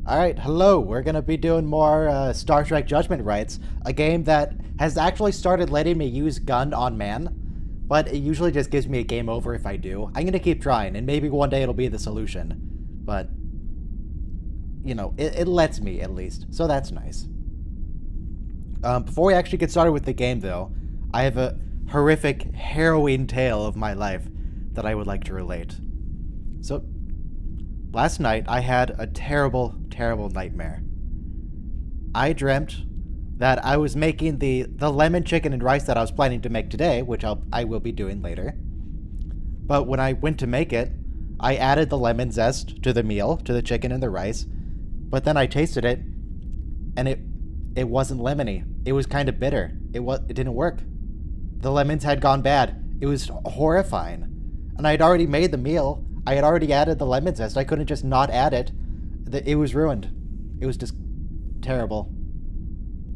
Alright, hello. We're gonna be doing more Star Trek Judgement Rites, a game that has actually started letting me use gun on man, but it usually just gives me a game over if I do. I'm gonna keep trying, and maybe one day it'll be the solution. But, you know, it lets me, at least, so that's nice. Before we actually get started with the game, though, I have a horrific, harrowing tale of my life that I would like to relate. So, last night, I had a terrible, terrible nightmare. I dreamt that I was making the lemon chicken and rice that I was planning to make today, which I will be doing later. But when I went to make it, I added the lemon zest to the meal, to the chicken and the rice, but then I tasted it, and it wasn't lemony. It was kind of bitter. It didn't work. The lemons had gone bad. It was horrifying. And I had already made the meal. I had already added the lemon zest. I couldn't just not add it. It was ruined. It was just terrible.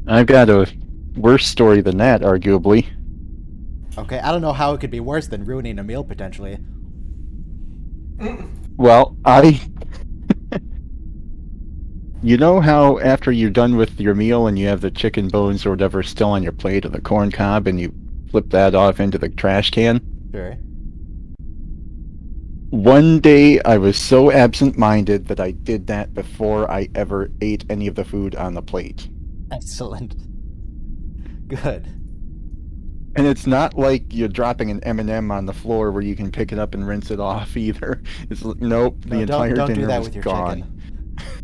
I've got a worse story than that, arguably. Okay, I don't know how it could be worse than ruining a meal, potentially. Well, You know how after you're done with your meal and you have the chicken bones or whatever still on your plate or the corn cob and you flip that off into the trash can? Sure. One day I was so absent-minded that I did that before I ever ate any of the food on the plate. Excellent. Good. And it's not like you're dropping an M&M on the floor where you can pick it up and rinse it off either. It's nope, the entire don't dinner do that was with your gone. chicken.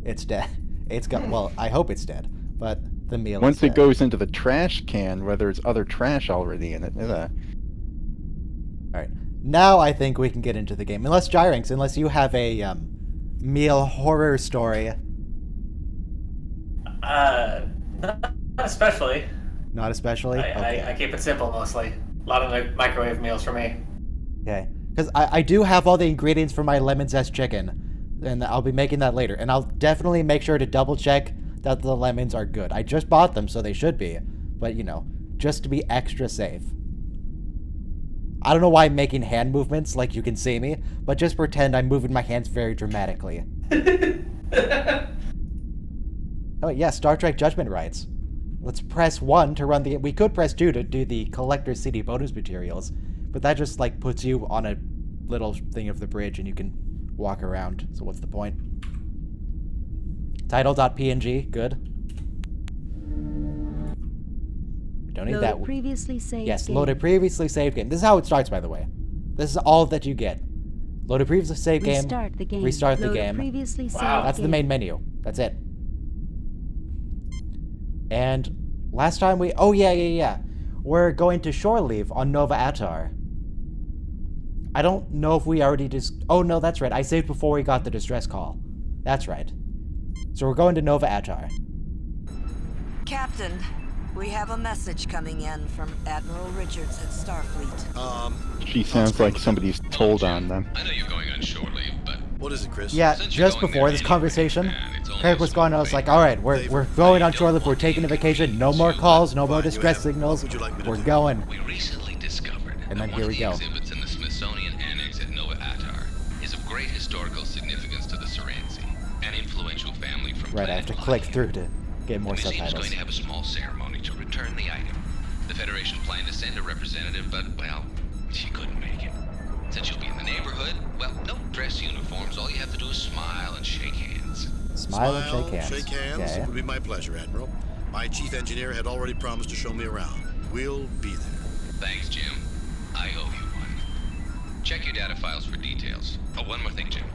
It's dead. It's got. Well, I hope it's dead, but the meal. Once is it dead. goes into the trash can, where there's other trash already in it. All right. Now I think we can get into the game. Unless unless you have a meal horror story. Not especially. Not especially. Okay. I keep it simple mostly. A lot of the microwave meals for me. Okay. Because I do have all the ingredients for my lemon zest chicken, and I'll be making that later. And I'll definitely make sure to double check that the lemons are good. I just bought them, so they should be. But, you know, just to be extra safe. I don't know why I'm making hand movements like you can see me, but just pretend I'm moving my hands very dramatically. Oh, yeah, Star Trek Judgement Rites. Let's press 1 to run the... We could press 2 to do the collector's CD bonus materials, but that just, like, puts you on a little thing of the bridge and you can walk around. So what's the point? Title.png, good. Don't need that. Previously saved yes, game. loaded previously saved game. This is how it starts, by the way. This is all that you get. Loaded previously saved game. Restart the game. Restart the Loaded game. Previously saved That's the game. main menu. That's it. And last time we... Oh, yeah. We're going to shore leave on Nova Atar. I don't know if we already just... Oh, no, that's right. I saved before we got the distress call. That's right. So we're going to Nova Atar. Captain, we have a message coming in from Admiral Richards at Starfleet. She sounds like somebody's told on them. I know you're going on shore leave, but What is it, Chris? Yeah, Since you're just going before there this anyway, conversation, man, it's only Kirk a was small going, I was like, favor. alright, we're going on shore leave, we're taking a vacation, no more calls, no more Fine, you distress have it. signals, What would you like me to we're do? going. we recently discovered And then that here one we of go. the exhibits in the Smithsonian Annex at Nova Atar is of great historical significance to the Serenzi, an influential family from Right, I have to click through to get more The museum's subtitles. going to have a small ceremony to return the item. The Federation planned to send a representative, but, well, she couldn't make it. Since you'll be in the neighborhood, well, no dress uniforms. All you have to do is smile and shake hands. Smile and shake hands. Shake hands. Okay. It would be my pleasure, Admiral. My chief engineer had already promised to show me around. We'll be there. Thanks, Jim. I owe you one. Check your data files for details. Oh, one more thing, Jim.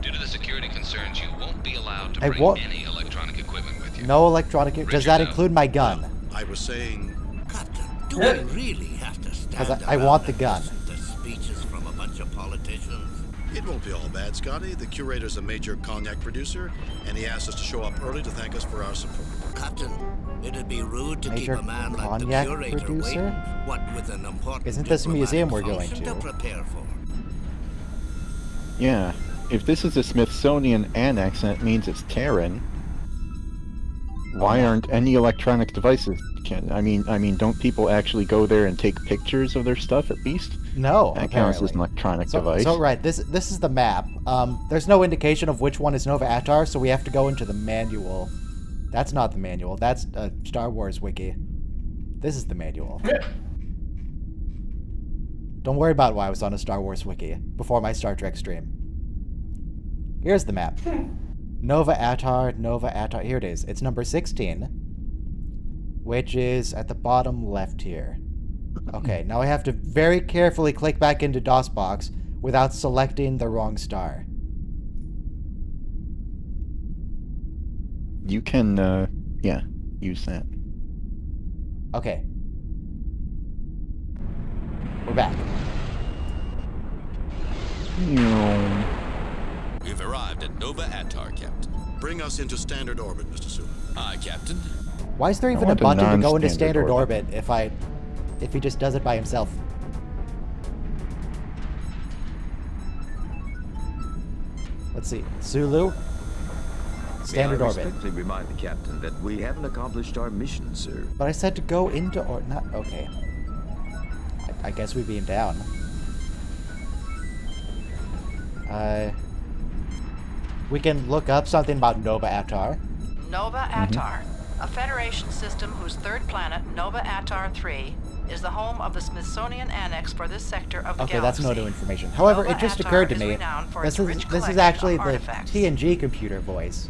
Due to the security concerns, you won't be allowed to Hey, bring what? any electronic equipment with you. No electronic... Does that Richard, include my gun? I was saying, Captain, do we really have to stand Because I around want the and gun. listen to speeches from a bunch of politicians? it won't be all bad, Scotty. The curator's a major cognac producer, and he asked us to show up early to thank us for our support. Captain, it'd be rude to Major keep a man like the cognac curator producer? waiting. What with an important Isn't this a museum we're diplomatic going function to? prepare for? Yeah, if this is a Smithsonian Annex, that means it's Terran. Why aren't any electronic devices? I mean, don't people actually go there and take pictures of their stuff at least? No, That counts as an apparently. electronic device. So right, this is the map. There's no indication of which one is Nova Attar, so we have to go into the manual. That's not the manual. That's a Star Wars wiki. This is the manual. Don't worry about why I was on a Star Wars wiki before my Star Trek stream. Here's the map. Nova Attar, Nova Attar. Here it is. It's number 16, which is at the bottom left here. Okay, now I have to very carefully click back into DOSBox without selecting the wrong star. You can, yeah, use that. Okay. We're back. We've arrived at Nova Attar, Captain. Bring us into standard orbit, Mr. Sula. Aye, Captain. Why is there even a want a button to go into non-standard standard orbit if he just does it by himself? Let's see. Sulu? Standard May I orbit. respectfully remind the captain that we haven't accomplished our mission, sir. But I said to go into not okay. I guess we beam down. We can look up something about Nova Attar. Nova Attar, a Federation system whose third planet, Nova Attar 3, is the home of the Smithsonian Annex for this sector of the Okay, galaxy. that's no new information. However, Nova it just Attar occurred to is me. renowned for This its is rich this is collection actually of the artifacts. TNG computer voice.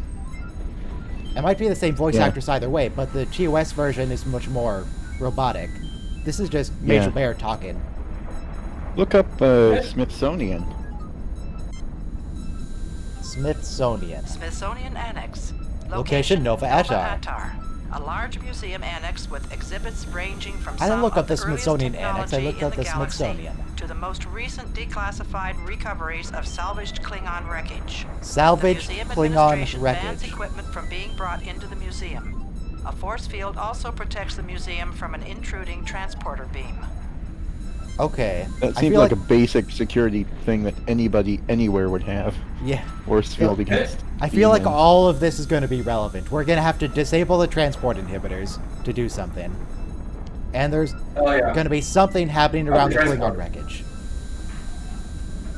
It might be the same voice Yeah. actress either way, but the TOS version is much more robotic. This is just Major Yeah. Bear talking. Look up Smithsonian. Smithsonian. Smithsonian Annex. Location, Nova Attar. Attar. A large museum annex with exhibits ranging from I didn't some look of up the earliest Smithsonian Annex, I technology looked in up the galaxy Smithsonian. to the most recent declassified recoveries of salvaged Klingon wreckage. Salvaged The museum Klingon administration bans wreckage. equipment from being brought into the museum. A force field also protects the museum from an intruding transporter beam. Okay. That I seems feel like a basic security thing that anybody anywhere would have. Yeah. Force field against. I feel like demons. all of this is going to be relevant. We're going to have to disable the transport inhibitors to do something. And there's going to be something happening around the Klingon wreckage.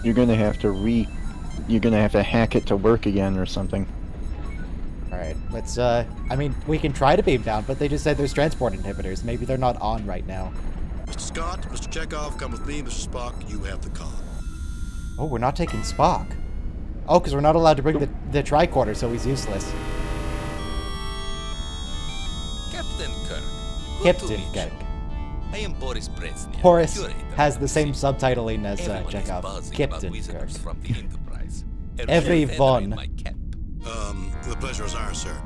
You're gonna have to hack it to work again or something. Alright, let's, I mean, we can try to beam down, but they just said there's transport inhibitors. Maybe they're not on right now. Mr. Scott, Mr. Chekhov, come with me. Mr. Spock, you have the comm. Oh, we're not taking Spock. Oh, because we're not allowed to bring the tricorder, so he's useless. Captain Kirk. Good to Captain meet Kirk. you. I am Boris Brezhnev, Horace curator has of the same museum. subtitling as Everyone is Chekhov. buzzing Captain about visitors Kirk. from the Enterprise. Every feather one. in my cap. The pleasure is ours, sir.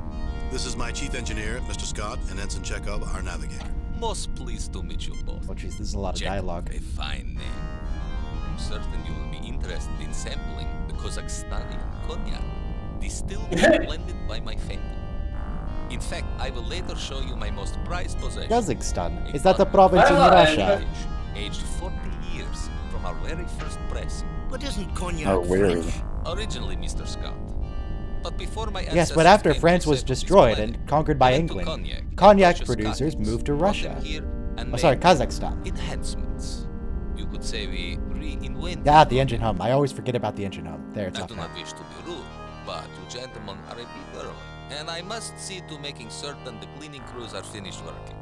This is my chief engineer, Mr. Scott, and Ensign Chekhov, our navigator. Most pleased to meet you both. Oh, jeez, this is a lot of Chekhov, dialogue. a fine name. I'm certain you will be interested in sampling the Kazakhstani cognac, distilled and blended by my family. In fact, I will later show you my most prized possession. Kazakhstan. A Is that the cognac province in Russia? Aged 40 years from our very first pressing. But isn't cognac Oh, where? French? Originally, Mr. Scott. But before my Yes, but after ancestors came France to was settle this destroyed planet, and conquered by they went to England, Cognac cognac and producers purchased moved to cognacs, brought Russia. them here and Oh, sorry, made Kazakhstan. enhancements. You could say we reinvented. Ah, the engine hum. I always forget about the engine hum. There, it's I off do now. not wish to be rude, but you gentlemen are a bit early, and I must see to making certain the cleaning crews are finished working.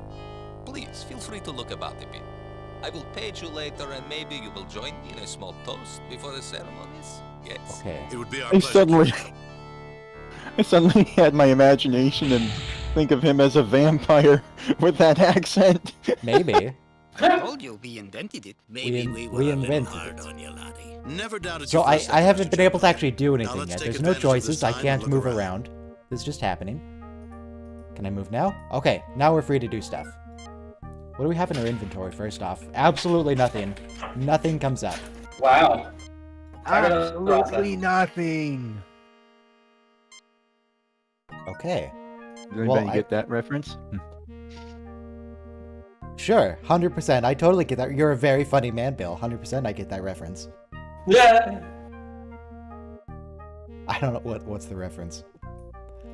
Please, feel free to look about a bit. I will page you later, and maybe you will join me in a small toast before the ceremonies? Yes. Okay. It would be our I pleasure. suddenly had my imagination and think of him as a vampire with that accent. Maybe. Told you we invented it. Maybe We we were a little invented hard it. on you, laddie. Never doubted So you for a I second, haven't Mr. been able to Chekhov. actually do Now anything let's yet. take There's no advantage of this choices. I time and can't look move around. around. This is just happening. Can I move now? Okay, now we're free to do stuff. What do we have in our inventory first off? Absolutely nothing. Nothing comes up. Wow. Absolutely nothing. Okay. Did anybody I- get that reference? Sure, 100%. I totally get that. You're a very funny man, Bill. 100% I get that reference. Yeah. I don't know what's the reference.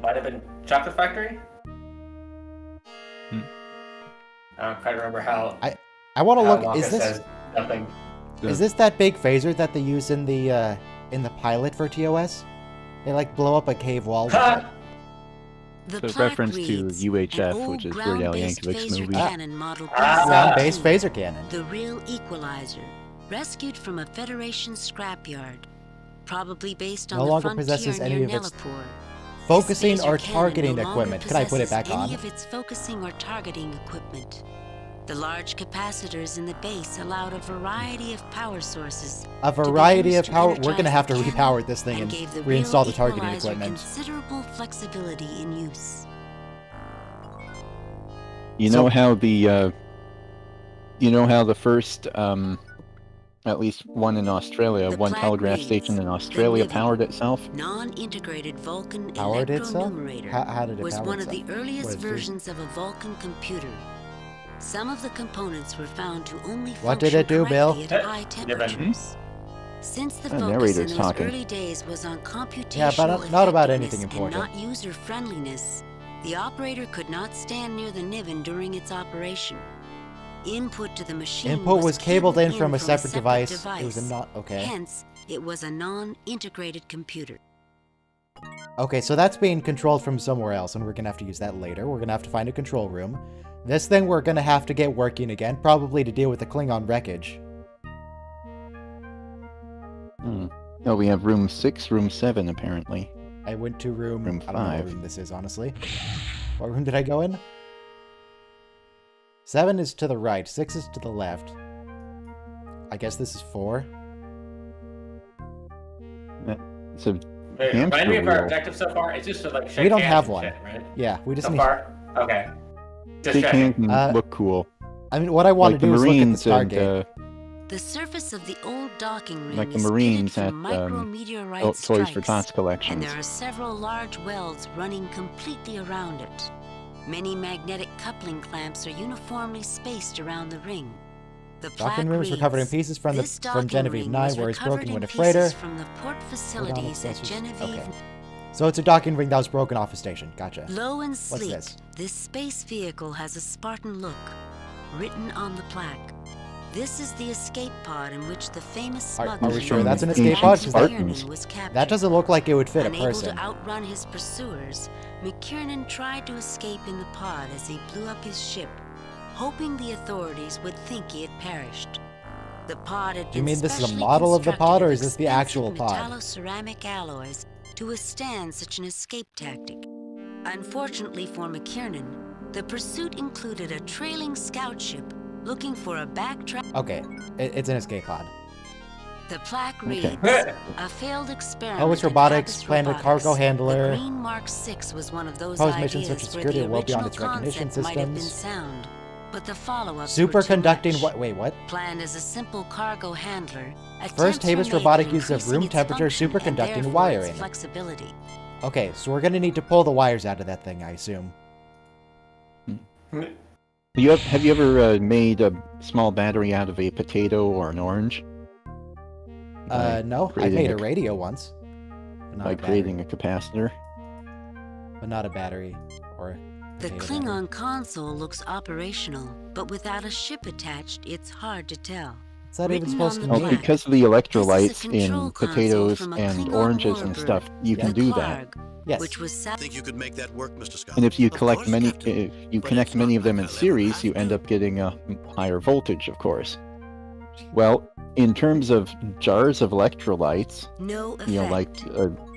Might have been Chocolate Factory? I don't quite remember how. I want to how look. Wonka Is this says nothing? is this that big phaser that they use in the pilot for TOS? They like blow up a cave wall with it. The It's a plaque reference to reads, UHF, "An old which is Weird Al ground-based Yankovic's phaser movie. cannon model Ground-based phaser cannon. The real equalizer, rescued from a Federation scrapyard, probably based on No the longer frontier possesses any near of its Nelapur. focusing This or phaser cannon targeting no longer equipment. Can I put it back possesses on? any of its focusing or targeting equipment. The large capacitors in the base allowed a variety of power sources. A to be variety used of to power. We're gonna energize have to the repower cannon this thing and gave the reinstall real the targeting equalizer equipment. Considerable flexibility in use. You know how the first, at least one in Australia, one plaque telegraph reads, station in "The Australia Niven, powered itself? non-integrated Vulcan Powered itself? electronumerator How did it was power one of itself? the What earliest is this? versions of a Vulcan computer. Some of the components were found to only What did function it do, Bill? correctly at high temperatures. Since the focus in narrator's those talking. early days was on computational Yeah, but not about anything effectiveness important. and not user-friendliness, the operator could not stand near the Niven during its operation. Input to the machine Input was cabled in from a separate separate device. It was a not okay. Hence, it was a non-integrated computer. Okay, so that's being controlled from somewhere else, and we're gonna have to use that later. We're gonna have to find a control room. This thing we're gonna have to get working again, probably to deal with the Klingon wreckage. Oh, we have room 6, room 7, apparently. I went to room... Room I don't know what 5. room this is, honestly. What room did I go in? 7 is to the right, 6 is to the left. I guess this is 4. It's a Wait, hamster remind me of our wheel. objective so far. It's just to like shake We don't hands have and one. shit, right? Yeah, we just So need... far, okay. Just Shake checking. hands and look cool. I mean, what I want Like to the do is look at the Marines and, Stargate. The surface of the old docking ring like the is Marines pitted at from micrometeorite Toys for strikes, Tots and collections. there are several large welds running completely around it. Many magnetic coupling clamps are uniformly spaced around the ring. The Docking plaque room was recovered in reads, pieces from "This from docking Genevieve ring 9, was where it's recovered broken in when a pieces freighter... from the port facilities at Genevieve." Okay. So it's a docking ring that was broken off a station. Gotcha. Low and What's sleek, this? space vehicle has a Spartan look, written on the plaque. This is the escape pod in which the famous Are smuggler we sure from that's an ancient escape pod? 'Cause Spartans. was captured. that doesn't look like it would fit a Unable person. to outrun his pursuers, McKiernan tried to escape in the pod as he blew up his ship, hoping the authorities would think he had perished. The pod had Do you been mean this is a specially model of the pod, or constructed is this the expensive actual pod? metalloceramic alloys to withstand such an escape tactic. Unfortunately for McKiernan, the pursuit included a trailing scout ship looking for a backtrack. Okay, it's an escape pod. The plaque Okay. reads, "A failed experiment." Oh, it's in robotics, Atlas planned a robotics. cargo handler. The Green Mark 6 was one of those Proposed missions ideas such as where security the are well beyond original its recognition concept might have been systems. sound, but the follow-ups were too Superconducting much. what? Wait, what? Planned as a simple cargo handler, First attempts were Havis made robotic at use of increasing room its temperature function and superconducting therefore wiring. its flexibility. Okay, so we're gonna need to pull the wires out of that thing, I assume. Have you ever made a small battery out of a potato or an orange? No, I creating made a- a radio once. But not By a battery. creating a capacitor? But not a battery or a The potato Klingon battery. console looks operational, but without a ship attached, it's hard to tell. Is that even Written supposed on to the Oh, mean? plaque, because of the electrolytes control in console potatoes from a and Klingon oranges and warbird, stuff, you Yeah. can the do that. Klarg, Yes. which was I think you could make that work, Mr. Scott. And if you Of collect course, many, Captain. if you But connect it's many not of them in like I'll ever series, have you end to. up getting a higher voltage, of course. Well, in terms of jars of electrolytes, no effect. you know, like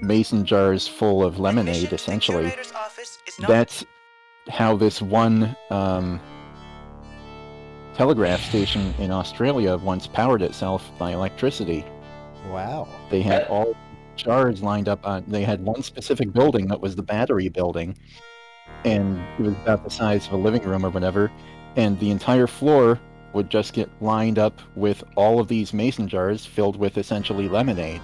mason jars full of lemonade, essentially, that's how this one telegraph station in Australia once powered itself by electricity. Wow. They had all jars lined up on, they had one specific building that was the battery building, and it was about the size of a living room or whatever, and the entire floor would just get lined up with all of these mason jars filled with essentially lemonade.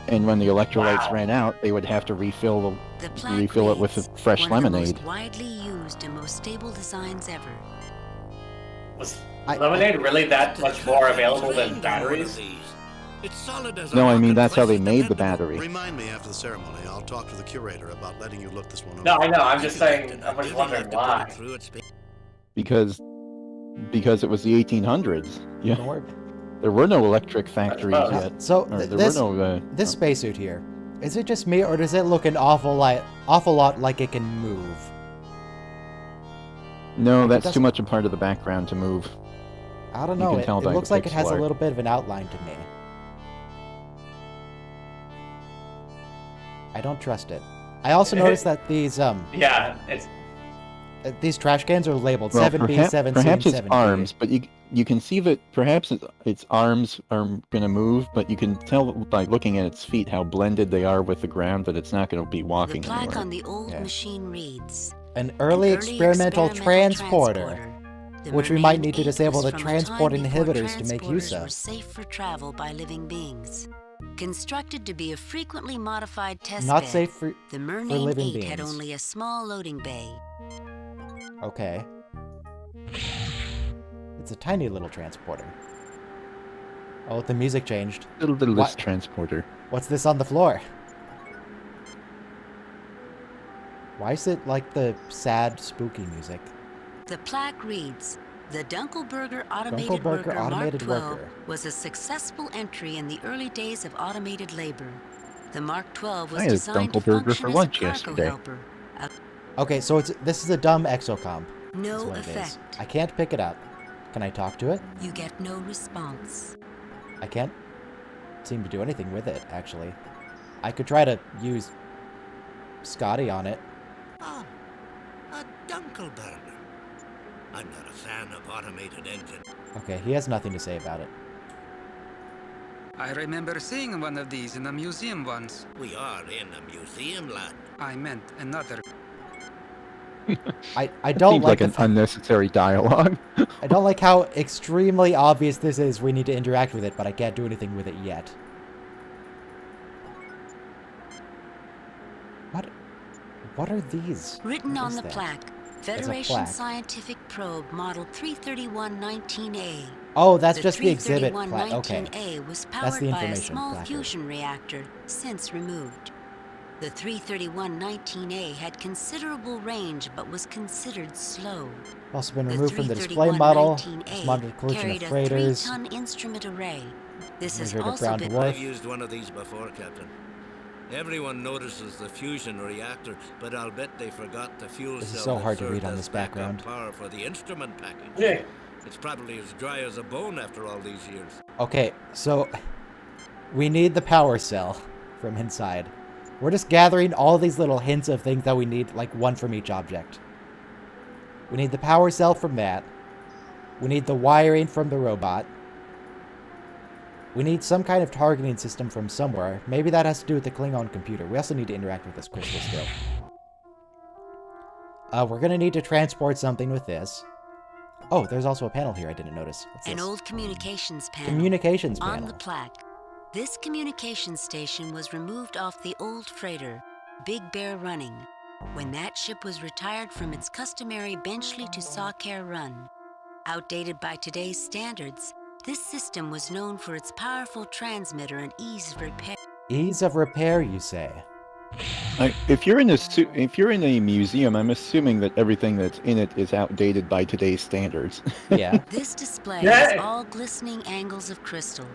And when the electrolytes ran out, they would have to refill The plaque refill it with reads, fresh one of the lemonade. most widely used and most stable designs ever. Was I- lemonade really that much more available than batteries? It's solid as a No, I rock mean and that's how twice they as made the dependable. battery. Remind me after the ceremony. I'll talk to the curator about letting you look this one over. No, I know. I'm just Thank you, saying. Captain. I'm I'd just really wondering like to put it why. through its Because it was the 1800s. Yeah, Lord. there were no electric factories suppose. yet. So Or there this were no. this spacesuit here, is it just me or does it look an awful lot like it can move? No, Like, it that's too doesn't- much a part of the background to move. I don't You know. can It tell by the looks like it has pixel a art. little bit of an outline to me. I don't trust it. I also noticed that Yeah, it's these trash cans are labeled Well, 7B, 7C, perhaps and it's 7D. arms, but you can see that perhaps its arms are going to move, but you can tell by looking at its feet how blended they are with the ground that it's not going to be The walking plaque anywhere. on the old Yeah. machine reads, An early experimental transporter, The which we might Mermaid need to 8 disable was the from a time transport before inhibitors to make use transporters were of. safe for travel by living beings. Constructed to be a frequently modified test Not bed, safe for the Mermaid living 8 had beings. only a small loading bay. Okay. It's a tiny little transporter. Oh, the music changed. Little What? this transporter. What's this on the floor? Why is it like the sad, spooky music? The plaque reads, the Dunkelberger Automated Dunkelberger Worker Automated Mark 12 Worker. was a successful entry in the early days of automated labor. The Mark 12 was I had designed to Dunkelberger function for as lunch a cargo yesterday. helper. Okay, so this is a dumb exocomp. That's No what it is. effect. I can't pick it up. Can I talk to it? You get no response. I can't seem to do anything with it, actually. I could try to use Scotty on it. Ah, a Dunkelberger. I'm not a fan of automated engines. Okay, he has nothing to say about it. I remember seeing one of these in a museum once. We are in a museum, lad. I meant another. I don't Seems like like the an unnecessary dialogue. I don't like how extremely obvious this is. We need to interact with it, but I can't do anything with it yet. What are these? Written What on is the that? plaque, a Federation plaque. Scientific Probe Model 331-19A. Oh, that's just the exhibit plaque. Okay. 331-19A was That's the powered by a information small placard. fusion reactor, since removed. The 331-19A had considerable range but was considered slow. Also been The removed from the display model. 331-19A It's monitored collision carried of a freighters. 3-ton instrument array. This has Measured at also ground been dwarf. I've used one of these before, Captain. Everyone notices the fusion reactor, but I'll bet they forgot the fuel This is cell so that hard to served read on as this backup background. power for the instrument package. Yeah. It's probably as dry as a bone after all these years. Okay, so we need the power cell from inside. We're just gathering all these little hints of things that we need, like one from each object. We need the power cell from that. We need the wiring from the robot. We need some kind of targeting system from somewhere. Maybe that has to do with the Klingon computer. We also need to interact with this crystal still. We're going to need to transport something with this. Oh, there's also a panel here I didn't notice. What's an this? old communications panel. Communications On panel. the plaque, this communications station was removed off the old freighter, Big Bear Running, when that ship was retired from its customary Benchley to Sawcare run. Outdated by today's standards, this system was known for its powerful transmitter and ease of repair. Ease of repair, you say? If you're in a museum, I'm assuming that everything that's in it is outdated by today's standards. Yeah. This display Yeah. has all glistening angles of crystal,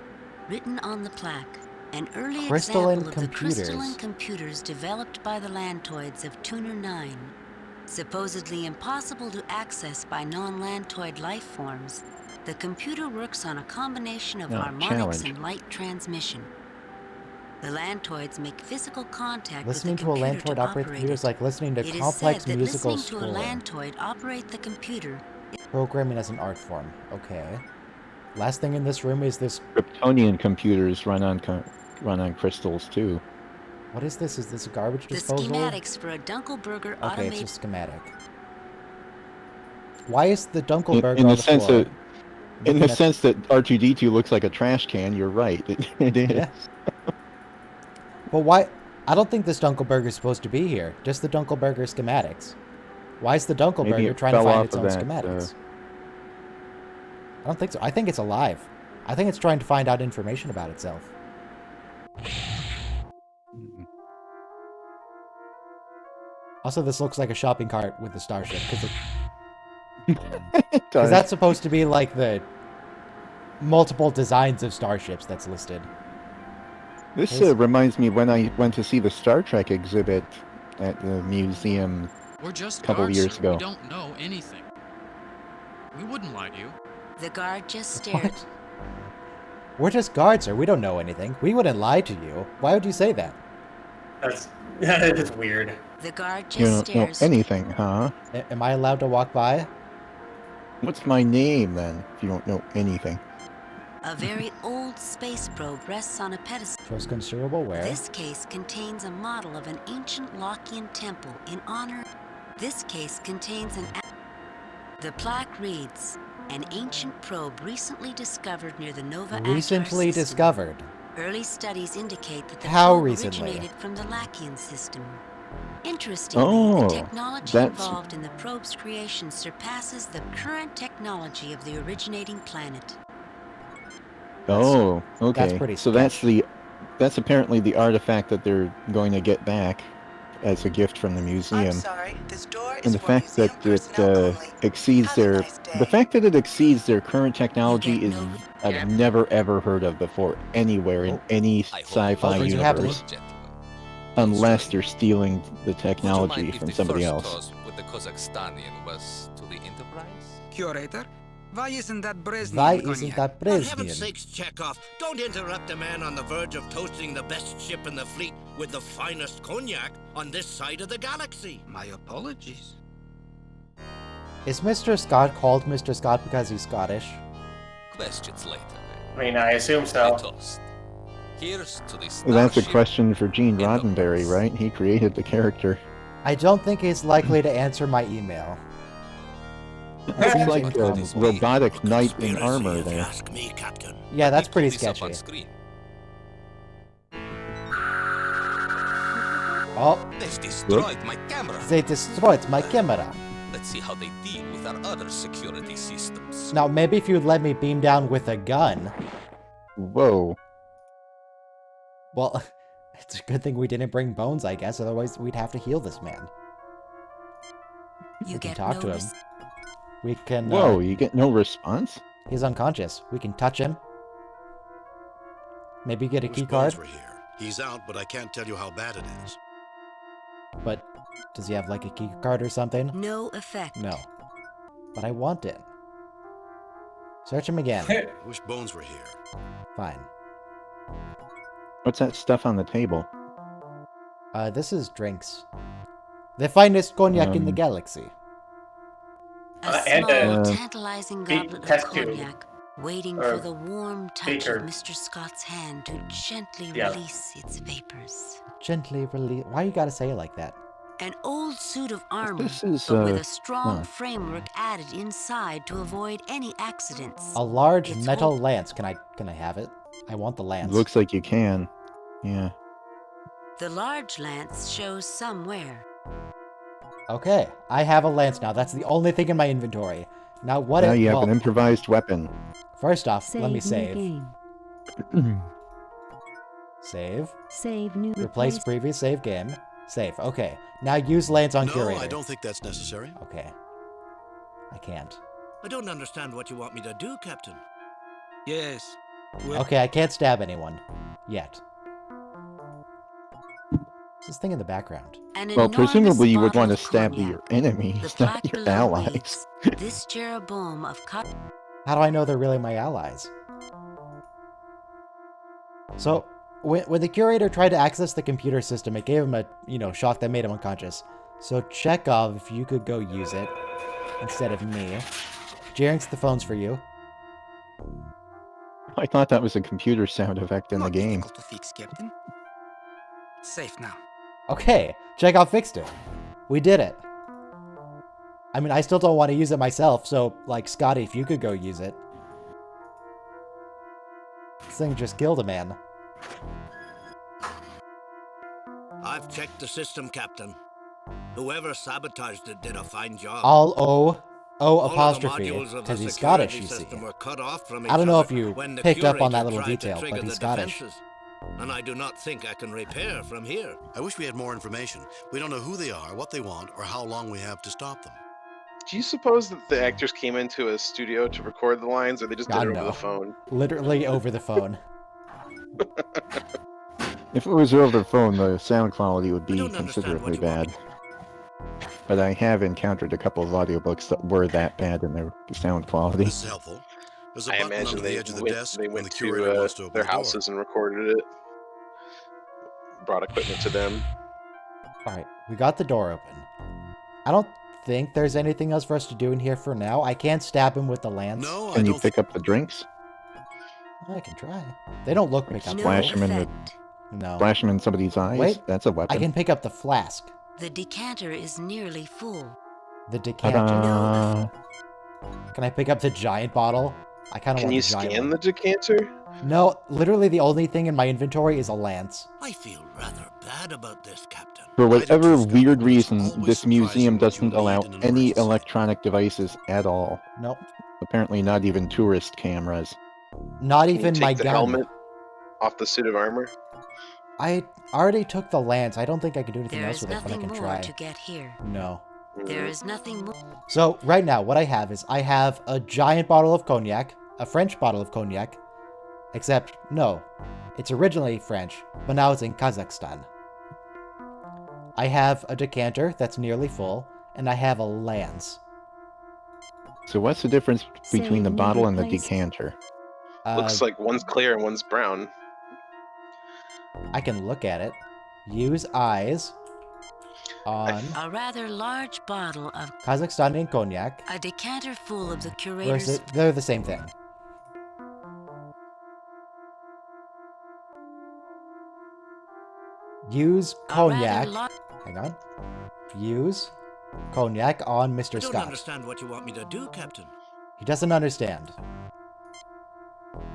written on the plaque. An early Crystalline example of the computers. crystalline computers developed by the Lantoids of Tuner 9. Supposedly impossible to access by non-Lantoid life forms, the computer works on a combination of Oh, harmonics challenge. and light transmission. The Lantoids make physical contact Listening with the to a computer Lantoid to operate the operate computer is it. like listening to It is complex said that musical listening to a scoring. Lantoid operate the computer. Programming as an art form. Okay. Last thing in this room is this. Kryptonian computers run on crystals too. What is this? Is this a garbage The disposal? schematics for a Dunkelberger Okay, automated... it's a schematic. Why is the Dunkelberger In on the the sense floor? that, in the Looking at- sense that R2D2 looks like a trash can, you're right. It is. Yeah. But why? I don't think this Dunkelberger is supposed to be here. Just the Dunkelberger schematics. Why is the Maybe Dunkelberger it trying to fell find off its of own that, schematics? I don't think so. I think it's alive. I think it's trying to find out information about itself. Also, this looks like a shopping cart with a starship, because It does. that's supposed to be like the multiple designs of starships that's listed. This Here's- reminds me when I went to see the Star Trek exhibit at the museum. We're just Couple guards, years sir. ago. We don't know anything. We wouldn't lie to you. The guard just stared. What? We're just guards, sir. We don't know anything. We wouldn't lie to you. Why would you say that? That's just weird. The guard You just don't know stares. anything, huh? Am I allowed to walk by? What's my name then, if you don't know anything? A very old space probe rests on a pedestal. Shows considerable wear. This case contains a model of an ancient Lockean temple in honor. This case contains an. The plaque reads, "An ancient probe recently discovered near the Nova Atar Recently system. discovered. Early studies indicate that the How probe recently? originated from the Lockean system. Interestingly, Oh, the technology that's- involved in the probe's creation surpasses the current technology of the originating planet. Oh, okay. that's pretty so that's apparently the artifact that they're going to get back as a gift from the museum. sorry, this door is And the for fact museum that it personnel only. exceeds Have a their nice day. the fact that it exceeds their current technology You is get no- I've never ever heard of before anywhere in any I hope sci-fi things are universe, happening. Gentlemen. unless they're stealing the Would you technology mind if from the somebody first else. toast with the Kazakhstanian was to the Enterprise? Curator, why isn't that Brezhnev Why cognac? isn't that For heaven's Brezhnev? sakes, Chekhov, don't interrupt a man on the verge of toasting the best ship in the fleet with the finest cognac on this side of the galaxy. My apologies. Is Mr. Scott called Mr. Scott because he's Scottish? Questions later. I mean, I assume A so. toast. Here's to the Well, that's a starship. question for Gene Enterprise. Roddenberry, right? He created the character. I don't think he's likely to answer my email. It's seems like a improbable. robotic knight in Conspiracy, armor if you there. ask me, Captain. Yeah, that's We pretty pull this up sketchy. on screen. Oh, They've destroyed my camera. they destroyed my camera. Let's see how they deal with our other security systems. Now, maybe if you'd let me beam down with a gun. Whoa. Well, it's a good thing we didn't bring bones, I guess. Otherwise, we'd have to heal this man. You We can get talk no to him. res- We can. Whoa, you get no response? He's unconscious. We can touch him. Maybe get a Wish key Bones card. were here. He's out, but I can't tell you how bad it is. But does he have like a key card or something? No effect. No. But I want it. Search him again. Wish Bones were here. Fine. What's that stuff on the table? This is drinks. The finest cognac in the Um, galaxy. A and small, a tantalizing big goblet of test tube. cognac, waiting Or for the warm touch beaker. of Mr. Scott's hand to gently Yeah. release its vapors. Gently release. Why you gotta say it like that? An old suit of armor, This is, but with uh, a strong huh. framework added inside to avoid any accidents. A large It's metal old- lance. Can I have it? I want the lance. Looks like you can. Yeah. The large lance shows some wear. Okay, I have a lance now. That's the only thing in my inventory. Now what? Now you have well, an improvised weapon. first off, let me Save new save. game. Save. Save new. Replace previous save game. Save. Okay. Now use lance on No, curator. I don't think that's necessary. Okay. I can't. I don't understand what you want me to do, Captain. Yes. Okay, I can't stab anyone. Yet. What's this thing in the background? An Well, enormous presumably you would bottle want to of stab cognac. your The enemies, plaque not your below allies. reads, This Jeroboam of cut. How do I know they're really my allies? So, when the curator tried to access the computer system, it gave him a, shock that made him unconscious. So, Chekhov, if you could go use it instead of me. Jerings, the phone's for you. I thought that was a computer sound effect in the Not game. difficult to fix, Captain. Safe now. Okay, Chekhov fixed it. We did it. I mean, I still don't want to use it myself, so, like, Scotty, if you could go use it. This thing just killed a man. I've checked the system, Captain. Whoever sabotaged it did a fine job. All O All of the apostrophe, modules of the because he's Scottish, security you see. system were cut off from I don't know each if you other when the picked up on that curator little tried to detail, trigger but he's the Scottish. defenses. and I do not think I can repair from here. I wish we had more information. We don't know who they are, what they want, or how long we have to stop them. Do you suppose that the actors came into a studio to record the lines, or they just God, did it no. over the phone? Literally over the phone. If it was over the phone, the sound quality would be considerably bad. But I have encountered a couple of audiobooks that were that bad in their sound quality. This is helpful. There's a I button imagine under the they edge of the went, desk they when went the curator wants to open their the door. houses and recorded it. Brought equipment to them. Alright, we got the door open. I don't think there's anything else for us to do in here for now. I can't stab him with the lance. No, Can you pick up the drinks? I can try. They don't look pick up. Splash them in the... No. Splash them in somebody's eyes? Wait, that's a weapon. I can pick up the flask. The decanter is nearly full. The decanter. Ta-da! Can I pick up the giant bottle? I kind of want the giant Can you scan one. the decanter? No, literally the only thing in my inventory is a lance. I feel rather bad about this, Captain. For whatever weird reason, this museum doesn't allow any electronic devices at all. Nope. Apparently not even tourist cameras. Not Can you even take my the gun. helmet off the suit of armor? I already took the lance. I don't think I can do anything There else is with it, but I nothing can more try. to get here. No. There is nothing more. So, right now, what I have is I have a giant bottle of cognac, a French bottle of cognac, except, no, it's originally French, but now it's in Kazakhstan. I have a decanter that's nearly full, and I have a lance. So what's the difference between the bottle and the decanter? Looks like one's clear and one's brown. I can look at it. Use eyes on A rather large bottle of Kazakhstani cognac. a decanter full of the curator's. Versus, they're the same thing. Use cognac. Hang on. Use cognac on Mr. I don't Scott. understand what you want me to do, Captain. He doesn't understand.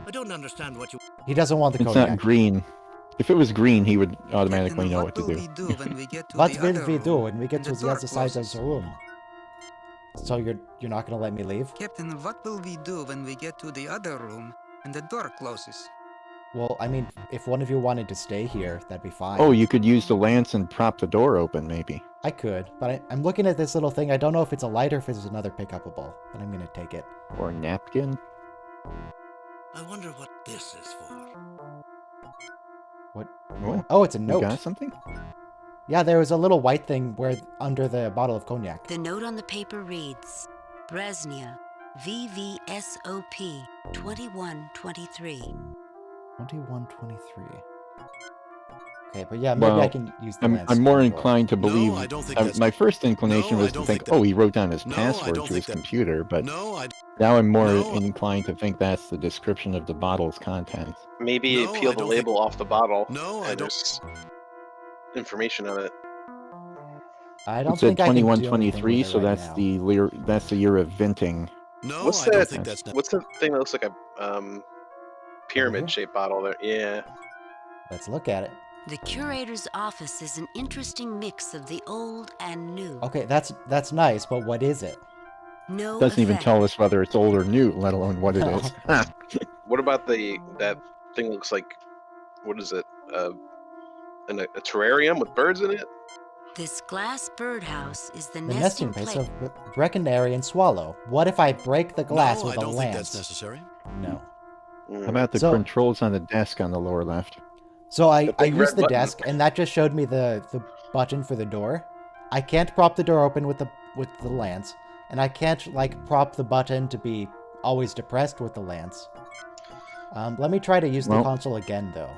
I don't understand what you... He doesn't want the It's cognac. not green. If it was green, he would automatically know what to do. What will we do when we get to the other side of the room? So you're not gonna let me leave? Captain, what will we do when we get to the other room and the door closes? Well, I mean, if one of you wanted to stay here, that'd be fine. Oh, you could use the lance and prop the door open, maybe. I could, but I'm looking at this little thing. I don't know if it's a light or if it's another pick-upable, but I'm gonna take it. Or a napkin? I wonder what this is for. What? What? Oh, it's a You note. got something? Yeah, there was a little white thing where under the bottle of cognac. The note on the paper reads, Bresnia, VVSOP 2123. 2123. Okay, but yeah, maybe I can use the lance. I'm more for it. inclined to believe. I don't think that's- my first inclination No, I was to don't think, think that- oh, he wrote down his No, I password don't to his think that- computer, but No, now I'm more No. inclined to think that's the description of the bottle's contents. Maybe you No, peel I the don't label off the bottle. No, and I don't- there's information on it. I don't It said think I can do anything 2123, with it so right that's now. that's the year of vinting. No, What's I don't that? think that's... What's that thing that looks like a pyramid-shaped bottle there? Yeah. Let's look at it. The curator's office is an interesting mix of the old and new. Okay, that's nice, but what is it? No Doesn't even effect. tell us whether it's old or new, let alone what it No. is. What about that thing looks like, what is it? A terrarium with birds in it? This glass birdhouse is the The nesting nesting place place. of Breckenary and Swallow. What if I break the glass No, with I a don't think that's lance? necessary. No. How about the So- controls on the desk on the lower left? So I big used red the button. desk, and that just showed me the button for the door. I can't prop the door open with the lance, and I can't like prop the button to be always depressed with the lance. Let me try to use the Well- console again, though.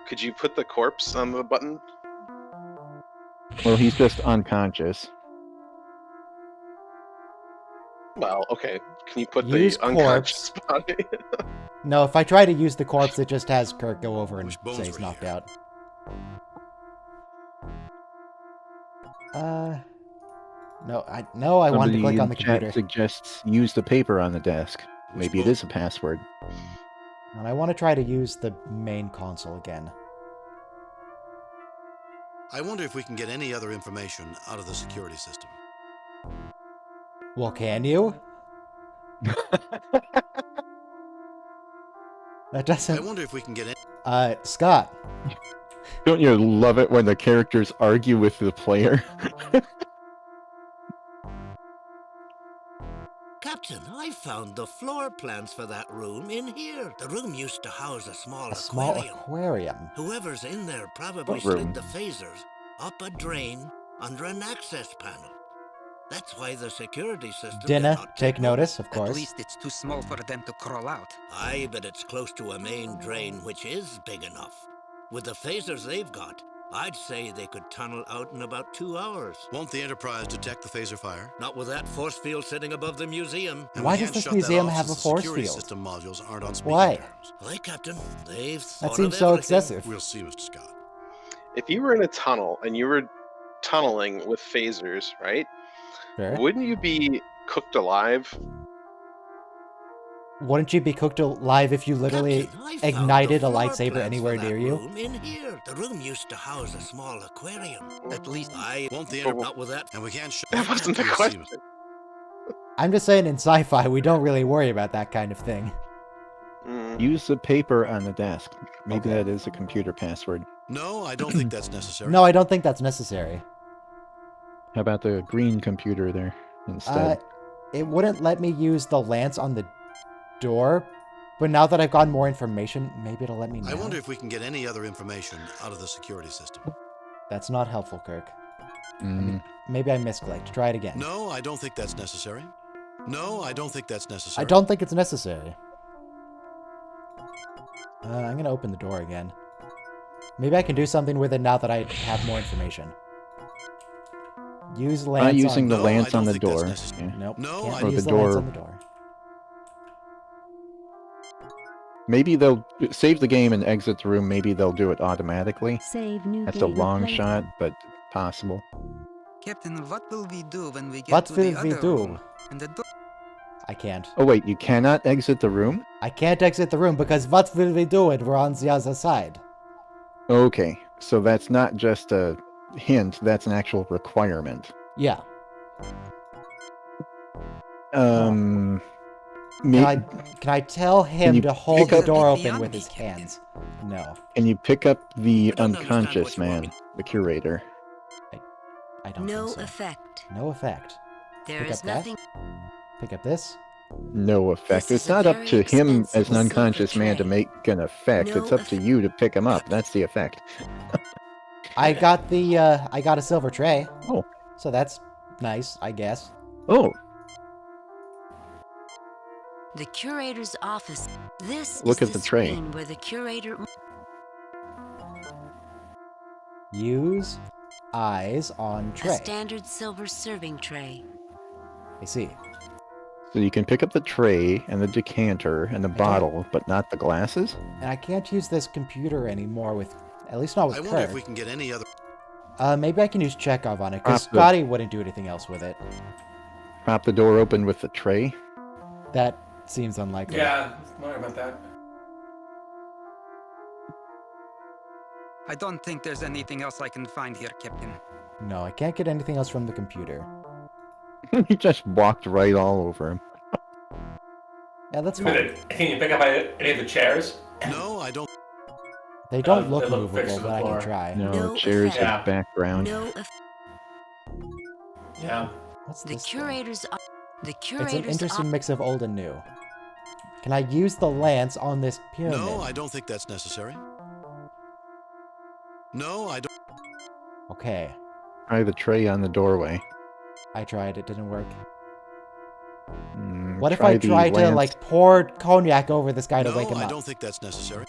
Could you put the corpse on the button? Well, he's just unconscious. Well, okay. Can you put Use the unconscious body? No, if I try to use the corpse, it just has Kirk go over and Which bones say he's were knocked here? out. No, I wanted to Somebody click on in the chat computer. suggests use the paper on the desk. Maybe it is a password. And I want to try to use the main console again. I wonder if we can get any other information out of the security system. Well, can you? That I doesn't... wonder if we can get any... Scott. Don't you love it when the characters argue with the player? Captain, I found the floor plans for that room in here. The room used to house a small aquarium. Whoever's in there probably What room? slid the phasers up a drain under an access panel. That's why the security system did Dinner, not take notice, of At course. least it's too small for them to crawl out. Aye, but it's close to a main drain, which is big enough. With the phasers they've got, I'd say they could tunnel out in about 2 hours. Won't the Enterprise detect the phaser fire? Not with that force field sitting above the museum. And Why we does can't this shut that museum off have since a the force security field? system modules aren't on speaking Why? terms. Aye, Captain. They've That thought seems of so everything. excessive. We'll see, Mr. Scott. If you were in a tunnel and you were tunneling with phasers, right? Sure. Wouldn't you be cooked alive? Wouldn't you be cooked alive if you literally Captain, I found ignited the a floor lightsaber plans anywhere for that near you? room in here. The room used to house a small aquarium. At least I Won't the But- Enterprise... not with that. And we can't shut... That wasn't the We'll see, question. I'm just saying in sci-fi, we don't really worry about that kind of thing. Mm. Use the paper on the desk. Maybe Okay. that is a computer password. No, I don't think that's necessary. No, I don't think that's necessary. How about the green computer there instead? It wouldn't let me use the lance on the door, but now that I've gotten more information, maybe it'll let me know. I wonder if we can get any other information out of the security system. That's not helpful, Kirk. Mm, Maybe I misclicked. Try it again. No, I don't think that's necessary. No, I don't think that's necessary. I don't think it's necessary. I'm gonna open the door again. Maybe I can do something with it now that I have more information. Use lance Not using on... the No, lance I don't on the think that's door. necessary. Yeah. Nope. No, can't I- Or use the the lance door. on the door. Maybe they'll save the game and exit the room. Maybe they'll do it automatically. Save new That's a game long plaything. shot, but possible. Captain, what will we do when we get What to will the we other do? room? And the door. I can't. Oh wait, you cannot exit the room? I can't exit the room because what will we do when we're on the other side? Okay, so that's not just a hint, that's an actual requirement. Yeah. Um, Can I tell him you to hold pick the up- door Get open beyond with me, his Captain. hands? No. Can you pick up the I don't understand unconscious what you want man, me- the curator? I don't No think so. effect. No effect. There Pick is up that. nothing. Pick up this. No effect. This It's is a not up very to him expensive as an silver unconscious man to tray. make an effect. No It's up to you to pick him up. That's the effect. I got a silver tray. Oh. So that's nice, I guess. Oh, The curator's office. This Look is at the tray. screen where the curator. Use eyes on A tray. standard silver serving tray. I see. so you can pick up the tray and the decanter and the bottle, but not the glasses? And I can't use this computer anymore with, at least not with I wonder if Kirk. we can get any other... Maybe I can use Chekhov on it, because Prop the- Scotty wouldn't do anything else with it. Prop the door open with the tray? That seems unlikely. Yeah, don't worry about that. I don't think there's anything else I can find here, Captain. No, I can't get anything else from the computer. He just walked right all over him. Yeah, that's fine. Can you pick up any of the chairs? No, I don't... They don't They look look fixed movable, to the but I can floor. try. No, No chairs effect. have background. No effect. Yeah. What's The this thing? curator's. The It's curator's. an interesting mix of old and new. Can I use the lance on this pyramid? No, I don't think that's necessary. No, I don't... Okay, Try the tray on the doorway. I tried. It didn't work. Mm, What if I the try to, lance- like, pour cognac over this guy to No, wake him I up? don't think that's necessary.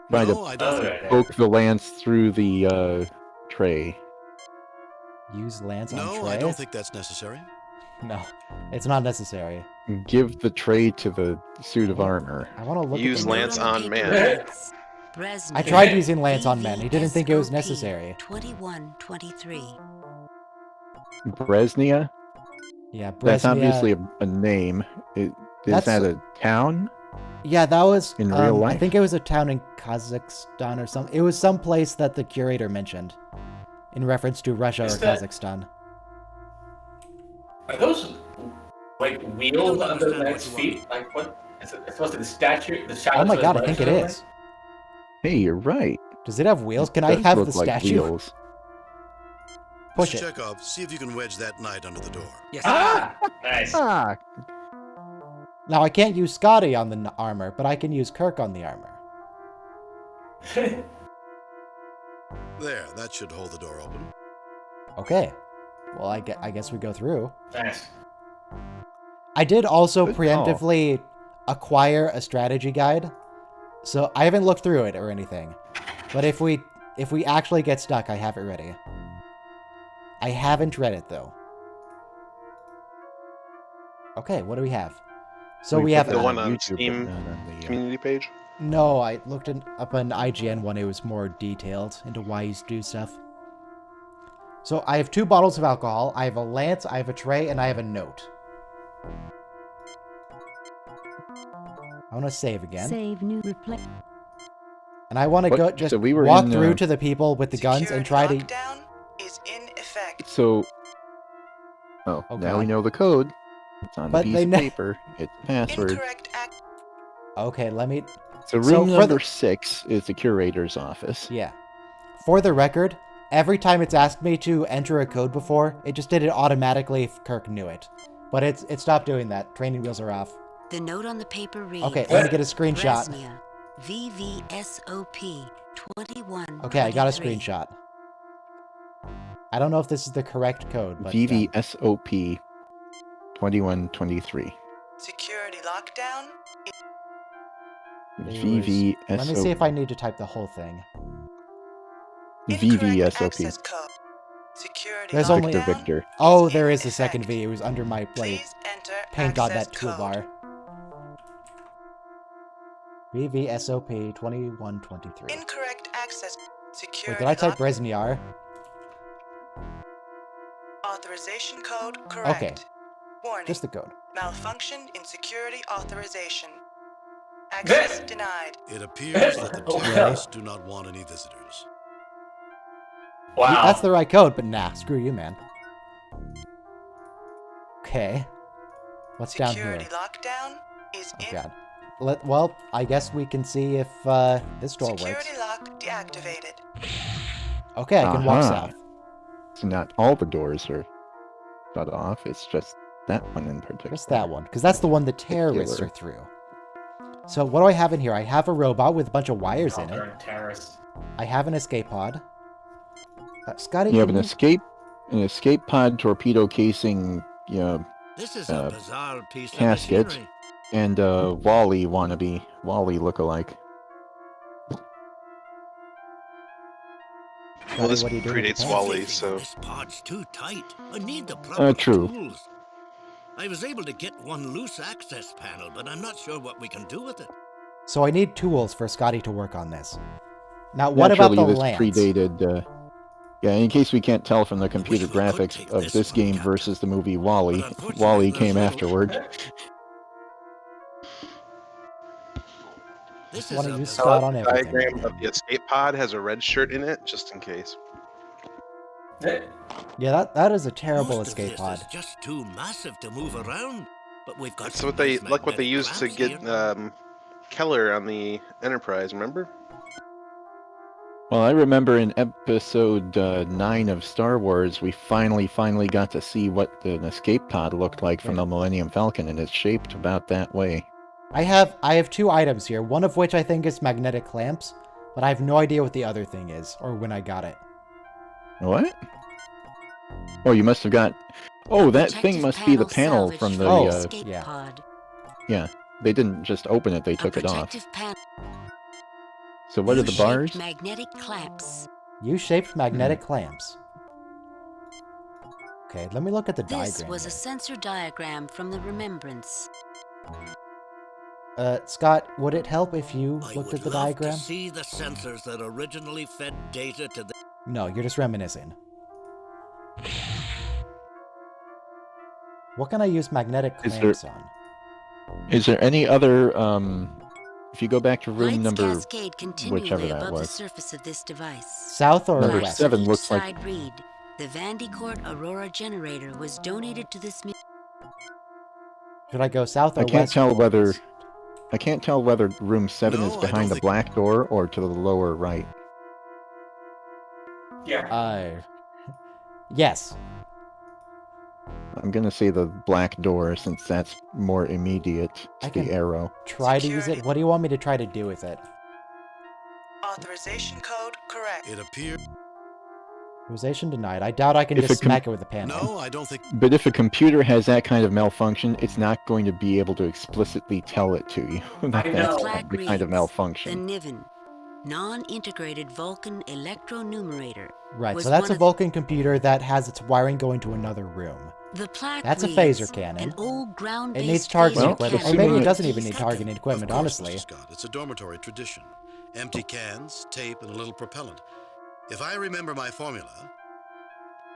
Try No, to I don't think... Okay. poke the lance through the tray? Use lance on No, tray? I don't think that's necessary. No, it's not necessary. Give the tray to the suit of armor. I want to look Use at The the... note lance on on the man. paper reads, Bresnik, I tried using lance on men. He didn't think it was BVSOP necessary. 2123. Bresnia? Yeah, Bresnia... That's obviously a name. Is That's- that a town? Yeah, that was... in real I life? think it was a town in Kazakhstan or something. It was some place that the curator mentioned. In reference to Russia Is or that- Kazakhstan. Are those like wheels I don't under the understand next what you feet? Like what? Is it supposed to be the statue? The shadow. Oh my god, I think it is. Hey, you're right. Does it have wheels? Can It I does have look the like statue? wheels. Push Mr. it. Chekhov, see if you can wedge that knight under the door. Yes. Nice. Ah, Now, I can't use Scotty on the armor, but I can use Kirk on the armor. There, that should hold the door open. Okay. Well, I guess we go through. Nice. I did also Good call. preemptively acquire a strategy guide, so I haven't looked through it or anything. But if we actually get stuck, I have it ready. I haven't read it though. Okay, what do we have? So we have The one on on YouTube, but Steam not on the, community page. No, I looked up an IGN one. It was more detailed into why you do stuff. So I have 2 bottles of alcohol. I have a lance, I have a tray, and I have a note. I want to save again. Save new replay. And I want to What? go just So we were walk in, through to the people with the guns and try to... Is in effect. So, Oh, now we God. know the code. It's on But the they piece of ne- paper. It's the password. Okay, let me... So So room for number the- 6 is the curator's office. Yeah. For the record, every time it's asked me to enter a code before, it just did it automatically if Kirk knew it. But it stopped doing that. Training wheels are off. The note on the paper reads, Okay, let me get a screenshot. Bresnia, VVSOP 21. Okay, I got a screenshot. I don't know if this is the correct code, but... VVSOP 2123. Security lockdown. VVSOP. Let me see if I need to type the whole thing. VVSOP. Security There's Victor only... Victor. Oh, there is a second V. It was under my, like, paint on that toolbar. VVSOP 2123. Incorrect access. Wait, Security did I type Bresniar? authorization code correct. Okay. Warning. Just the code. Malfunction in security authorization. Access denied. It appears that the terrorists do not want any visitors. Wow. That's the right code, but nah, screw you, man. Okay. What's down here? Security lockdown is Oh, in. God. Well, I guess we can see if this door works. Security lock deactivated. Okay, I can walk Uh-huh. south. So not all the doors are shut off. It's just that one in particular. Just that one, because that's the one the terrorists are through. So what do I have in here? I have a robot with a bunch of wires in it. Terrorists. I have an escape pod. Scotty, You have can an escape pod torpedo casing, This is a bizarre piece casket, of machinery. and Wally wannabe, Wally lookalike. Well, this what are you doing with the predates pod? Wally, so This pod's too tight. I need the proper True. tools. I was able to get one loose access panel, but I'm not sure what we can do with it. So I need tools for Scotty to work on this. Now, what about Naturally, the this lance? predated. In case we can't tell from the computer graphics of this game versus the movie Wall-E, Wall-E came afterward. This Wanna is a use bizarre Scott on everything. diagram of the escape pod has a red shirt in it, just in case. Yeah, that is a terrible Most of escape this pod. is just too massive to move around. But we've got That's some what they nice like. What they magnetic used to clamps get here. Keller on the Enterprise. Remember? Well, I remember in episode 9 of Star Wars, we finally got to see what an escape pod looked like from the Millennium Falcon, and it's shaped about that way. I have 2 items here, one of which I think is magnetic clamps, but I have no idea what the other thing is, or when I got it. What? Oh, you must have got... Oh, that thing must be the panel from the... escape yeah. pod. Yeah, they didn't just open it, they took it off. Protective panel. So what are the U-shaped bars? Magnetic clamps. U-shaped magnetic clamps. Okay, let me look at the This diagram. was a sensor diagram from the Remembrance. Scott, would it help if you I looked would at the love diagram? to see the sensors that originally fed data to the... No, you're just reminiscing. What can I use magnetic Is there- clamps on? Is there any other, if you go back to room Lights number, cascade whichever continually that above the was. surface of this device. South or Number west? 7 Each looks like... side read, the Vandecourt Aurora generator was donated to this Should I go south or I west? can't tell or whether... east? I can't tell whether room 7 No, is I don't behind the think- black door or to the lower right. Yeah. Yes. I'm gonna say the black door since that's more immediate to I can the arrow. try to use it. What do you want me to try to do with it? Authorization code correct. It appears. Authorization denied. I doubt I can If just it com- smack it with a panel. No, I don't think. But if a computer has that kind of malfunction, it's not going to be able to explicitly tell it to you. That's Flag the kind of reads, malfunction. The Niven, non-integrated Vulcan electronumerator. Right, was so that's one a of- Vulcan computer that has its wiring going to another room. The plaque That's a reads, phaser cannon. An old It ground-based needs targeting phaser equipment. Or cannon. maybe it assuming doesn't even need targeting equipment, Of course, honestly. Mr. Scott. It's a dormitory tradition. Empty cans, tape, and a little propellant. If I remember my formula.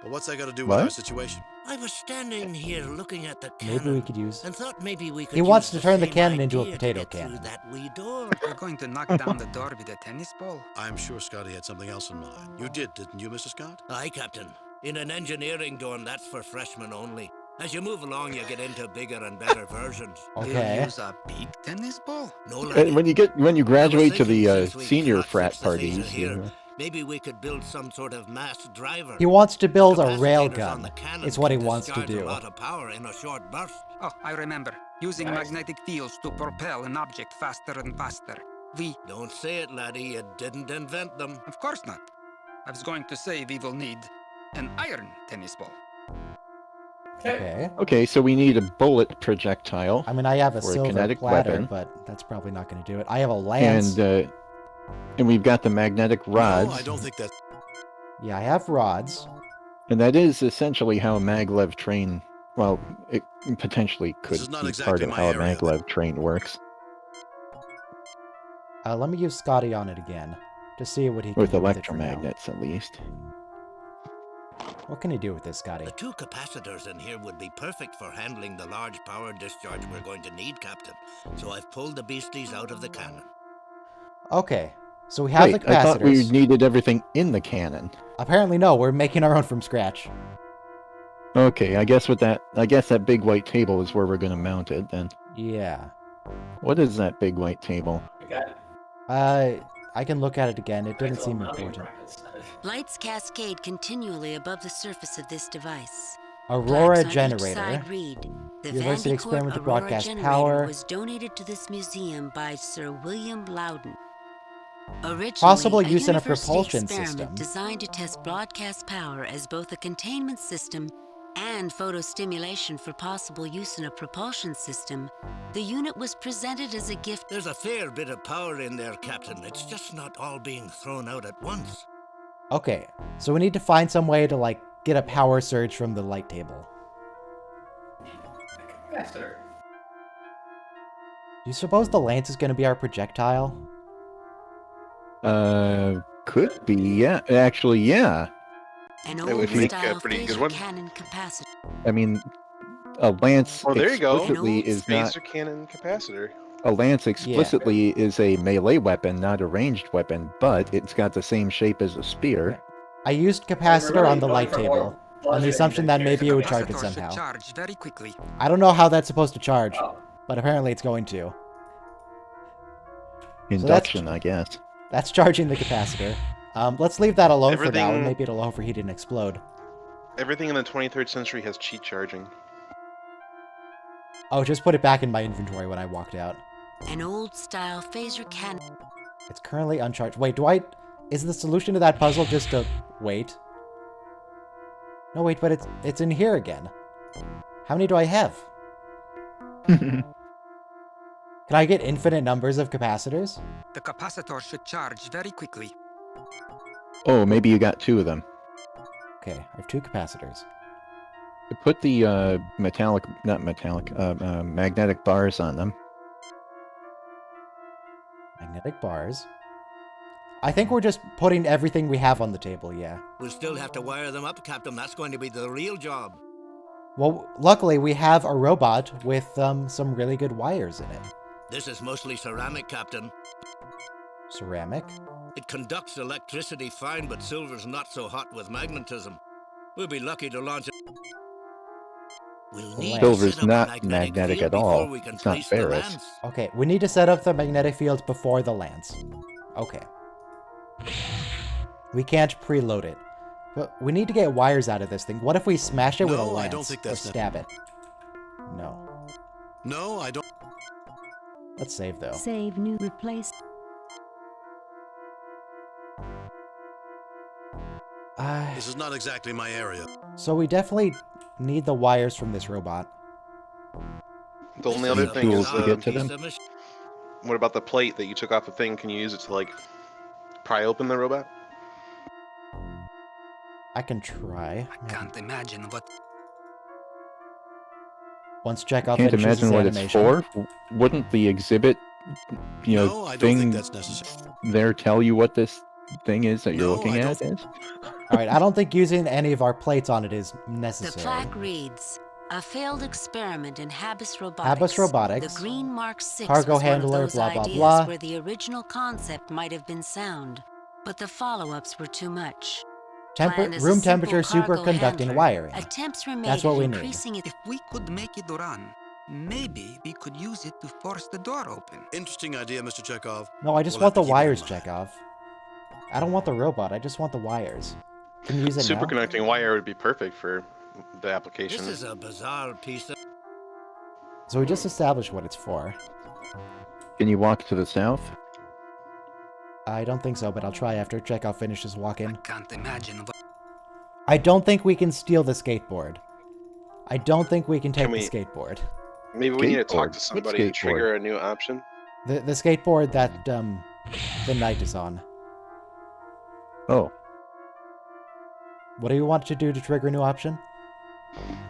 But what's that got to do with What? our situation? I was standing here looking at the Maybe cannon we could use... and thought maybe we could He wants use to turn the same cannon into a idea to potato get through cannon. that wee door. You're going to knock down the door with a tennis ball? I'm sure Scotty had something else in mind. You did, didn't you, Mr. Scott? Aye, Captain. In an engineering dorm, that's for freshmen only. As you move along, you get into bigger and better versions. Okay. You'll use a big tennis ball? No, laddie. When you graduate to the since we senior cannot frat fix the phaser parties, here, maybe we could build some sort of mass driver. He wants to build a Capacitors on railgun. the cannon It's what he can wants to discharge do. A lot of power in a short burst. Oh, I remember. Using magnetic fields to propel an object faster and faster. Don't say it, laddie. You didn't invent them. Of course not. I was going to say we will need an iron tennis ball. Okay. Okay, so we need a bullet projectile. I mean, I have a for silver kinetic platter, weapon. but that's probably not going to do it. I have a lance. And we've got the magnetic rods. No, I don't think that. Yeah, I have rods. And that is essentially how a maglev train. Well, it potentially could is not be exactly part of my how a area. maglev train works. Let me use Scotty on it again to see what he can With do with it for now. electromagnets, at least. What can he do with this, Scotty? The two capacitors in here would be perfect for handling the large power discharge we're going to need, Captain. So I've pulled the beasties out of the cannon. Okay, so we have Wait, the capacitors. I thought we needed everything in the cannon. Apparently, no. We're making our own from scratch. Okay, I guess that big white table is where we're going to mount it then. Yeah. What is that big white table? I can look at it again. It didn't seem important. Lights cascade continually above the surface of this device. Aurora Plaques on each generator. side read, the University Vandecourt experiment to Aurora broadcast generator power. was donated to this museum by Sir William Loudon. Originally, Possible use in a university propulsion experiment system. designed to test broadcast power as both a containment system and photostimulation for possible use in a propulsion system, the unit was presented as a gift. There's a fair bit of power in there, Captain. It's just not all being thrown out at once. Okay, so we need to find some way to, like, get a power surge from the light table. Capacitor. Do you suppose the lance is going to be our projectile? Could be, yeah. Actually, yeah. An It would make a old-style pretty good phaser one. cannon capacitor. I mean, a lance Oh, there you go. explicitly An is not... Phaser cannon capacitor. A lance explicitly is a melee weapon, not a ranged weapon, but it's got the same shape as a spear. I used capacitor on the light table, on the assumption that maybe it would charge it Capacitor should somehow. charge very quickly. I don't know how that's supposed to charge, but apparently it's going to. Induction, I guess. That's charging the capacitor. Let's leave that alone for now, and Everything- maybe it'll overheat and explode. Everything in the 23rd century has cheat charging. Oh, just put it back in my inventory when I walked out. An old-style phaser cannon. It's currently uncharged. Wait, is the solution to that puzzle just to wait? No, wait, but it's in here again. How many do I have? Can I get infinite numbers of capacitors? The capacitor should charge very quickly. Oh, maybe you got two of them. Okay, I have two capacitors. Put the magnetic bars on them. Magnetic bars. I think we're just putting everything we have on the table, yeah. We'll still have to wire them up, Captain. That's going to be the real job. Well, luckily we have a robot with some really good wires in it. This is mostly ceramic, Captain. Ceramic? It conducts electricity fine, but silver's not so hot with magnetism. We'll be lucky to launch it. We'll need to Silver's set up a not magnetic magnetic field at all. before we can It's not place the ferrous. lance. Okay, we need to set up the magnetic fields before the lance. Okay. We can't preload it. But we need to get wires out of this thing. What if we smash it with a No, I lance? don't think Or that's stab it? No. No, I don't. Let's save, though. Save new replace. This is not exactly my area. So we definitely need the wires from this robot. The only other thing is, to get to them. what about the plate that you took off the thing? Can you use it to, like, pry open the robot? I can try. I can't imagine what. Once Chekhov Can't finishes imagine his what animation. it's for. Wouldn't the exhibit, No, I don't thing think that's necessary. there tell you what this thing is that you're No, looking I at don't- is? Alright, I don't think using any of our plates on it is The necessary. plaque reads, a failed experiment in Habus Robotics. Habus Robotics. The Green Mark 6 Cargo was handler, one of those blah, blah, ideas blah. where the original concept might have been sound, but the follow-ups were too much. Planned as a Room simple temperature cargo superconducting handler, wiring. Attempts were made That's what at we need. increasing its If we could make it run, maybe we could use it to force the door open. Interesting idea, Mr. Chekhov. No, I just We'll want the have to keep it in wires, mind. Chekhov. I don't want the robot, I just want the wires. Can you use it now? Superconducting wire would be perfect for the This application. is a bizarre piece of... So we just established what it's for. Can you walk to the south? I don't think so, but I'll try after Chekhov finishes walking. Can't imagine what. I don't think we can steal the skateboard. I don't think we can take the skateboard. Maybe we need to talk Skateboard. to What somebody to skateboard? trigger a new option. The skateboard that, the knight is on. Oh, What do you want to do to trigger a new option?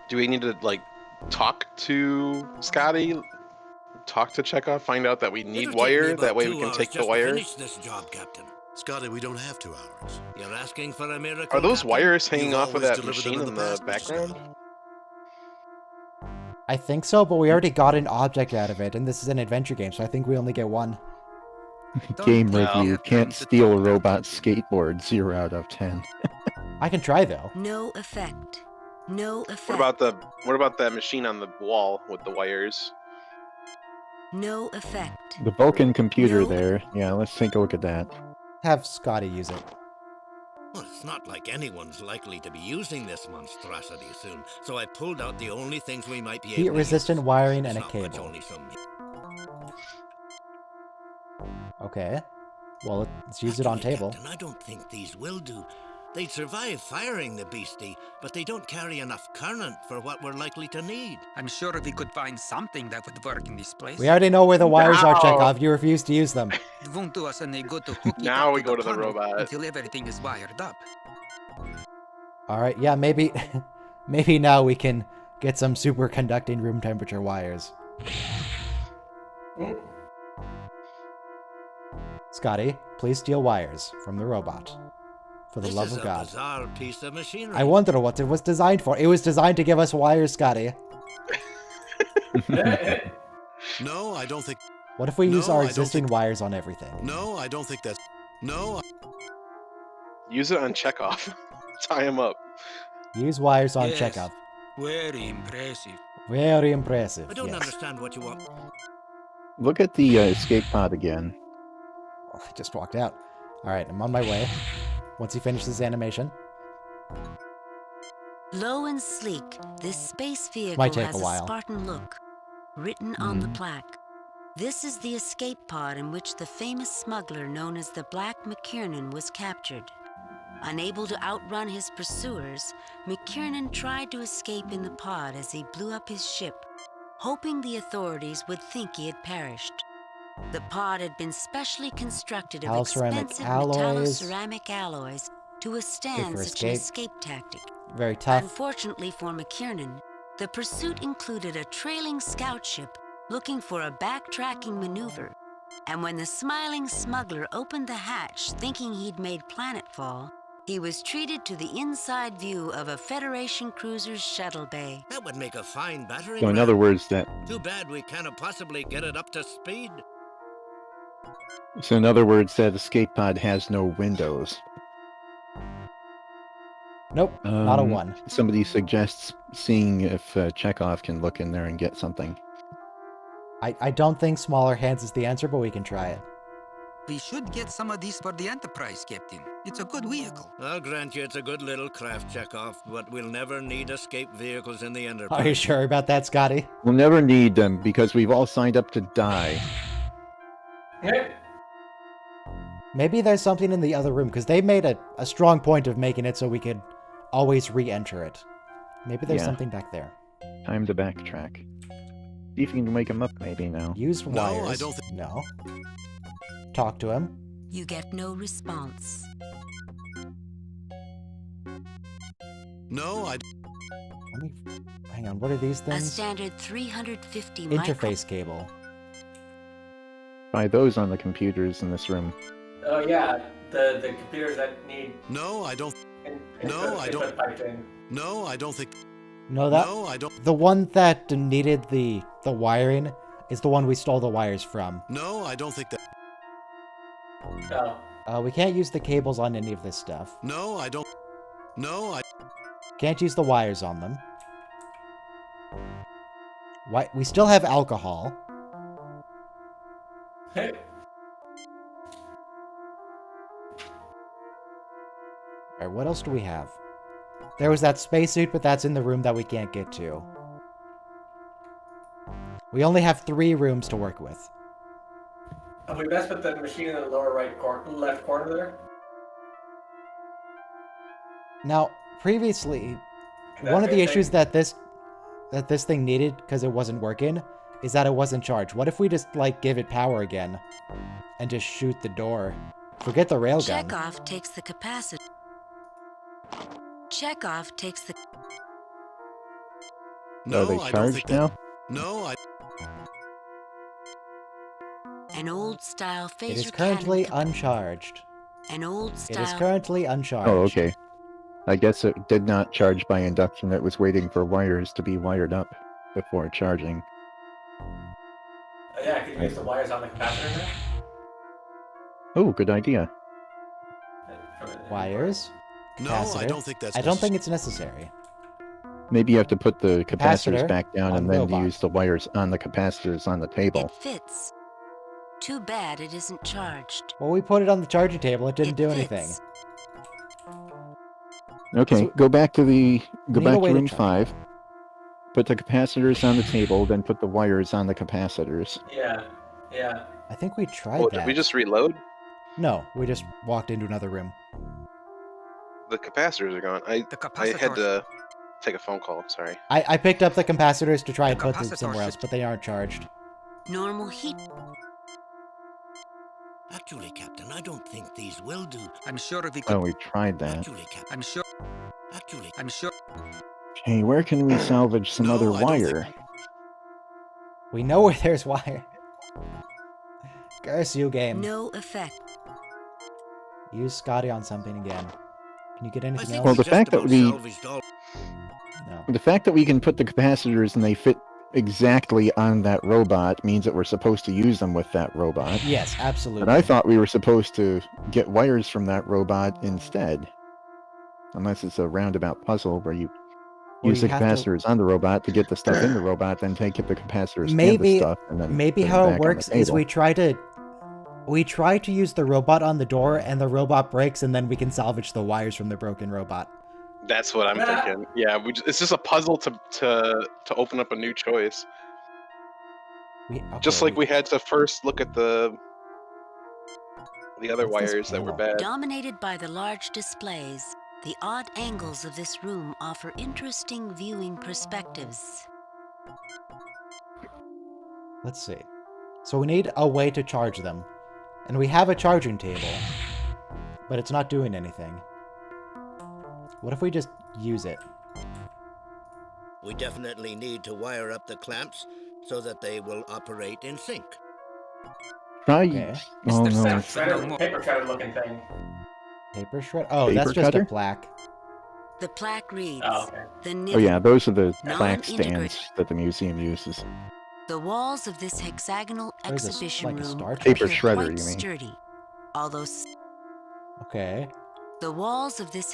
Do we need to, like, talk to Scotty? Talk to Chekhov? Find out that we need It'll take me wire? about That way 2 we can hours take the just to wire? finish this job, Captain. Scotty, we don't have 2 hours. You're asking for a miracle, Are those Captain? wires hanging You've off of always that delivered machine them in the the past, Mr. background? Scott. I think so, but we already got an object out of it, and this is an adventure game, so I think we only get one. game Well, review. Can't steal a robot's skateboard. 0 out of 10. I can try, though. no effect. No effect. What about that machine on the wall with the wires? No effect. The Vulcan computer No. there. Yeah, let's take a look at that. Have Scotty use it. Well, it's not like anyone's likely to be using this monstrosity soon, so I pulled out the only things we might be able to Heat-resistant use. wiring It's and a not much, cable. only some... Okay. Well, let's use it After on me, table. Captain, I don't think these will do. They'd survive firing the beastie, but they don't carry enough current for what we're likely to need. I'm sure we could find something that would work in this place. We already know where the wires are, Now! Chekhov. You refuse to use them. It won't do us any good to hook it Now up we go to the tunnel robot. until everything is wired up. Alright, yeah, maybe... maybe now we can get some superconducting room temperature wires. Scotty, please steal wires from the robot. For the This love is of a God. bizarre piece of machinery. I wonder what it was designed for. It was designed to give us wires, Scotty. No, I don't think. What if we use No, our I don't existing think- wires on everything? No, I don't think that's. No. Use it on Chekhov. Tie him up. Use wires on Yes. Chekhov. Very impressive. Very impressive, I don't yes. understand what you want. Look at the escape pod again. Oh, I just walked out. Alright, I'm on my way. Once he finishes animation. Low and sleek, this space vehicle Might take has a while. Spartan look. Written on the plaque. This is the escape pod in which the famous smuggler known as the Black McKiernan was captured. Unable to outrun his pursuers, McKiernan tried to escape in the pod as he blew up his ship, hoping the authorities would think he had perished. The pod had been specially constructed of Metalloceramic expensive alloys. metalloceramic alloys to withstand for such an escape. escape tactic. Very tough. Unfortunately for McKiernan, the pursuit included a trailing scout ship looking for a backtracking maneuver. And when the smiling smuggler opened the hatch thinking he'd made planetfall, he was treated to the inside view of a Federation cruiser's shuttle bay. That would make a fine battering So in ram. other words, that. Too bad we cannot possibly get it up to speed. So in other words, that escape pod has no windows. Nope, not a 1. Somebody suggests seeing if Chekhov can look in there and get something. I don't think smaller hands is the answer, but we can try it. We should get some of these for the Enterprise, Captain. It's a good vehicle. I'll grant you it's a good little craft, Chekhov, but we'll never need escape vehicles in the Enterprise. Are you sure about that, Scotty? We'll never need them because we've all signed up to die. Maybe there's something in the other room, because they made a strong point of making it so we could always re-enter it. Maybe there's Yeah. something back there. Time to backtrack. See if you can wake him up maybe now. Use No, wires. I don't No. Talk to him. You get no response. No, Let me... Hang on, what are these A things? standard 350 Interface cable. Try those on the computers in this room. Oh yeah, the computers that need. No, I don't. No, I don't. No, I don't think. No, that... No, I don't. The one that needed the wiring is the one we stole the wires from. No, I don't think that. Oh. We can't use the cables on any of this stuff. No, I don't. No, I. Can't use the wires on them. Why? We still have alcohol. Hey. Alright, what else do we have? There was that spacesuit, but that's in the room that we can't get to. We only have 3 rooms to work with. We best put the machine in the lower left corner there. Now, previously, That one of the big issues thing? that this thing needed, because it wasn't working, is that it wasn't charged. What if we just, like, give it power again and just shoot the door? Forget the railgun. Chekhov takes the capacitor. Chekhov takes the... No, Are they I don't charged think now? that. No, I. An old-style phaser It is currently cannon. uncharged. An It is old-style... currently uncharged. Oh, okay. I guess it did not charge by induction. It was waiting for wires to be wired up before charging. Yeah, could you use the wires on the capacitor in there? Oh, good idea. Wires? No, I Capacitor? don't think that's. I don't think it's necessary. Maybe you have to put the capacitors Capacitor back down on and then robot. use the wires on the capacitors on the table. It fits. Too bad it isn't charged. Well, we put it on the charging table. It didn't It do fits. anything. Okay, So- go back to need a room way to charge 5. Put the capacitors on the table, then put the wires on the capacitors. Yeah, yeah. I think we tried Oh, that. did we just reload? No, we just walked into another room. The capacitors are gone. I had to take a phone call. Sorry. I picked up the capacitors to try and put them capacitor somewhere else, should- but they aren't charged. Normal heat. Actually, Captain, I don't think these will do. I'm sure we could... Oh, we tried that. Actually, Captain. I'm sure... Actually, I'm sure... Okay, where can we salvage some No, other I don't think- wire? We know where there's wire. Curse you, game. No effect. Use Scotty on something again. Can you get I anything think else? Well, we the just fact that about we- salvaged all. No. The fact that we can put the capacitors and they fit exactly on that robot means that we're supposed to use them with that robot. Yes, absolutely. But I thought we were supposed to get wires from that robot instead. Unless it's a roundabout puzzle where you Well, use you the have to- capacitors on the robot to get the stuff in the robot, then take it the capacitors and Maybe- the stuff, and then Maybe put how back it on the works is table. we try to use the robot on the door, and the robot breaks, and then we can salvage the wires from the broken robot. That's what I'm thinking. Yeah, it's just a puzzle to open up a new choice. Just like we had to first look at the other What's this wires that were panel? bad. Dominated by the large displays, the odd angles of this room offer interesting viewing perspectives. Let's see. So we need a way to charge them. And we have a charging table, but it's not doing anything. What if we just use it? We definitely need to wire up the clamps so that they will operate in sync. Try. Okay. Oh Mr. no. Sam. Shredder, paper shredder looking thing. Paper shred? Oh, Paper that's just cutter? a plaque. The plaque reads, Oh, okay. the Oh niven. yeah, those are the plaque Non-integrate. stands that the museum uses. The walls of this hexagonal What is this, exhibition like a room Star Trek? Paper appear shredder, quite you mean? sturdy. Although Okay. the walls of this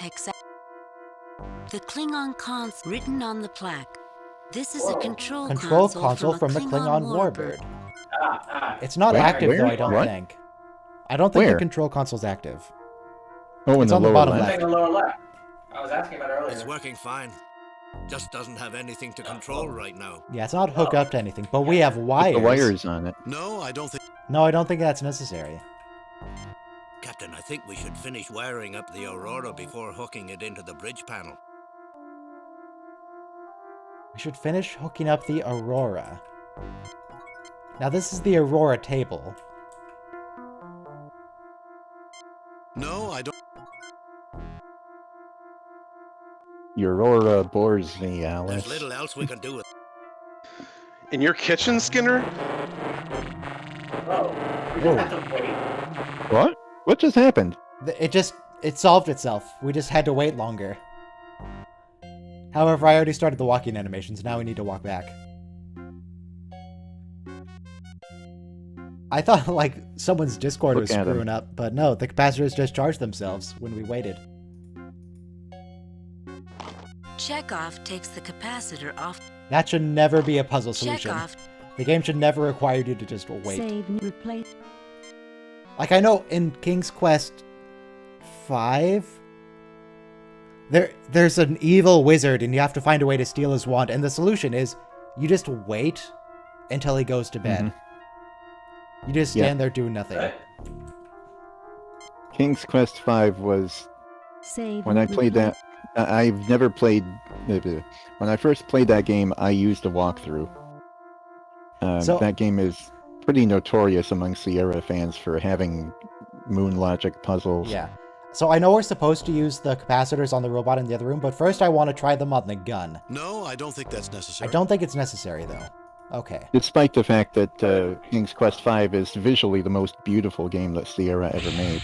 The Klingon console written on the plaque. This is a control console from the Klingon warbird. It's not active though, I don't think. I don't think the control console's active. Oh, it's in on the the lower bottom left. left. In the lower left. I was asking about it earlier. It's working fine. Just doesn't have anything to control right now. Yeah, it's not hooked up to anything, but we have wires. Put the wires on it. No, I don't think. No, I don't think that's necessary. Captain, I think we should finish wiring up the Aurora before hooking it into the bridge panel. We should finish hooking up the Aurora. Now this is the Aurora table. No, I don't. Aurora bores me, Alice. There's little else we can do with. In your kitchen, Skinner? Oh, we just have to wait. What? What just happened? It solved itself. We just had to wait longer. However, I already started the walking animations. Now we need to walk back. I thought, like, someone's Discord was screwing up, but no, the capacitors just charged themselves when we waited. Checkoff takes the capacitor off. That should never be a puzzle solution. Checkoff. The game should never require you to just wait. Save, replace. Like, I know in King's Quest 5, there's an evil wizard and you have to find a way to steal his wand, and the solution is you just wait until he goes to bed. You just stand there doing nothing. King's Quest 5 was... Save, when I played that... I've never played... When I first played that game, I used a walkthrough. That game is pretty notorious among Sierra fans for having moon logic puzzles. Yeah. So I know we're supposed to use the capacitors on the robot in the other room, but first I want to try them on the gun. No, I don't think that's necessary. I don't think it's necessary, though. Okay. Despite the fact that King's Quest V is visually the most beautiful game that Sierra ever made.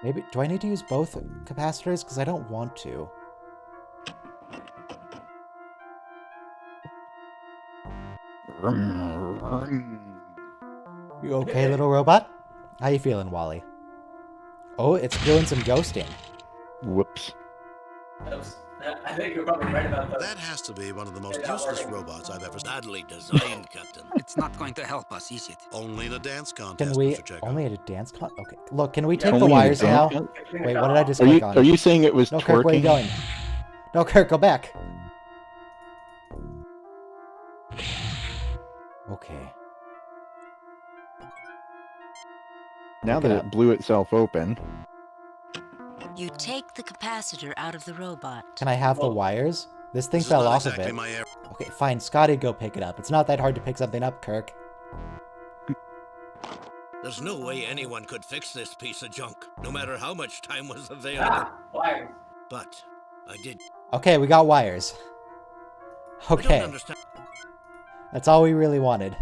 Maybe... Do I need to use both capacitors? Because I don't want to. You okay, little robot? How you feeling, Wally? Oh, it's doing some ghosting. Whoops. I think you're probably right about that. That has to be one of the most useless robots I've ever seen. Badly designed, Captain. It's not going to help us, is it? Only in a dance contest, Can we... Mr. Chekhov. Only at a dance con... Okay. Look, can we take Only the in a wires now? dance Wait, what did I just click on? Are you saying it was No, twerking? Kirk, where are you going? No, Kirk, go back. Okay. Now that it blew itself open... You take the capacitor out of the robot. Can I have the wires? This thing fell off of it. Okay, fine. Scotty, go pick it up. It's not that hard to pick something up, Kirk. There's no way anyone could fix this piece of junk, no matter how much time was available. Wires. But I did. Okay, we got wires. I Okay. don't understand. That's all we really wanted.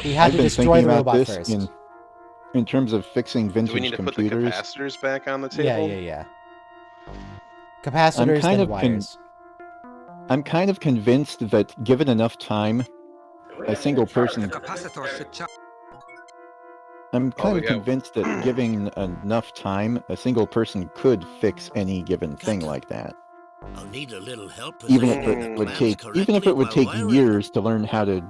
We had to destroy the robot first. In terms of fixing vintage Do we need to put the computers. capacitors back on the table? Yeah. Capacitors and wires. I'm kind of convinced that given enough time, a single person... Capacitor should charge. I'm kind of convinced that giving enough time, a single person could fix any given thing like that. I'll need a little help. Even if it would take years to learn how to,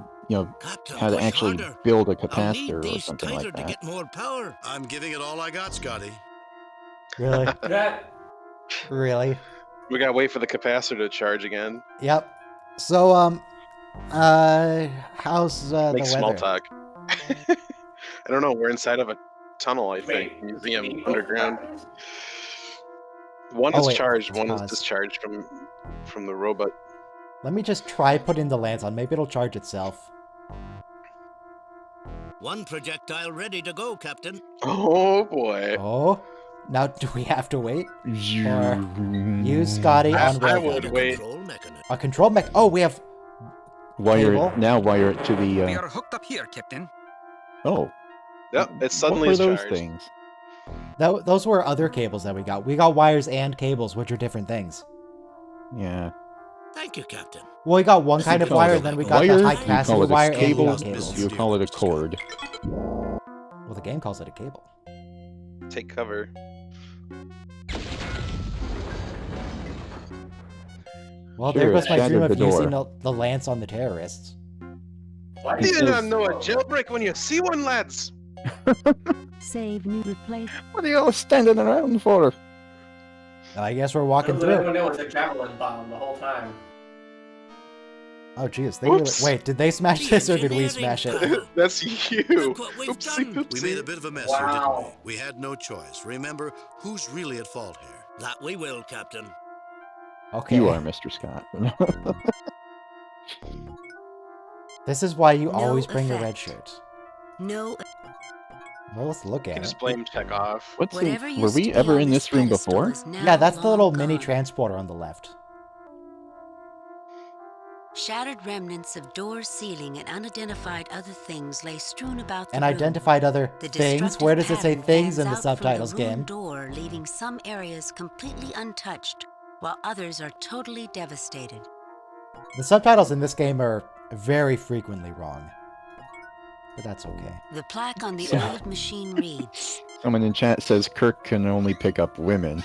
how to actually build a capacitor or something like that. To get more power. I'm giving it all I got, Scotty. Really? Really? We gotta wait for the capacitor to charge again. Yep. So, how's the Make weather? small talk. I don't know. We're inside of a tunnel, I think. Museum underground. One is charged. One is discharged from the robot. Let me just try putting the lance on. Maybe it'll charge itself. One projectile ready to go, Captain. Oh boy. Oh. Now, do we have to wait? Or use Scotty on I would wait. A control mech. Oh, we have cable. Now wire it to the... We are hooked up here, Captain. Oh. Yep, it suddenly what were those charged. things? Those were other cables that we got. We got wires and cables, which are different things. Yeah. Thank you, Captain. Well, we got one kind of wire, and then we got the high capacity wire and cable. the cables. You call it a cord. Well, the game calls it a cable. Take cover. Well, Sure, there goes my dream shattered of the using door. the lance on the terrorists. Why You It do not is- know a jailbreak when you see one, lads. Save new replace. What are you all standing around for? I guess we're walking Little did through. anyone know it was a javelin bomb the whole time. Oh, jeez. They really... Oops. Wait, did they smash The this or did we engineering smash it? panel. That's you. Look what we've Oopsie done. We poopsie. made a bit of a mess here, didn't we? We had no choice. Remember, who's really at fault here? That we will, Captain. Okay. You are Mr. Scott. This is why you No always bring your red effect. shirt. No, Well, let's look You at can it. just blame Chekhov. What's whatever were used we to be ever on in this room pedestal before? is now Yeah, that's the long little mini gone. transporter on the left. Shattered remnants of doors, ceiling, and unidentified other things lay strewn about the And room. identified other The things? destructive Where does it say pattern things in fans the out subtitles from the room game? door, leaving some areas completely untouched, while others are totally devastated. The subtitles in this game are very frequently wrong. But that's okay. The plaque on the Yeah. old machine reads, Someone in chat says Kirk can only pick up women.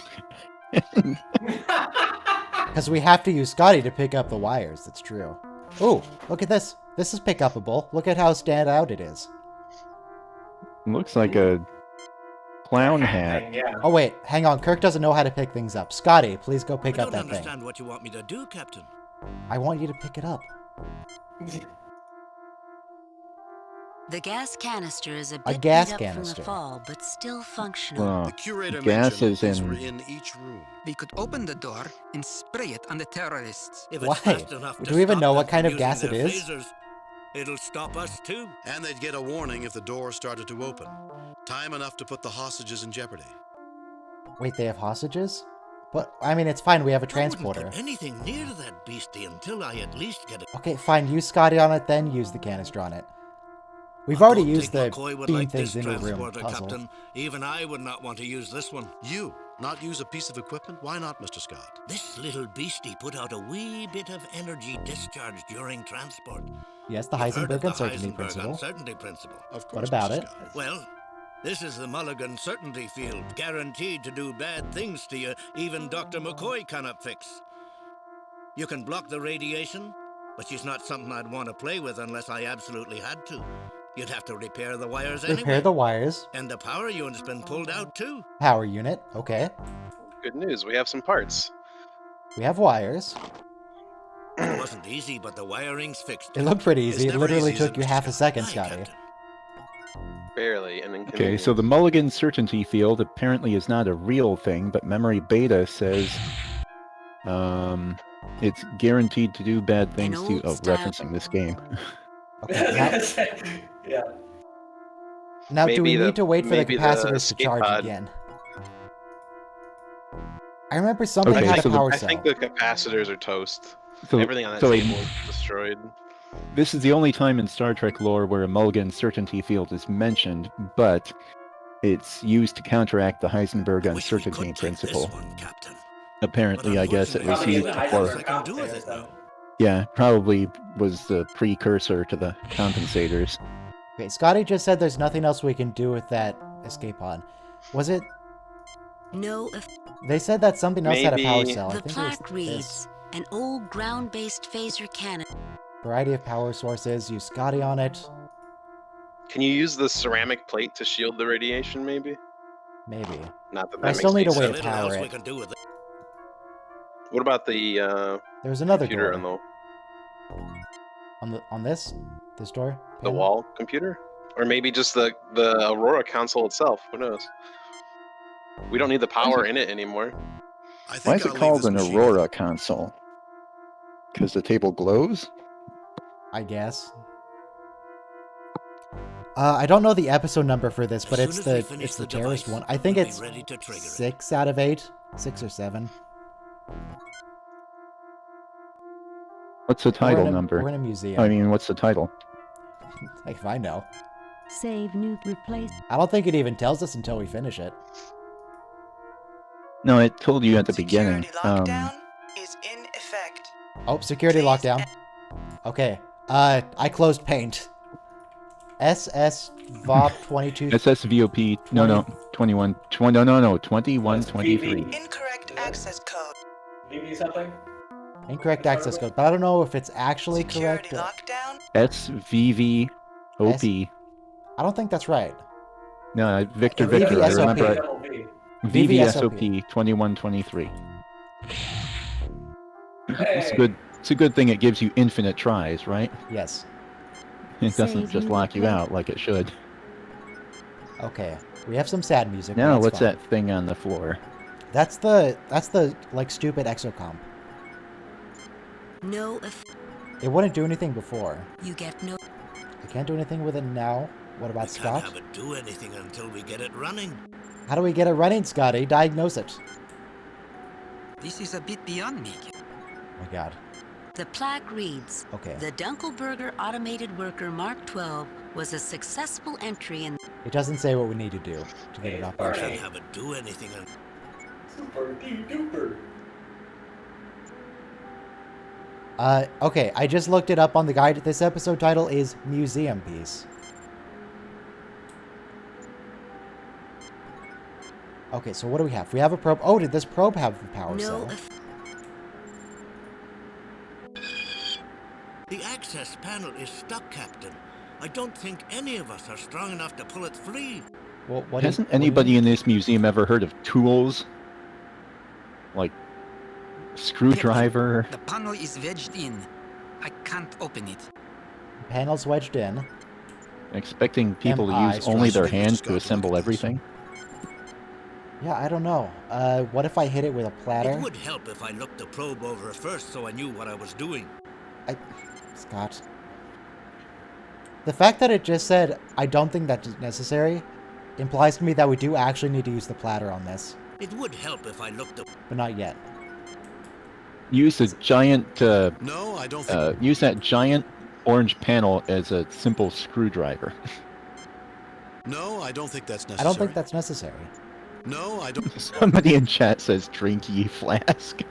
Because we have to use Scotty to pick up the wires, that's true. Ooh, look at this. This is pick upable. Look at how stand out it is. Looks like a clown hat. Thing, yeah. Oh wait, hang on. Kirk doesn't know how to pick things up. Scotty, please go pick I up don't that understand thing. what you want me to do, Captain. I want you to pick it up. the gas canister is a A bit gas beat up canister. from the fall, but still functional. Well, The curator gas mentioned is these in- were in each room. We could open the door and spray it on the terrorists. If Why? it's fast enough to Do we even stop know them what kind from of gas using it their is? phasers, it'll stop us too. And they'd get a warning if the door started to open. Time enough to put the hostages in jeopardy. Wait, they have hostages? But, I mean, it's fine. We have a I wouldn't transporter. put anything near that beastie until I at least get it. Okay, fine. Use Scotty on it, then use the canister on it. We've already used the McCoy would beam like things this into a room transporter, puzzle. Captain. Even I would not want to use this one. You not use a piece of equipment? Why not, Mr. Scott? This little beastie put out a wee bit of energy discharge during transport. Yes, the You've heard Heisenberg of the uncertainty Heisenberg principle. uncertainty principle. Of course. What about Mr. it? Scott. Well, this is the Mulligan certainty field, guaranteed to do bad things to you, even Dr. McCoy cannot fix. You can block the radiation, but she's not something I'd want to play with unless I absolutely had to. You'd have to repair the wires anyway. Repair the wires. And the power unit's been pulled out too. Power unit. Okay. Good news, we have some parts. We have wires. It wasn't easy, but the wiring's fixed. It looked pretty It's easy. It never literally easy, took you Mr. half a Scott. second, Aye, Scotty. Captain. Barely an Okay, inconvenience. so the Mulligan certainty field apparently is not a real thing, but memory beta says it's guaranteed to do bad things to old style- referencing this game. Okay, now, Yeah. now do we Maybe need to wait for the maybe the capacitors to escape charge pod. again? I remember something Okay, had a so power I cell. think the capacitors are toast. So, Everything on that so table is destroyed. this is the only time in Star Trek lore where a Mulligan certainty field is mentioned, but it's used to counteract the Heisenberg I wish we uncertainty could take principle. this one, Captain. Apparently, I guess it was Probably used the Probably for... Heisenberg I can do with it, though. Yeah, probably was the precursor to the compensators. Okay, Scotty just said there's nothing else we can do with that escape pod. Was it? No eff- They said that something else had a power Maybe- cell. I The think it was plaque this. reads, an old ground-based phaser cannon. Variety of power sources. Use Scotty on it. Can you use the ceramic plate to shield the radiation, maybe? Maybe. Not that I that still makes need a any way There's to little power else we it. can do with it. What about the There's another computer door. On this door. the panel? wall computer? Or maybe just the Aurora console itself. Who knows? We don't need the power in it anymore. I think Why is I'll it leave called this an machine Aurora console? Because the table glows? I guess. I don't know the episode number for this, but As it's soon as we the finish it's the the terrorist device, one. I think we'll be it's ready to trigger it. 6 out of 8, 6 or 7. What's the title we're in a, number? We're in a museum. I mean, what's the title? Like, if I know. Save new replace. I don't think it even tells us until we finish it. No, it told you at the beginning. Is in effect. Oh, security lockdown. Okay. I closed paint. SS VOP 22. SSVOP. No. 21. 2123. Incorrect access code. BB something? Incorrect access code, but I don't know if it's actually Security correct. lockdown. SVVOP. I don't think that's right. No, Victor, VVSOP. Victor. I remember it. VVSOP. VVSOP 2123. Hey. It's a good thing it gives you infinite tries, right? Yes. It doesn't Save just new lock you play. out like it should. Okay. We have some sad music. but Now, that's what's fine. that thing on the floor? That's the like stupid exocomp. No eff- It wouldn't do anything before. You get no. I can't do anything with it now. What about Can't Scott? have it do anything until we get it running. How do we get it running, Scotty? Diagnose it. This is a bit beyond me. Oh my god. The plaque reads, Okay. the Dunkelberger Automated Worker Mark 12 was a successful entry in... It doesn't say what we need to do to get it operational. Can't have it do anything until... Super duper. Okay, I just looked it up on the guide. This episode title is Museum Piece. Okay, so what do we have? We have a probe. Oh, did this probe have the power No cell? eff- The access panel is stuck, Captain. I don't think any of us are strong enough to pull it free. Well, what Hasn't what do you anybody mean? in this museum ever heard of tools? Like screwdriver? The panel is wedged in. I can't open it. Panels wedged in. Expecting people to MI use only their stress. hands to assemble everything? Yeah, I don't know. What if I hit it with a platter? It would help if I looked the probe over first so I knew what I was doing. Scott. The fact that it just said, I don't think that's necessary, implies to me that we do actually need to use the platter on this. It would help if I looked the... But not yet. Use a giant. No, I don't think. Use that giant orange panel as a simple screwdriver. No, I don't think that's necessary. I don't think that's necessary. No, I don't. Somebody in chat says, "Drink ye flask."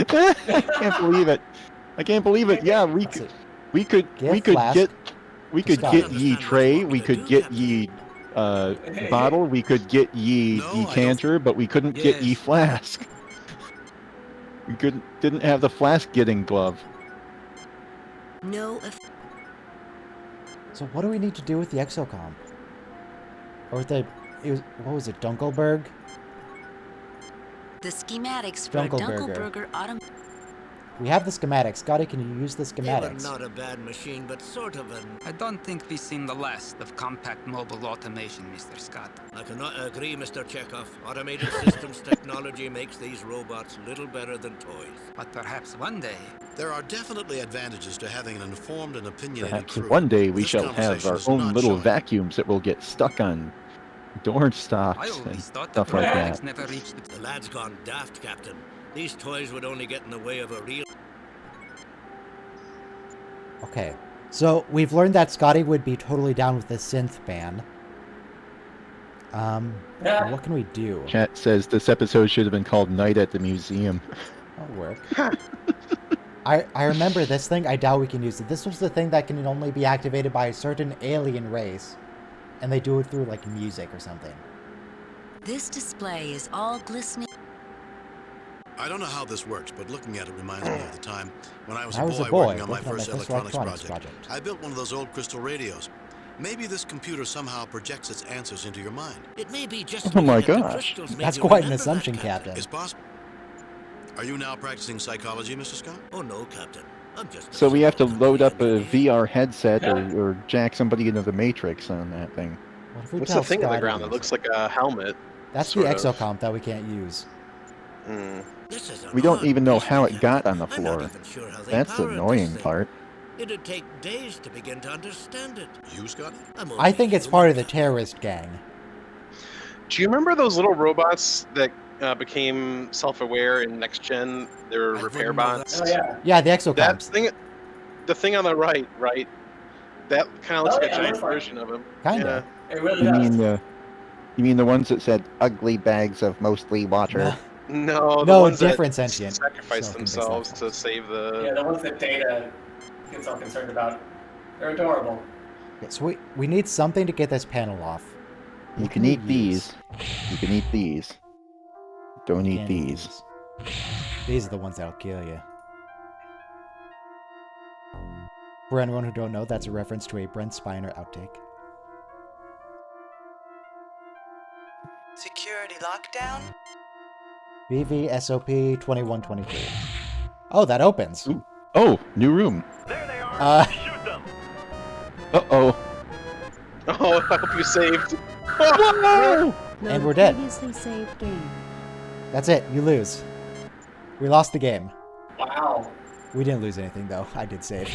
I can't believe it. I can't believe it. Yeah, we could Get flask. Stop. get ye tray. We could get ye bottle. We could get ye decanter, but we couldn't get ye Yes. flask. We didn't have the flask getting glove. No eff- So what do we need to do with the exocomp? Or with the... what was it? Dunkelberg? The schematics for a Dunkelberger. Dunkelberger Autom... We have the schematics. Scotty, can you use the They were schematics? not a bad machine, but sort of an... I don't think we've seen the last of compact mobile automation, Mr. Scott. I cannot agree, Mr. Chekhov. Automated systems technology makes these robots little better than toys. But perhaps one day... There are definitely advantages to having an informed and opinionated Perhaps crew. one day we This shall have conversation our is own not little showing. vacuums that will get stuck on door I stops and always thought the stuff like products that. never reached the... The lad's gone daft, Captain. These toys would only get in the way of a real... Okay. So we've learned that Scotty would be totally down with the synth ban. What can we do? Chat says this episode should have been called Night at the Museum. That'll work. I remember this thing. I doubt we can use it. This was the thing that can only be activated by a certain alien race. And they do it through, like, music or something. This display is all glistening... I don't know how this works, but looking at it reminds me of the time when I was I a was boy, a boy working on my working on first my first electronics electronics project. project. I built one of those old crystal radios. Maybe this computer somehow projects its answers into your mind. It may be just... Oh my looking at the gosh. crystals made That's you quite an remember that, assumption, Captain. It's possible. Are you now practicing psychology, Mr. Scott? Oh no, Captain. I'm just... So we have to load up a VR headset or jack somebody into the Matrix on that thing. What if we What's tell the thing on the Scotty ground that to looks use like a helmet? it? That's the sort of. exocomp that we can't use. Hmm. This is an We don't odd even know beast, how it Captain. got on the I'm not floor. even sure how they That's the powered this annoying thing. part. It'd take days to begin to understand it. You, Scotty? I'm I only think it's human, part of the Captain. terrorist gang. Do you remember those little robots that became self-aware in Next Gen? They were I repair wouldn't know bots. Oh yeah. Yeah, the That exocomps. thing, the thing on the right, that kind of looks Oh, like yeah, a giant looks like- version of him. Kinda. It really You does. mean the ones that said ugly bags of mostly water? No, the No, ones different that sentient. sacrifice So themselves to save the. Yeah, the ones that Data gets all concerned about. They're adorable. Okay, so we need something to get this panel off. You What can we eat these. You can eat these. Don't eat Can't these. These are the ones that'll kill you. For anyone who don't know, that's a reference to a Brent Spiner outtake. Security lockdown? VVSOP 2123. Oh, that opens. Ooh. Oh, new room. Shoot them. Uh-oh. Oh, I hope you saved. Whoa! And we're dead. Previously saved game. That's it. You lose. We lost the game. Wow. We didn't lose anything, though. I did save.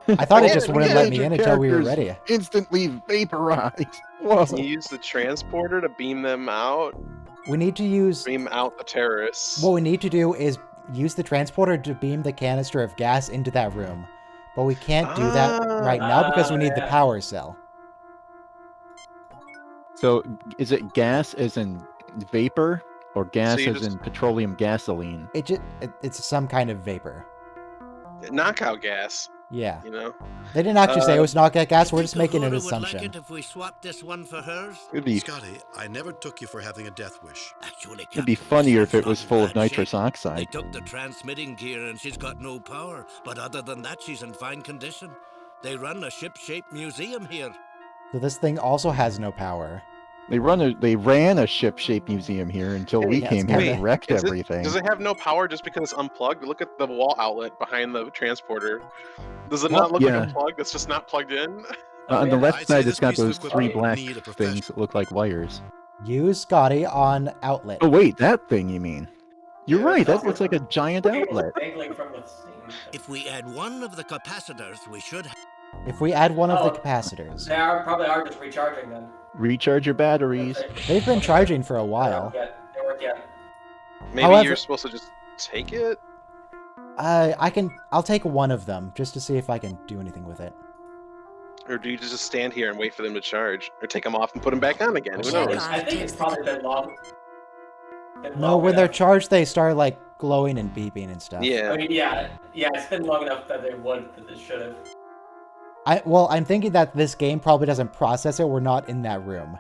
I thought it just wouldn't let me in until we were ready. Instantly vaporized. Whoa. Can you use the transporter to beam them out? We need to use... Beam out the terrorists. What we need to do is use the transporter to beam the canister of gas into that room. But we can't do that right now because we need the power cell. So, is it gas as in vapor, or gas So as in petroleum gasoline? It's some kind of vapor. Knockout gas. Yeah. You know? They didn't actually say it was knockout gas. We're just making an Uhura assumption. would like it if we swapped this one for hers? Scotty, I never took you for having a death wish. Actually, It'd be Captain, funnier if she's it was not full in of bad nitrous shape. They oxide. took the transmitting gear and she's got no power. But other than that, she's in fine condition. They run a ship-shaped museum here. So this thing also has no power. They ran a ship-shaped museum here until we Yeah, came it's here and wrecked Is it- everything. Does it have no power just because it's unplugged? Look at the wall outlet behind the transporter. Does it Well, not look yeah. like a plug that's just not plugged in? On the left I'd say side, this it's got piece of those three equipment black need a things that look like wires. Use Scotty on outlet. Oh wait, that thing you mean? You're Yeah, right. That that's looks like a giant outlet. Dangling from the scene. If we add one of the capacitors, we should... If we add one of the Oh. capacitors. They probably are just recharging then. Recharge your batteries. They've been charging for a while. They work yet. Maybe However- you're supposed to just take it? I'll take one of them just to see if I can do anything with it. Or do you just stand here and wait for them to charge? Or take them off and put them back on again? Who Yeah. knows? I think it's probably been long. No, when they're charged, they start like glowing and beeping and stuff. Yeah. I mean, yeah, it's been long enough that they should have. I'm thinking that this game probably doesn't process it. We're not in that room.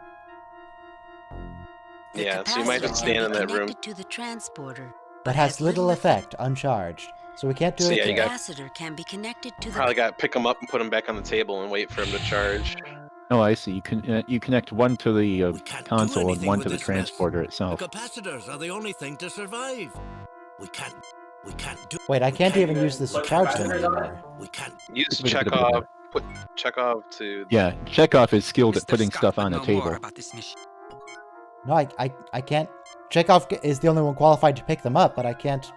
The Yeah, so you might just capacitor stand in can that be room. connected to the transporter, That has little effect, uncharged. So we can't do So it. yeah, you The got- capacitor can be connected to the Probably got to pick them up and put them back on the table and wait for them to charge. Oh, I see. You connect one to the We can't do console and anything one with to the this transporter The itself. capacitors are the only thing to survive. We can't do... Wait, I we can't even even use this to put charge them capacitors on it. anymore. We can't... Use Wait, wait, wait, Chekhov. wait. Put Chekhov to. Yeah, Chekhov is skilled at Mr. putting Scott stuff would on a know table. more about this mission. No, I can't. Chekhov is the only one qualified to pick them up, but I can't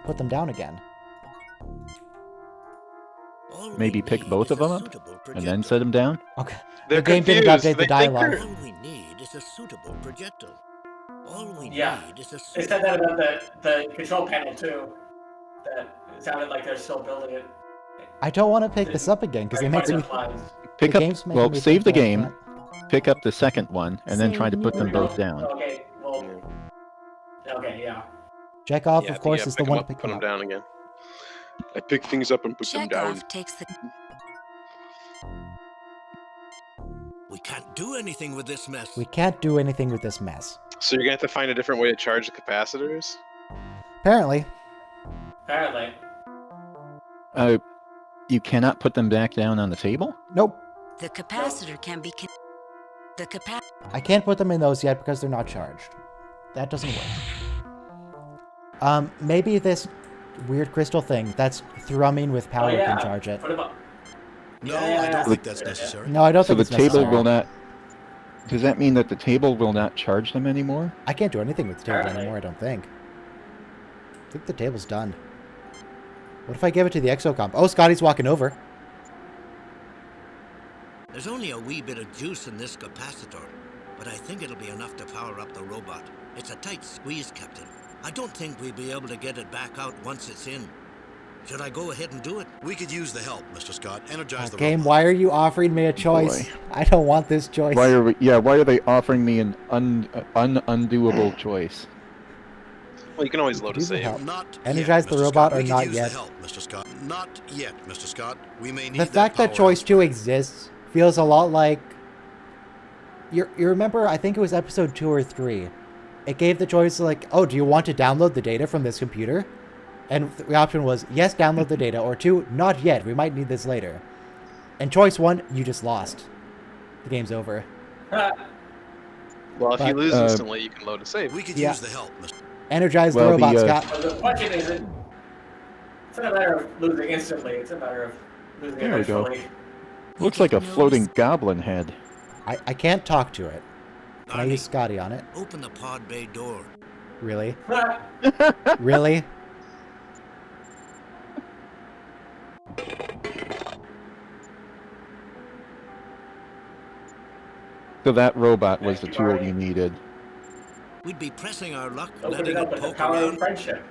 put them down again. All we Maybe pick need both is of a them up suitable and projectile. then set them down. Okay. They're The game didn't confused. update the They think dialogue. they're- All we need is a suitable projectile. All we Yeah. need is a They suitable... said that about the control panel too. That it sounded like they're still building it. I don't want to pick this up again because it makes me. Pick The up. game's making Well, me save think the that I game. can't- Pick up the second one, and then Save try to put them new both down. Okay, well. Okay, yeah. Chekhov, Yeah, I of think, course, yeah, is the pick 'em one up, to pick put them them up. down again. I pick things up and put them down. Chekhov takes the We can't do anything with this mess. We can't do anything with this mess. So you're gonna have to find a different way to charge the capacitors. Apparently. Apparently. You cannot put them back down on the table. Nope. the capacitor can be the I can't put them in those yet because they're not charged. That doesn't work. Maybe this weird crystal thing that's thrumming with power can charge it. Put 'em up. No, I don't think that's necessary. No, I don't So think the it's table necessary. will not. Does that mean that the table will not charge them anymore? I can't do anything with the table Apparently. anymore, I don't think. I think the table's done. What if I give it to the exocomp? Oh, Scotty's walking over. There's only a wee bit of juice in this capacitor, but I think it'll be enough to power up the robot. It's a tight squeeze, Captain. I don't think we'll be able to get it back out once it's in. Should I go ahead and do it? We could use the help, Mr. Scott. Energize the Game, robot. why are you offering me a choice? Boy. I don't want this choice. Why are they offering me an undoable choice? Well, you can always load a Use the save. help. Not Energize yet, the Mr. robot Scott. or We could not use yet? The help, Mr. Scott. Not yet, Mr. Scott. We may need The fact that Choice 2 exists feels a lot like... You remember, I think it was episode 2 or 3. It gave the choice like, oh, do you want to download the data from this computer? And the option was, yes, download the data, or 2, not yet, we might need this later. And choice 1, you just lost. The game's over. Well, if you lose instantly, you can load a save. We could use the help, Mr. Energize the robot, Scott. But the question isn't... It's not a matter of losing instantly, it's a matter of losing There we go. eventually. Looks like a floating goblin head. I can't talk to it. Can I use Scotty on it? Open the pod bay door. Really? Really? So that robot was the tool you needed. We'd be pressing our luck, Open letting it it up with the poke power of around. friendship.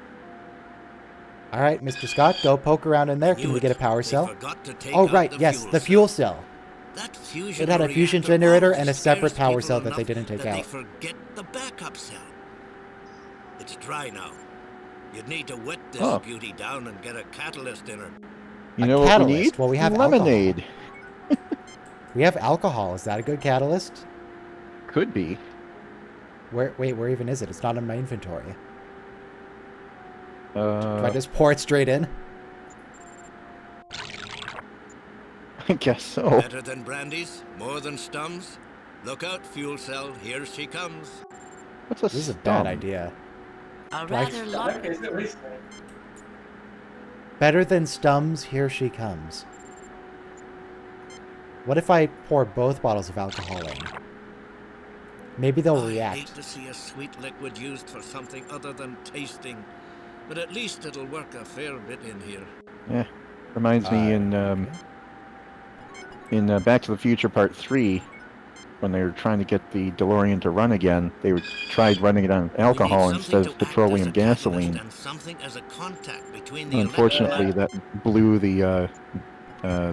All right, Mr. Scott, go poke around in there. Can we get a power cell? Forgot to take Oh, out right, the yes, fuel the fuel cell. That fusion It had a fusion reactor generator always and a scares separate power people cell that they enough didn't take that They out. forget the backup cell. It's dry now. You'd need to wet this Oh. beauty down and get a catalyst in her. You know what we catalyst? need? Well, we have lemonade. We have alcohol. Is that a good catalyst? Could be. Where even is it? It's not in my inventory. Do I I just pour it straight in? guess so. Better than brandies, more than stums. Look out, fuel cell, here she comes. What's a This is a bad stum? idea. A Do I- rather large... Okay, so at least... Better than Stums, here she comes. What if I pour both bottles of alcohol in? Maybe they'll I react. hate to see a sweet liquid used for something other than tasting, but at least it'll work a fair bit in here. Yeah. Reminds me in Back to the Future Part 3, when they were trying to get the DeLorean to run again, they tried running it on alcohol instead of petroleum gasoline. And something as a contact between the Unfortunately, that blew the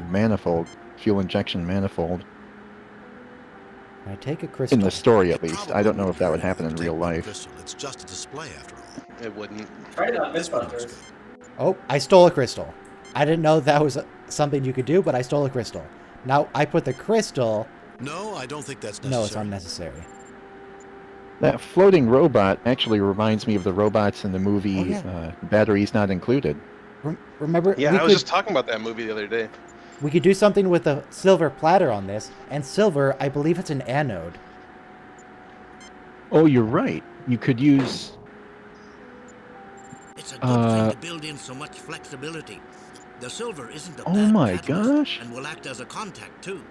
manifold, fuel injection manifold. I take a crystal. In the story, at least. I don't know if that would happen in real life. Crystal. It's just a display, after all. It wouldn't. Try it on Mythbusters. Oh, I stole a crystal. I didn't know that was something you could do, but I stole a crystal. Now, I put the crystal... No, I don't think that's necessary. No, it's unnecessary. That floating robot actually reminds me of the robots in the movie Oh, yeah. Batteries Not Included. Remember, Yeah, we I was could, just talking about that movie the other day. we could do something with a silver platter on this, and silver, I believe it's an anode. Oh, you're right. You could use... It's a good thing to build in so much flexibility. The silver isn't a Oh bad my catalyst gosh. and will act as a contact too.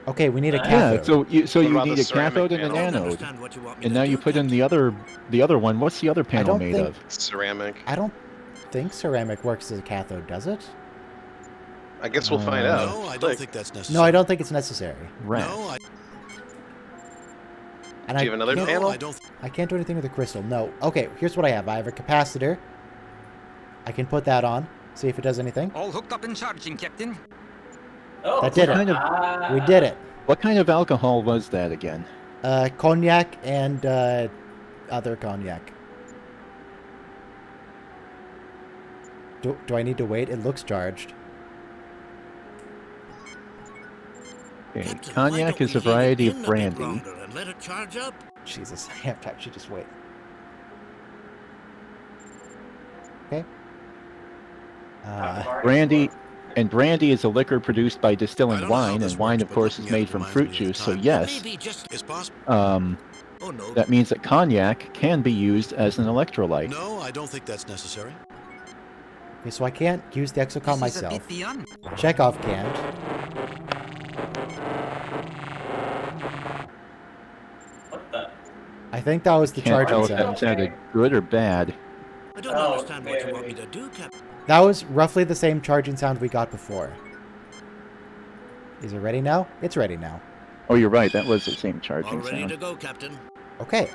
Okay, we need a Yeah, cathode. so you What about need the a cathode ceramic and an I don't anode. understand what you want me And to now do, you put in Captain. the other one. What's the other panel don't made think- of? Ceramic. I don't think ceramic works as a cathode, does it? I guess we'll find out. No, I don't Click. think that's necessary. No, I don't think it's necessary. Rat. No, I, And Do you have another can't- panel? I don't. I can't do anything with the crystal. No. Okay, here's what I have. I have a capacitor. I can put that on. See if it does anything. All hooked up and charging, Captain. Oh, That did it. Kind of- Ah. We did it. What kind of alcohol was that again? Cognac and other cognac. Do I need to wait? It looks charged. Okay, Captain, why cognac don't is we a leave it variety in of a bit brandy. longer and let it charge up? Jesus, I have to actually just wait. Okay. Brandy is a liquor produced by I distilling don't know how wine, this and wine, works, of but course, is looking at made it from reminds fruit me of the juice. So time. yes, Maybe just... It's possible. Oh no. that means that cognac can be used as an electrolyte. No, I don't think that's necessary. Okay, so I can't use the exocom This is a myself. bit beyond. Chekhov can't. What the? I think that was the Can't tell charging if sound. that sounded good or bad. I don't Oh, understand what you okay. want me to do, Captain. That was roughly the same charging sound we got before. Is it ready now? It's ready now. Oh, you're right. That was the same All charging ready to sound. go, Captain. Okay.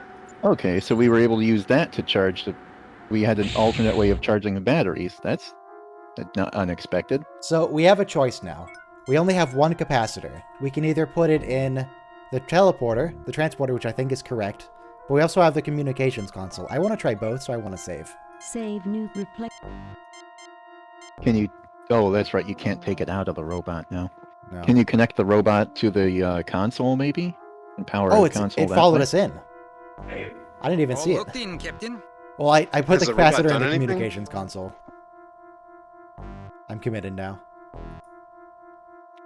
Okay, so we were able to use that to charge the. We had an alternate way of charging the batteries. That's not unexpected. So we have a choice now. We only have one capacitor. We can either put it in the teleporter, the transporter, which I think is correct, but we also have the communications console. I want to try both, so I want to save. Save new replace. Can you Oh, that's right. You can't take it out of the robot now. No. Can you connect the robot to the console, maybe? And power Oh, the console it that followed way? us in. I didn't even All see it. hooked in, Captain. Well, I put Has the the robot capacitor in done the anything? communications console. I'm committed now.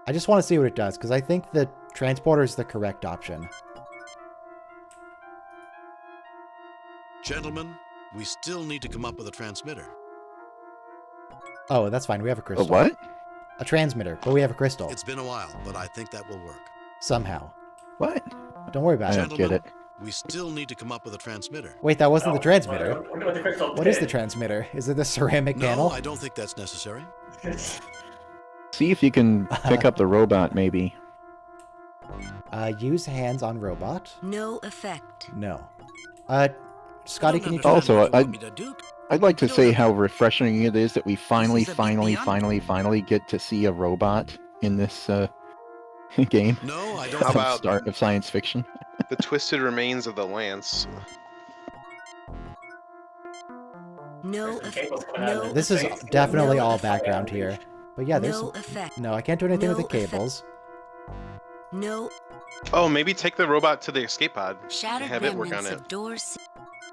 I just want to see what it does, because I think the transporter is the correct option. Gentlemen, we still need to come up with a transmitter. Oh, that's fine. We have a A crystal. what? A transmitter, but we have a crystal. It's been a while, but I think that will work. Somehow. What? Don't worry about I it. don't get it. We still need to come up with a transmitter. Wait, that wasn't the transmitter. What the crystal What is the did. transmitter? Is it the ceramic No, panel? I don't think that's necessary. See if you can pick up the robot, maybe. Use hands on robot? No effect. No. Scotty, can you try? Also, What you want me to do? I'd like to No, say no. how refreshing it is that we finally, is a bit beyond. get to see a robot in this game. No, I don't How think about- Start of science fiction. The twisted remains of the lance. No The effect. cable's coming out of No. it. This is Effect. definitely No all effect. background here. But yeah, there's... No effect. No, I can't do anything with No the effect. cables. No Oh, maybe take the robot to the escape pod. shattered Have it work remnants on it. of doors.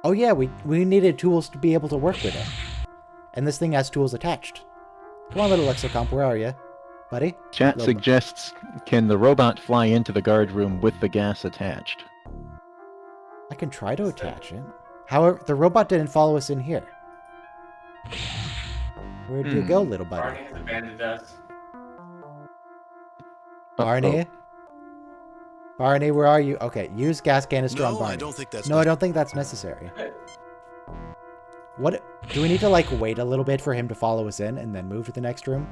Oh yeah, we needed tools to be able to work with it. And this thing has tools attached. Come on, little Exocomp, where are you? Buddy? Chat Little- suggests, can the robot fly into the guard room with the gas attached? I can try to attach it. However, the robot didn't follow us in here. Where'd you go, little buddy? Barney has abandoned us. Barney? Barney, where are you? Okay, use gas canister on No, Barney. I don't think that's No, I don't think that's necessary. What? Do we need to, like, wait a little bit for him to follow us in and then move to the next room?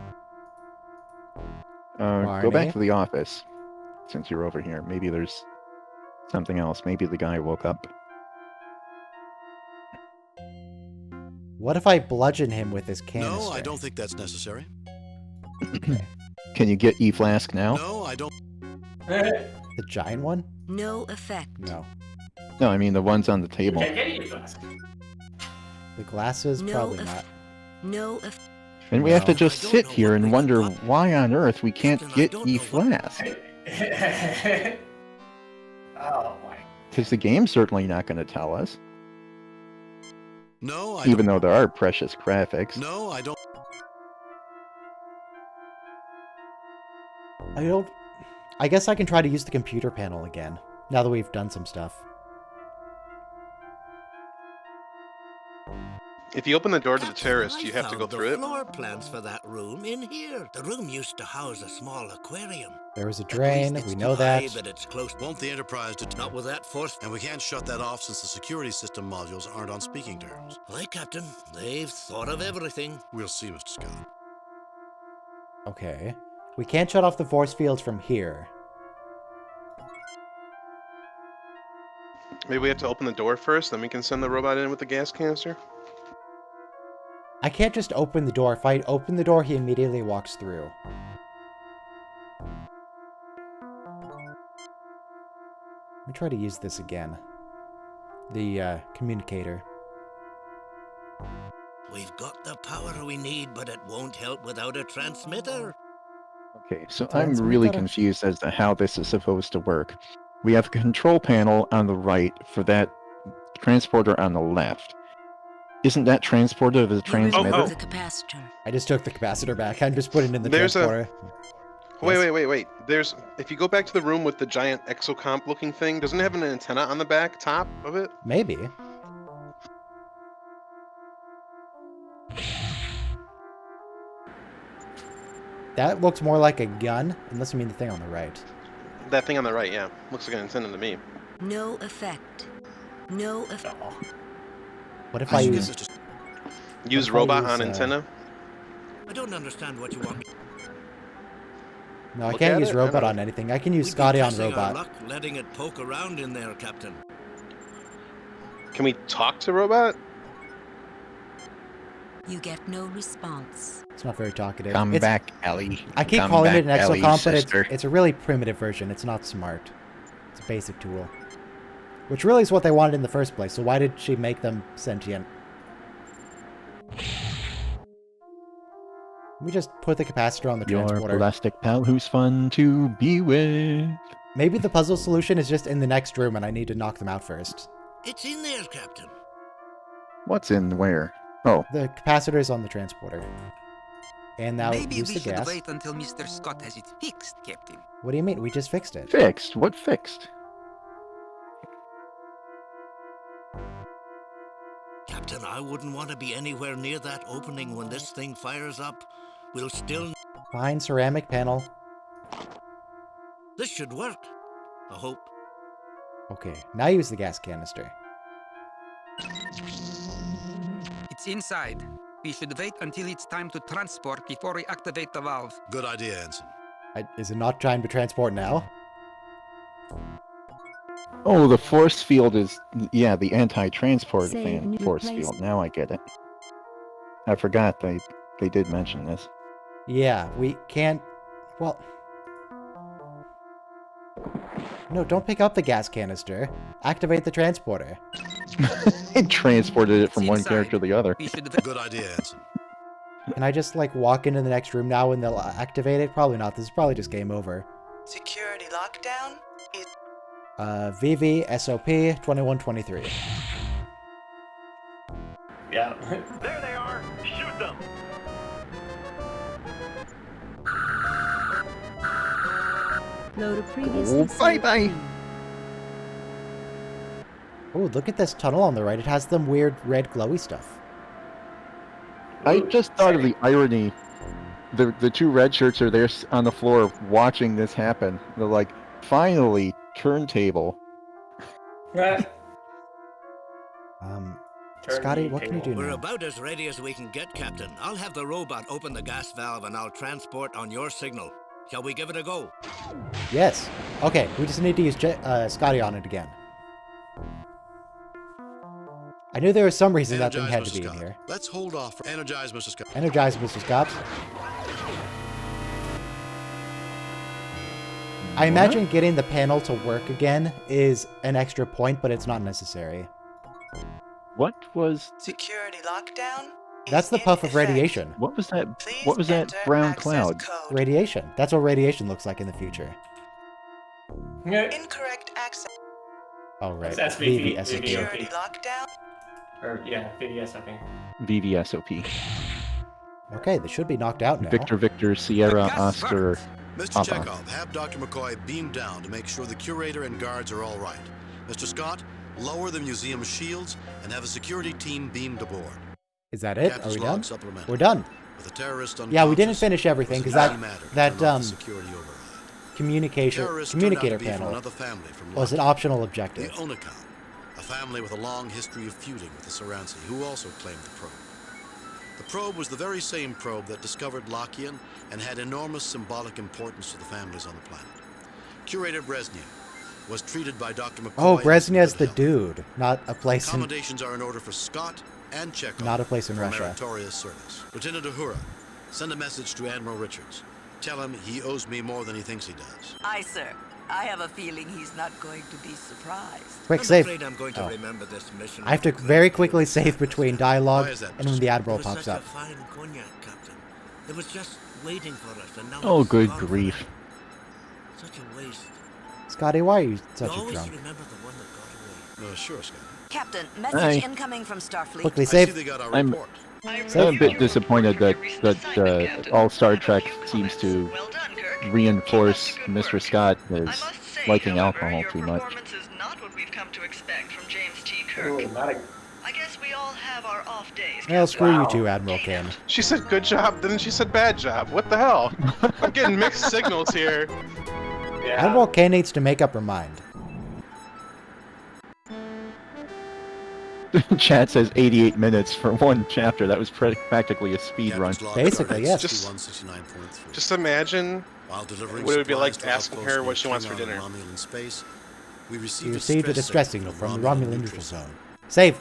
Go Barney? back to the office, since you're over here. Maybe there's something else. Maybe the guy woke up. What if I bludgeon him with this canister? No, I don't think that's necessary. Can you get E-Flask now? No, I don't. The giant one? No effect. No. No, I mean the ones on the table. Can't get any flask. The glasses? No Probably eff- not. No effect. And we have to No. just I don't sit know here what and we wonder got. why on earth we can't Captain, I get don't know what- E-Flask. Oh my. Because the game's certainly not going to tell us, No, I even don't. though there are precious graphics. No, I don't. I don't... I guess I can try to use the computer panel again, now that we've done some stuff. If you open the door to the Captain, terrace, I you have to go found through the it. floor plans for that room in here. The room used to house a small aquarium. There was a At least drain, it's we too know high, that. but it's close. Won't the Enterprise Not with that force. And we can't shut that off since the security system modules aren't on speaking terms. Aye, Captain. They've thought of everything. We'll see, Mr. Scott. Okay. We can't shut off the force fields from here. Maybe we have to open the door first, then we can send the robot in with the gas canister. I can't just open the door. If I open the door, he immediately walks through. Let me try to use this again. The, communicator. We've got the power we need, but it won't help without a transmitter. Okay, so I'm really Transmitter. confused as to how this is supposed to work. We have a control panel on the right for that transporter on the left. Isn't that transporter the transmitter? oh. The capacitor. I just took the capacitor back. I'm just putting it in the There's a- transporter. Wait. There's if you go back to the room with the giant exocomp looking thing, doesn't it have an antenna on the back top of it? Maybe. That looks more like a gun, unless you mean the thing on the right. That thing on the right, yeah. Looks like an antenna to me. No effect. No effect. What if I I should use... get Mr. Use if I robot use, on antenna. I don't understand what you want. No, I Look can't at use it, I robot don't- on anything. I can use We'd be Scotty on testing our robot. luck, letting it poke around in there, Captain. Can we talk to robot? You get no response. It's not very talkative. Come It's- back, Ellie. I keep Come calling it an back, Ellie, exocomp, but sister. it's a really primitive version. It's not smart. It's a basic tool. Which really is what they wanted in the first place, so why did she make them sentient? Let me just put the capacitor on the Your transporter. plastic pal who's fun to be with. Maybe the puzzle solution is just in the next room and I need to knock them out first. It's in there, Captain. What's in where? Oh. The capacitor is on the transporter. And now Maybe use we the should gas. wait until Mr. Scott has it fixed, Captain. What do you mean? We just fixed it. Fixed? What fixed? Captain, I wouldn't want to be anywhere near that opening when this thing fires up. We'll still... Fine ceramic panel. This should work. I hope. Okay, now use the gas canister. It's inside. We should wait until it's time to transport before we activate the valve. Good idea, Ensign. Is it not time to transport now? Oh, the force field is... Yeah, the anti-transport Save new force place. field. Now I get it. I forgot they did mention this. Yeah, we can't... Well... No, don't pick up the gas canister. Activate the transporter. It transported it from It's one inside. character to the other. We should Good idea, Ensign. Can I just, like, walk into the next room now and they'll activate it? Probably not. This is probably just game over. Security lockdown is VV SOP 2123. Yeah. There they are! Shoot them! Load a previous. Oh, bye-bye! Oh, look at this tunnel on the right. It has some weird red glowy stuff. I just thought of the irony. The two red shirts are there on the floor watching this happen. They're like, finally, turntable. Scotty, what can you do We're now? about as ready as we can get, Captain. I'll have the robot open the gas valve and I'll transport on your signal. Shall we give it a go? Yes. Okay, we just need to use Scotty on it again. I knew there was some reason that thing had to Mr. be in Scott. here. Let's hold off. Energize, Mr. Scott. Energize, Mr. Scott. I imagine getting the panel to work again is an extra point, but it's not necessary. What was... security lockdown. That's the puff of radiation. What was that? What was that brown cloud? Radiation. That's what radiation looks like in the future. Incorrect access. Oh, right. That's VV, VVSOP. Security lockdown. Or, yeah, VVS, I think. VVSOP. Okay, they should be knocked out now. Victor, Sierra, Oscar, Mr. Papa. Chekhov, have Dr. McCoy beam down to make sure the curator and guards are all right. Mr. Scott, lower the museum's shields and have a security team beamed aboard. Is that it? Are Captain's we log done? supplemental. We're done. With a terrorist Yeah, we didn't unconscious, finish everything was because an easy matter to that unlock the security override. communicator Terrorists turned out to communicator be from panel another family from was an Lockheed. optional objective. The Onakal, a family with a long history of feuding with the Saransi, who also claimed the probe. The probe was the very same probe that discovered Lachian and had enormous symbolic importance to the families on the planet. Curator Brezhnev was treated by Dr. McCoy. Oh, as Brezhnev's good the health. dude, not a place in Accommodations are in order for Scott and Chekhov. Not a place in for Russia. meritorious service. Lieutenant Uhura, send a message to Admiral Richards. Tell him he owes me more than he thinks he does. Aye, sir. I have a feeling he's not going to be surprised. Quick I'm save. afraid I'm going to Oh. remember this mission. I have to very quickly save between dialogue Why is that, and when the Admiral It was pops such up. a fine cognac, Captain. It was just waiting for us, and now Oh, it's good gone grief. forever. Such a waste. Scotty, why are you such You a always drunk? remember the one that got away. Sure, Scott. Captain, Aye. message incoming from Starfleet. Quickly I save. see they got our I'm- report. I'm a bit disappointed that all Star Trek seems to reinforce Mr. Scott as liking alcohol too much. Is not what we've come to expect from James T. Ooh, Kirk. not a... I guess we all have our off days. Well, screw Wow. you too, Admiral Kane. She said good job, then she said bad job. What the hell? I'm getting mixed signals here. Yeah. Admiral Kane needs to make up her mind. Chat says 88 minutes for one chapter. That was practically a speed run. Captain's log Basically, number yes. 6169.3. Just imagine While delivering what it would be like supplies to asking outposts her near what she wants for Klingon dinner. Romulan space, we You received received a distress signal from the Romulan neutral zone. Save.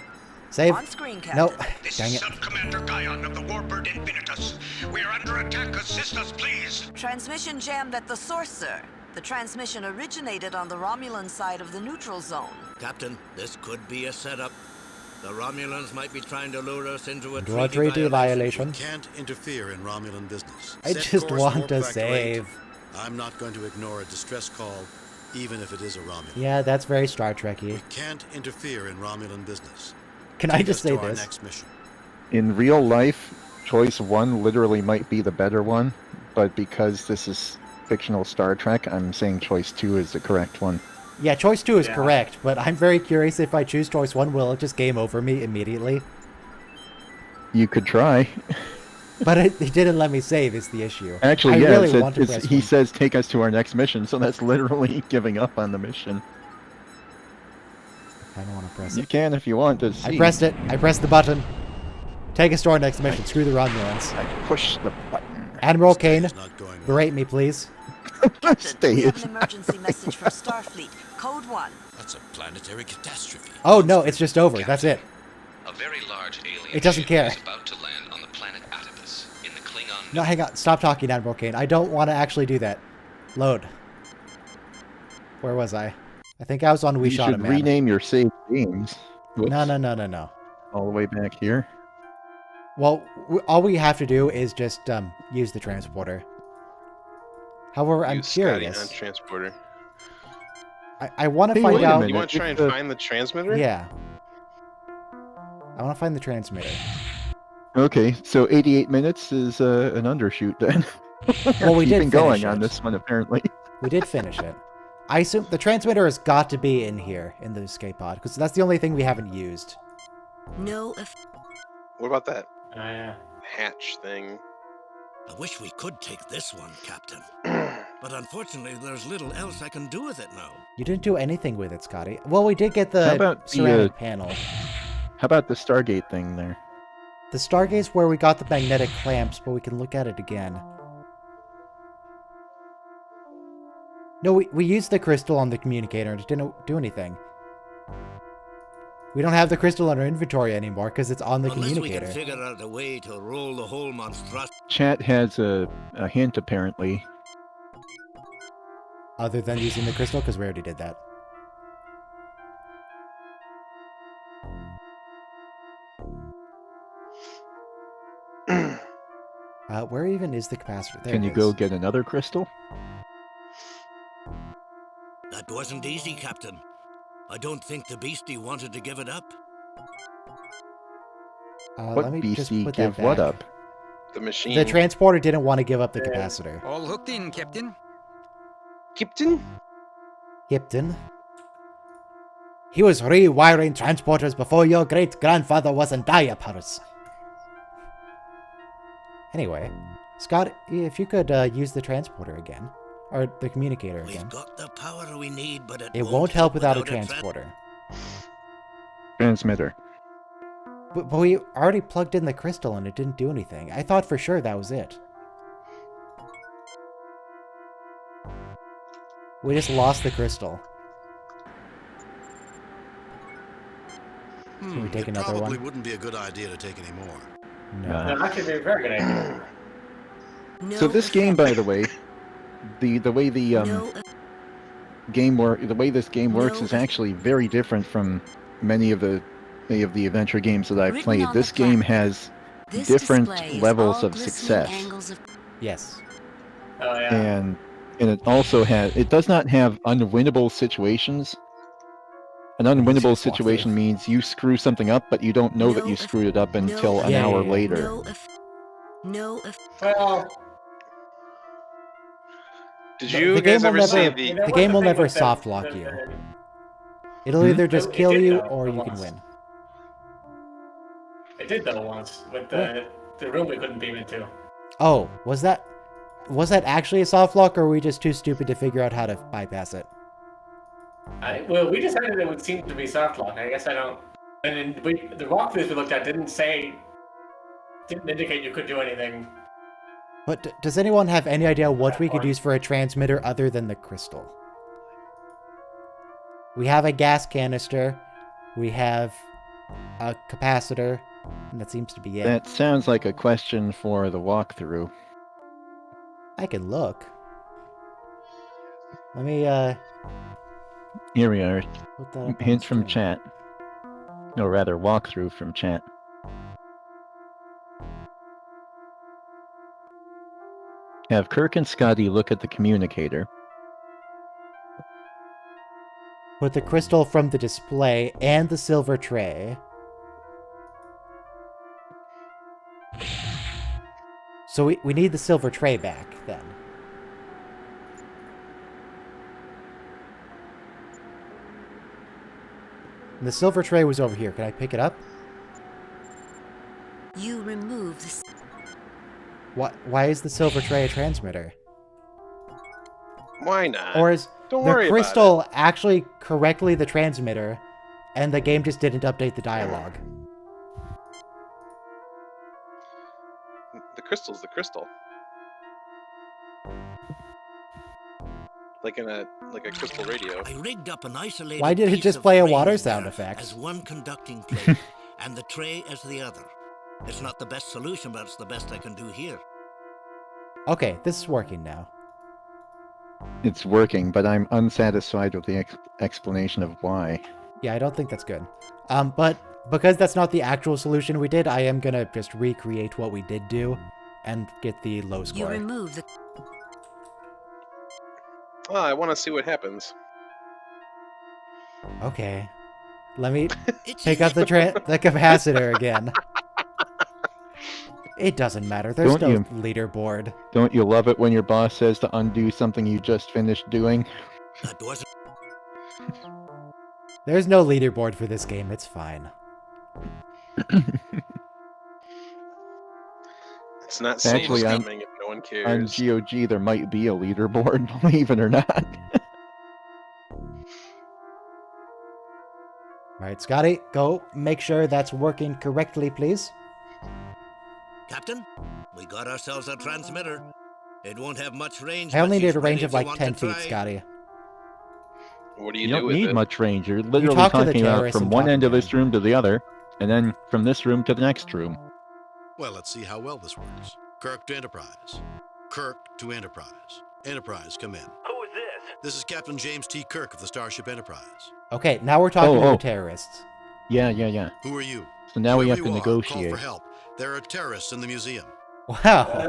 Save. On screen, Captain. No. This Dang is it. Sub-Commander Guyon of the Warbird Infinitus. We are under attack. Assist us, please. Transmission jammed at the source, sir. The transmission originated on the Romulan side of the neutral zone. Captain, this could be a setup. The Romulans might be trying to lure us into a Into a treaty treaty violation. We can't interfere in Romulan business. I Set just course want warp to factor 8. save. I'm not going to ignore a distress call, even if it is a Romulan. Yeah, that's very Star Trek-y. We can't interfere in Romulan business. Can I Take just us say to our this? next mission. In real life, choice 1 literally might be the better one, but because this is fictional Star Trek, I'm saying choice 2 is the correct one. Yeah, choice 2 is correct, but I'm very curious if I choose choice 1, will it just game over me immediately? You could try. But it didn't let me save is the issue. Actually, I yeah, really want to press he 1. says take us to our next mission, so that's literally giving up on the mission. I don't want to press You it. can if you want to see. I pressed it. I pressed the button. Take us to our next mission. Screw the Romulans. I push the button. Admiral Kane, berate me, please. Stay We have an emergency message from Starfleet. Code 1. That's a planetary catastrophe. Oh, no, it's just over. That's it. A very large alien It doesn't ship care. is about to land on the planet Atopus in the Klingon. No, hang on. Stop talking, Admiral Kane. I don't want to actually do that. Load. Where was I? I think I was on We You Shot a should Man. rename your saved games. Whoops. No. All the way back here. Well, all we have to do is just use the transporter. However, I'm Use Scotty curious. on transporter. I want to Hey, find wait a out. minute. You want to try and It's, find the transmitter? Yeah. I want to find the transmitter. Okay, so 88 minutes is an undershoot then. Well, we did Keeping going finish on it. this one apparently. We did finish it. I assume the transmitter has got to be in here, in the escape pod, because that's the only thing we haven't used. No What about that Yeah. hatch thing? I wish we could take this one, Captain. But unfortunately, there's little else I can do with it now. You didn't do anything with it, Scotty. Well, we did get How the about the, ceramic panel. How about the Stargate thing there? The Stargate's where we got the magnetic clamps, but we can look at it again. No, we used the crystal on the communicator and it didn't do anything. We don't have the crystal in our inventory anymore because it's on the Unless communicator. we can figure out a way to roll the whole monstrosity. Chat has a hint apparently. Other than using the crystal, because we already did that. Where even is the capacitor? There Can it you is. go get another crystal? That wasn't easy, Captain. I don't think the beastie wanted to give it up. Let What me just beastie put that give what back. up? The machine. The transporter didn't want to give up the capacitor. All hooked in, Captain. Captain? Captain? He was rewiring transporters before your great-grandfather was in diapers. Anyway, Scott, if you could use the transporter again. Or the communicator again. We've got the power we need, but It won't help without a transporter. Transmitter. But we already plugged in the crystal and it didn't do anything. I thought for sure that was it. We just lost the crystal. Can we take It another probably one? wouldn't be a good idea to take any more. No. No, that could be a very good idea. So this game, by the way, the way the the way this game works is actually very different from many of the adventure games that I've Written played. on This the game plaque. has This different display is levels all of glistening success, angles of... Yes. Oh, yeah. and it also it does not have unwinnable situations. An unwinnable Just walk situation through. means you screw something up, but you don't know that you screwed it up until an Yeah, hour yeah, yeah. later. Well, Did The- you the game guys will ever never- see that the? The was game will thing never with the- soft lock the- you. the- It'll either just It kill did, you though, or it you can was. win. It did though once with the room we couldn't beam into. Oh, was that actually a soft lock, or were we just too stupid to figure out how to bypass it? Well, we decided it would seem to be soft lock. I guess I don't. And then the walkthroughs we looked at didn't indicate you could do anything. But does anyone have any idea what we could use for a transmitter other than the crystal? We have a gas canister, we have a capacitor, and that seems to be it. That sounds like a question for the walkthrough. I can look. Let me Here we are. put that up on Hint the from screen. chat. Or rather, walkthrough from chat. Have Kirk and Scotty look at the communicator. Put the crystal from the display and the silver tray. So we need the silver tray back, then. And the silver tray was over here. Can I pick it up? You remove the... Why is the silver tray a transmitter? Why not? Or is Don't the worry about crystal actually correctly the transmitter, and the game just didn't update the dialogue? The crystal's the crystal. Like a crystal radio. I rigged up an isolated Why did it piece just of play a frame water in sound there effect? as one conducting plate, and the tray as the other. It's not the best solution, but it's the best I can do here. Okay, this is working now. It's working, but I'm unsatisfied with the explanation of why. Yeah, I don't think that's good. But because that's not the actual solution we did, I am gonna just recreate what we did do and get the low You score. remove the... Oh, I want to see what happens. Okay. Let me pick up the capacitor again. It doesn't matter. There's no leaderboard. Don't you love it when your boss says to undo something you just finished doing? That wasn't... There's no leaderboard for this game. It's fine. It's not safe Actually, streaming if no one on cares. GOG there might be a leaderboard, believe it or not. Alright, Scotty, go make sure that's working correctly, please. Captain, we got ourselves a transmitter. It won't have much range. I only but need she's a range ready of if you like want 10 to feet, try. Scotty. What do You you do don't with need it? much range. You're literally talk to the talking about terrorists from and one talk end to of this room to the other, and then from this room to the next room. Well, let's see how well this works. Kirk to Enterprise. Kirk to Enterprise. Enterprise, come in. Who is this? This is Captain James T. Kirk of the Starship Enterprise. Okay, now we're talking to the terrorists. Yeah. Who are you? So now we have Whoever to you are, negotiate. Call for help. There are terrorists in the museum. Wow.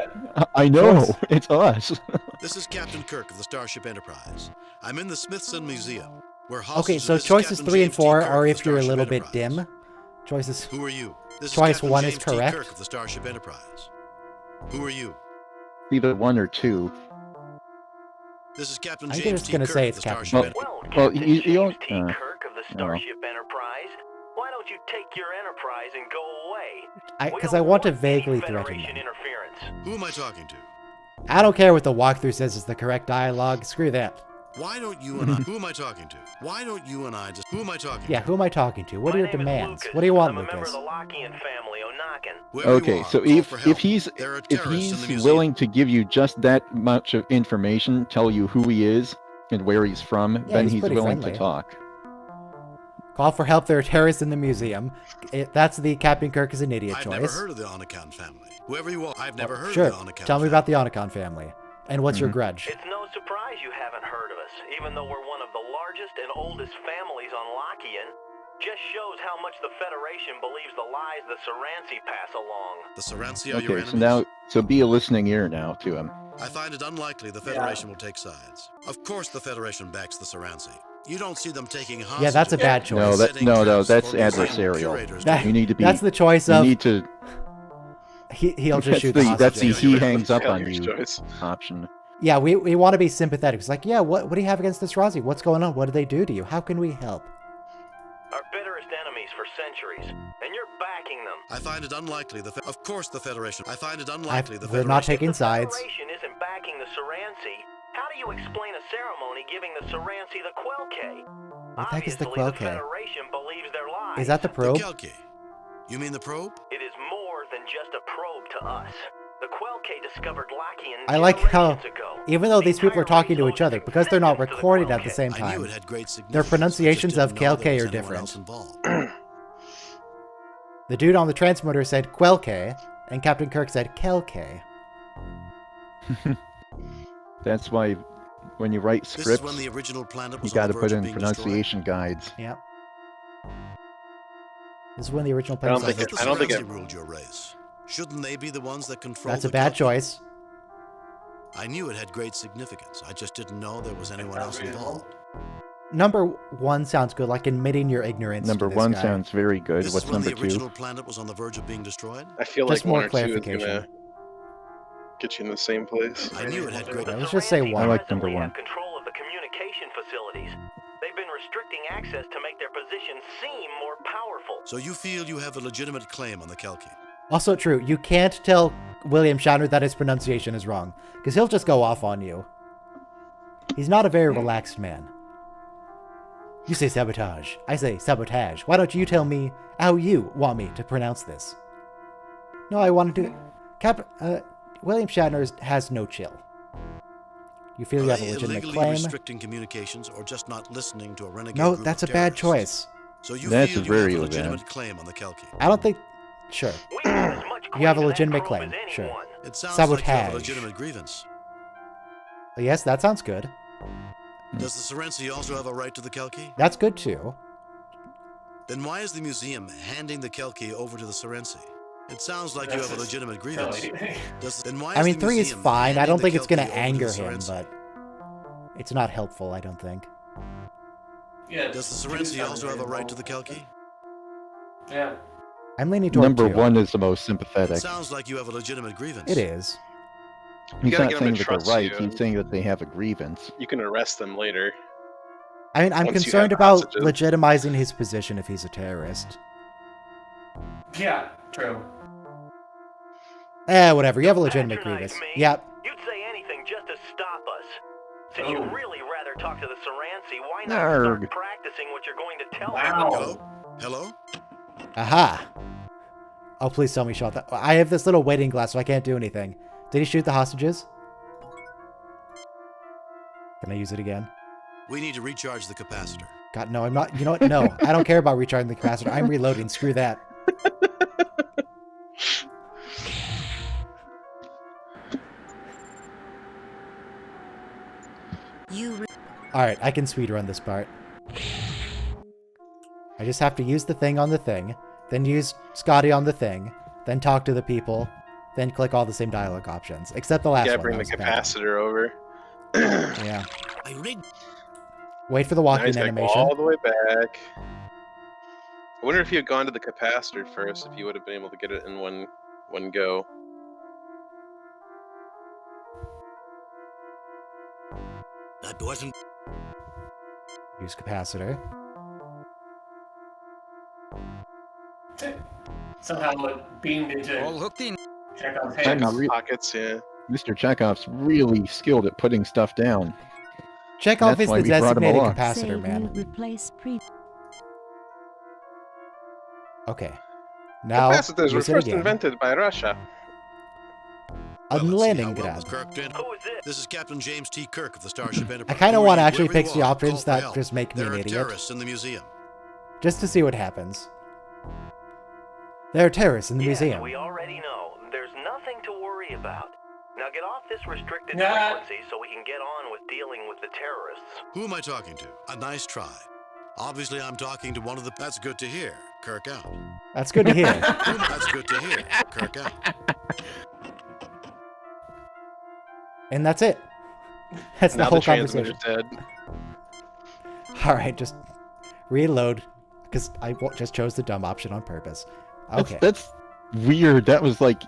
I know, it's us. This is Captain Kirk of the Starship Enterprise. I'm in the Smithsonian Museum. We're Okay, hostages. so This is choices Captain 3 and James T. 4 Kirk are of the if you're a Starship little bit Enterprise. dim. Choices. Who are you? This Choice is Captain 1 is James T. correct. Kirk of the Starship Enterprise. Who are you? Either 1 or 2. This is Captain I'm James just T. gonna Kirk say of it's the Captain Starship Kirk. Enterprise. Well, you don't. T. Kirk of the no. Starship Enterprise. Why don't you take your Enterprise and go away? Because I want to vaguely threaten Federation them. interference. Who am I talking to? I don't care what the walkthrough says is the correct dialogue. Screw that. Why don't you and I... Who am I talking to? Why don't you and I just... Who am I talking Yeah, to? who am I talking to? What are My your name is demands? Lucas. What do you want, I'm a member Lucas? of the Lockean family, Onakin. Whoever you Okay, are, so call for help. if he's There are if terrorists in the he's museum. willing to give you just that much of information, tell you who he is and where he's from, Yeah, then he's he's pretty willing friendly. to talk. Call for help. There are terrorists in the museum. That's the Captain Kirk is an idiot I've choice. never heard of the Onakan family. Whoever you are, I've never heard Sure. of the Onakan Tell me family. about the Onakan family. And what's your grudge? It's no surprise you haven't heard of us, even though we're one of the largest and oldest families on Lockean. Just shows how much the Federation believes the lies the Saransi pass along. The Saransi are your Okay, enemies. so be a listening ear now to him. I find it unlikely the Federation will take sides. Of course the Federation backs the Saransi. You don't see them taking hostages. Yeah, that's a bad choice. No, setting no, traps that's for museum adversarial. curators. That- You need to be. that's the choice you of- need to. He'll just shoot That's the hostages. he hangs up Yeah, on your you choice. option. Yeah, we want to be sympathetic. It's like, yeah, what do you have against this Razi? What's going on? What did they do to you? How can we help? Our bitterest enemies for centuries, and you're backing them. I find it unlikely of course the Federation. I find it unlikely the We're Federation. not taking The sides. Federation isn't backing the Saransi. How do you explain a ceremony giving the Saransi the Quelke? What the heck is the Obviously, Quelke? the Federation believes their lies. Is that the probe? The Kelke. You mean the probe? It is more than just a probe to us. The Quelke discovered Lockean I like how, generations ago. even though The these people are entire talking to race each other, owes because they're not existence to the recorded at the Quelke. same I knew time, it had great significance. their I just pronunciations didn't of know there Kelke was are anyone different. else involved. The dude on the transmitter said Quelke, and Captain Kirk said Kelke. That's why when you write This is scripts, when the original planet you was got on to the put verge of in being destroyed. pronunciation guides. Yep. This is when the original I don't Penguins think existed. I don't think Serency ruled your race. Shouldn't they be the ones that control That's a the bad Kelpie? choice. I knew it had great significance. I just didn't know there was anyone else involved. Number 1 sounds good, like admitting your ignorance. Number to this 1 guy. sounds very good. This What's is when number the 2? original planet was on the verge of being destroyed. I feel Just like more 1 or 2 is clarification. gonna get you in the same place. I knew it had great. Let's just say Serency 1. I like number presently 1. have control of the communication facilities. They've been restricting access to make their position seem more powerful. So you feel you have a legitimate claim on the Kelpie? Also true, you can't tell William Shatner that his pronunciation is wrong, because he'll just go off on you. He's not a very relaxed man. You say sabotage. I say sabotage. Why don't you tell me how you want me to pronounce this? No, I want to do it. William Shatner has no chill. You feel you have a legitimate illegally claim. restricting communications or just not listening to a renegade No, group that's a of bad terrorists? choice. So you That's feel you very have a bad. legitimate claim on the Kelpie? I don't think... Sure. You have a legitimate claim. Sure. It sounds like you have Sabotage. a legitimate grievance. Yes, that sounds good. Does the Serency also have a right to the Kelpie? That's good too. Then why is the museum handing the Kelpie over to the Serency? It sounds like you have a legitimate grievance. Then why I is mean, the 3 is museum fine. I handing don't the think it's going Kelpie to over anger the him, Serency? but it's not helpful, I don't think. Yeah. Does the Serency also have a right to the Kelpie? Yeah. I'm leaning toward Number 2. 1 is the most It sympathetic. sounds like you have a legitimate grievance. It is. He's gotta not get him saying to that they're trust right. you. He's saying that they have a grievance. You can arrest them later. I mean, I'm Once you concerned have about hostages. legitimizing his position if he's a terrorist. Yeah, true. Whatever. You have a legitimate grievance. Yep. You'd say anything just to stop us. Since you really rather talk to the Serency, why not Narg. start practicing what you're going to tell Wow. Hello? Aha. Oh, please tell me he shot that. I have this little waiting glass, so I can't do anything. Did he shoot the hostages? Can I use it again? We need to recharge the capacitor. God, no, I'm not. You know what? No, I don't care about recharging the capacitor. I'm reloading. Screw that. Alright, I can speedrun this part. I just have to use the thing on the thing, then use Scotty on the thing, then talk to the people, then click all the same dialogue options. Except the last You one. gotta bring that the was bad. capacitor over. Yeah. Wait for the Now walk-in he's gotta go animation. all the way back. I wonder if you had gone to the capacitor first, if you would have been able to get it in one go. That wasn't. Use capacitor. Somehow it beamed into All hooked in. Chekhov's I'm hands. re- Pockets, yeah. Mr. Chekhov's really skilled at putting stuff down. Chekhov That's is why the we brought him designated along. capacitor, man. Replace pre. Okay. Now, Capacitors were use it first again. invented by Russia. On Well, Leningrad. Kirk did. This is Captain James T. Kirk of the Starship I Enterprise. kind of want to actually Whoever pick you the are, options call for that help. just make me There an are idiot. terrorists in the museum. Just to see what happens. There are terrorists in the Yes, museum. we already know. There's nothing to worry about. Now get off this restricted Nah. frequency so we can get on with dealing with the terrorists. Who am I talking to? A nice try. Obviously, I'm talking to one of the. That's good to hear. Kirk out. That's good to hear. That's good to hear. Kirk out. And that's it. That's the Now whole the transmitter's conversation. dead. Alright, just reload. Because I just chose the dumb option on purpose. Okay. That's weird. That was like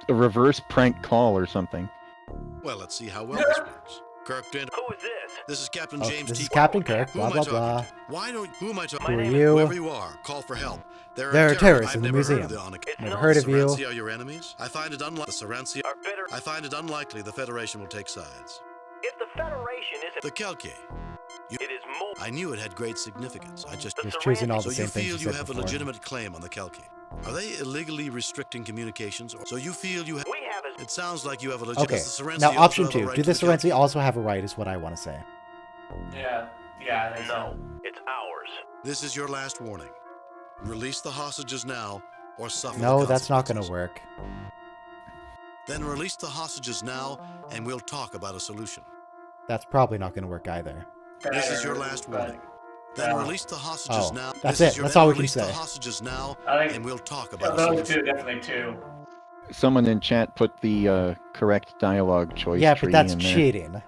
a reverse prank call or something. Well, let's see how well this works. Kirk did. Who is this? This is Captain Oh, James this T. is Captain Kirk. Who Blah, am I blah, talking blah. to? Why don't? Who am I talking? Who are to? you? Whoever you are, call for help. There are terrorists in I've the never heard museum. of the Onik- Never heard of you. Serency are your enemies? I find it unlikely. The Serency Are bitter. I find it unlikely the Federation will take sides. If the Federation isn't, The Kelpie. it is more. I knew it had great significance. I just. Just choosing all So the you same things feel you you said have a before. legitimate claim on the Kelpie? Are they illegally restricting communications? So you feel you have. We have a. It sounds like you have a legitimate. Okay. Does the Serency Now, also option have a 2. right Do to the Serency Kelpie? also have a right is what I want to say. Yeah, I think so. No, it's ours. This is your last warning. Release the hostages now, or suffer. No, the that's not going to consequences. work. Then release the hostages now, and we'll talk about a solution. That's probably not going to work either. This is your Better, last but- warning. Then release the hostages now. That's This is it. your That's all we can release say. the hostages now, I think and we'll talk about a those solution. two, definitely two. Someone in chat put the correct dialogue choice Yeah, tree but that's in there. cheating.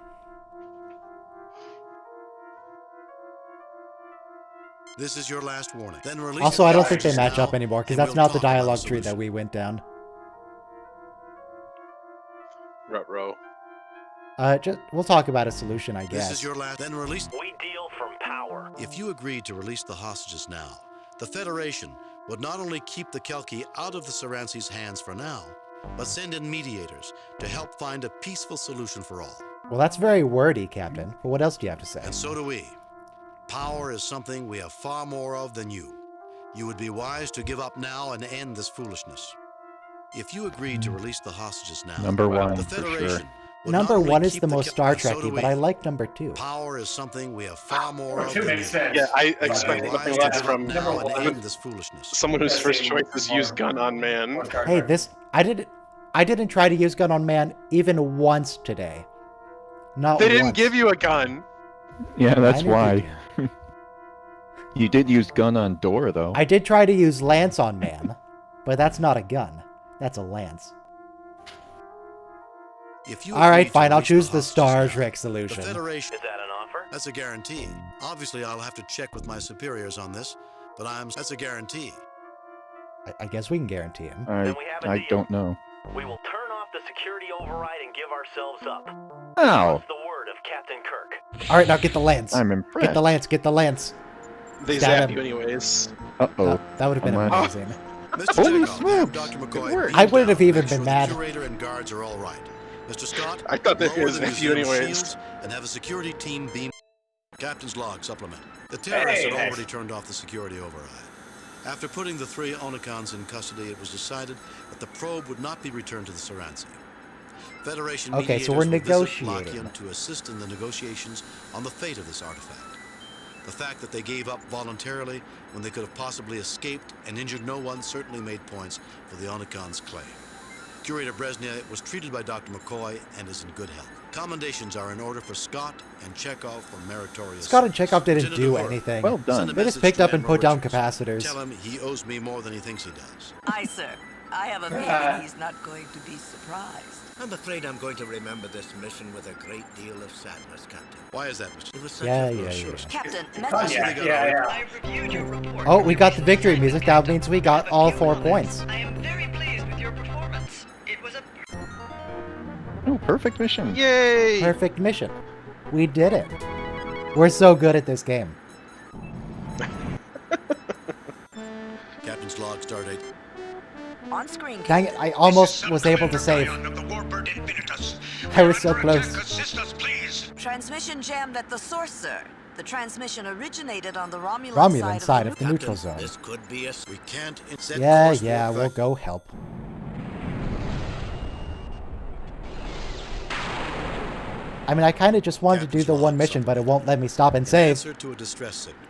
This is your last warning. Then release Also, the I don't think they hostages match now, up anymore, because and that's we'll not the talk about a dialogue tree that solution. we went down. Ruh-roh. We'll talk about a solution, I guess. This is your last. Then release. We deal from power. If you agreed to release the hostages now, the Federation would not only keep the Kelki out of the Saransi's hands for now, but send in mediators to help find a peaceful solution for all. Well, that's very wordy, Captain. But what else do you have to say? And so do we. Power is something we have far more of than you. You would be wise to give up now and end this foolishness. If you agreed to release the hostages now, Number one, the for Federation sure. would not Number only 1 is keep the most Star and so Trekky, do but we. I like number 2. Power is something we have far more of Two than you. makes sense. Yeah, I You expected would be nothing wise to less give up from now and end this foolishness. someone whose first choice is use gun on man. Hey, I didn't try to use gun on man even once today. Not They didn't once. give you a gun. Yeah, that's I know why. you You did use gun on door, though. I did try to use lance on man, but that's not a gun. That's a lance. If you All right, agreed to fine. I'll release choose the hostages Star now, Trek The solution. Federation. Is that an offer? That's a guarantee. Obviously, I'll have to check with my superiors on this, but that's a guarantee. I guess we can guarantee him. I don't know. We will turn off the security override and give ourselves up. Ow! That's the word of Captain Kirk. All right, now get the lance. I'm impressed. Get the lance. Get the lance. They Stab zap him. you anyways. Uh-oh. That would have been Am I- amazing. Mr. Holy Chekhov, smokes! Dr. It McCoy, worked. I wouldn't have beam even down, been make mad. sure the curator and guards are all right. Mr. Scott, I thought that lower was the if you museum anyways. shields and have a security team beam. Captain's log supplement. The terrorists Hey, had nice. already turned off the security override. After putting the 3 Onicons in custody, it was decided that the probe would not be returned to the Saransi. Federation Okay, so mediators we're will visit negotiating. Lakian to assist in the negotiations on the fate of this artifact. The fact that they gave up voluntarily when they could have possibly escaped and injured no one certainly made points for the Onicon's claim. Curator Brezhnev was treated by Dr. McCoy and is in good health. Commendations are in order for Scott and Chekhov for meritorious. Scott and Chekhov didn't Lieutenant do Uhura, anything. Well done. send a They just message picked to up and Admiral put down Richards. capacitors. Tell him he owes me more than he thinks he does. Aye, sir. I have a feeling he's not going to be surprised. I'm afraid I'm going to remember this mission with a great deal of sadness, Captain. Why is that, Mr. It was such Yeah, a yeah, sure yeah. Captain, Oh, message. yeah. I've reviewed your report. Oh, we got the victory music. That means we got all 4 points. I am very pleased with your performance. It was a Oh, perfect mission. Yay! Perfect mission. We did it. We're so good at this game. Captain's log stardate. On screen, Dang it, I almost was able to save. I was so close. Transmission jammed at the source, sir. The transmission originated on the Romulan, Romulan side of the neutral zone. This could be a... We can't set Yeah, course yeah, for we'll effect. go help. I mean, I kind of just wanted to do the one mission, but it won't let me stop and In save. answer to a distress signal,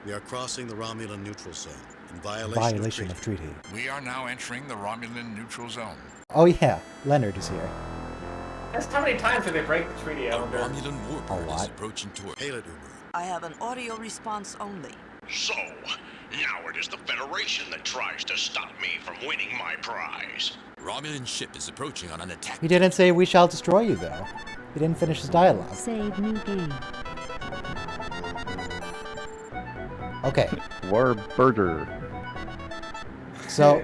we are crossing the Romulan neutral zone in violation of treaty. We are now entering the Romulan neutral zone. Oh yeah, Leonard is here. That's how many times did they break the treaty A out there? Romulan warbird is lot. approaching toward. Hail it, Uber. I have an audio response only. So, now it is the Federation that tries to stop me from winning my prize. Romulan ship is approaching on an attack. He didn't say we shall destroy you, though. He didn't finish his dialogue. Save new game. Okay, Warbirder. so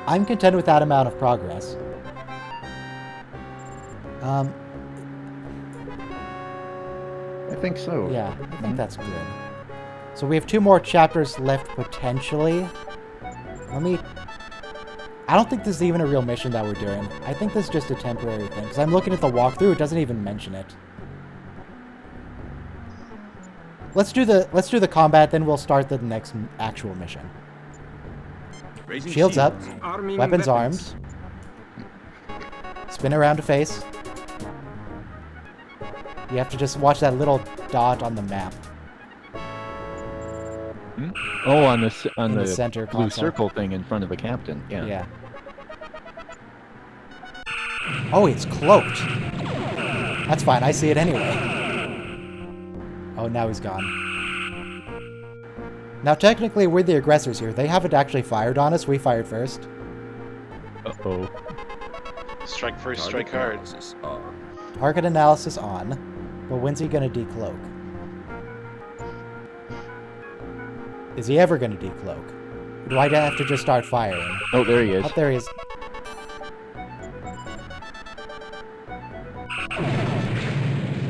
I'm content with that amount of progress. I think so. Yeah, I think that's good. So we have 2 more chapters left, potentially. I don't think this is even a real mission that we're doing. I think this is just a temporary thing, because I'm looking at the walkthrough, it doesn't even mention it. Let's do the combat, then we'll start the next actual mission. Shields up, weapons armed. Spin around to face. You have to just watch that little dot on the map. Hmm? Oh, on the In the center blue console. circle thing in front of the captain. Yeah. Yeah. Oh, it's cloaked. That's fine, I see it anyway. Oh, now he's gone. Now, technically, we're the aggressors here. They haven't actually fired on us. We fired first. Uh-oh. Strike first, strike hard. Target analysis on. But when's he going to decloak? Is he ever going to decloak? Or do I have to just start firing? Oh, there he is. Oh, there he is.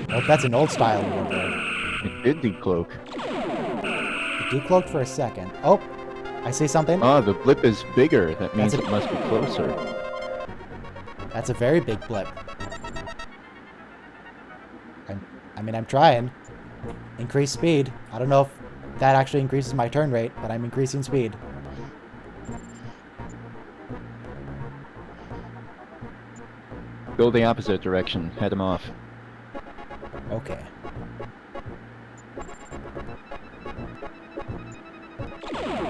Oh, that's an old style warbird. It did decloak. It decloaked for a second. Oh, I see something. Ah, the blip is bigger. That means it must be closer. That's a very big blip. I mean, I'm trying. Increase speed. I don't know if that actually increases my turn rate, but I'm increasing speed. Go the opposite direction. Head him off. Okay.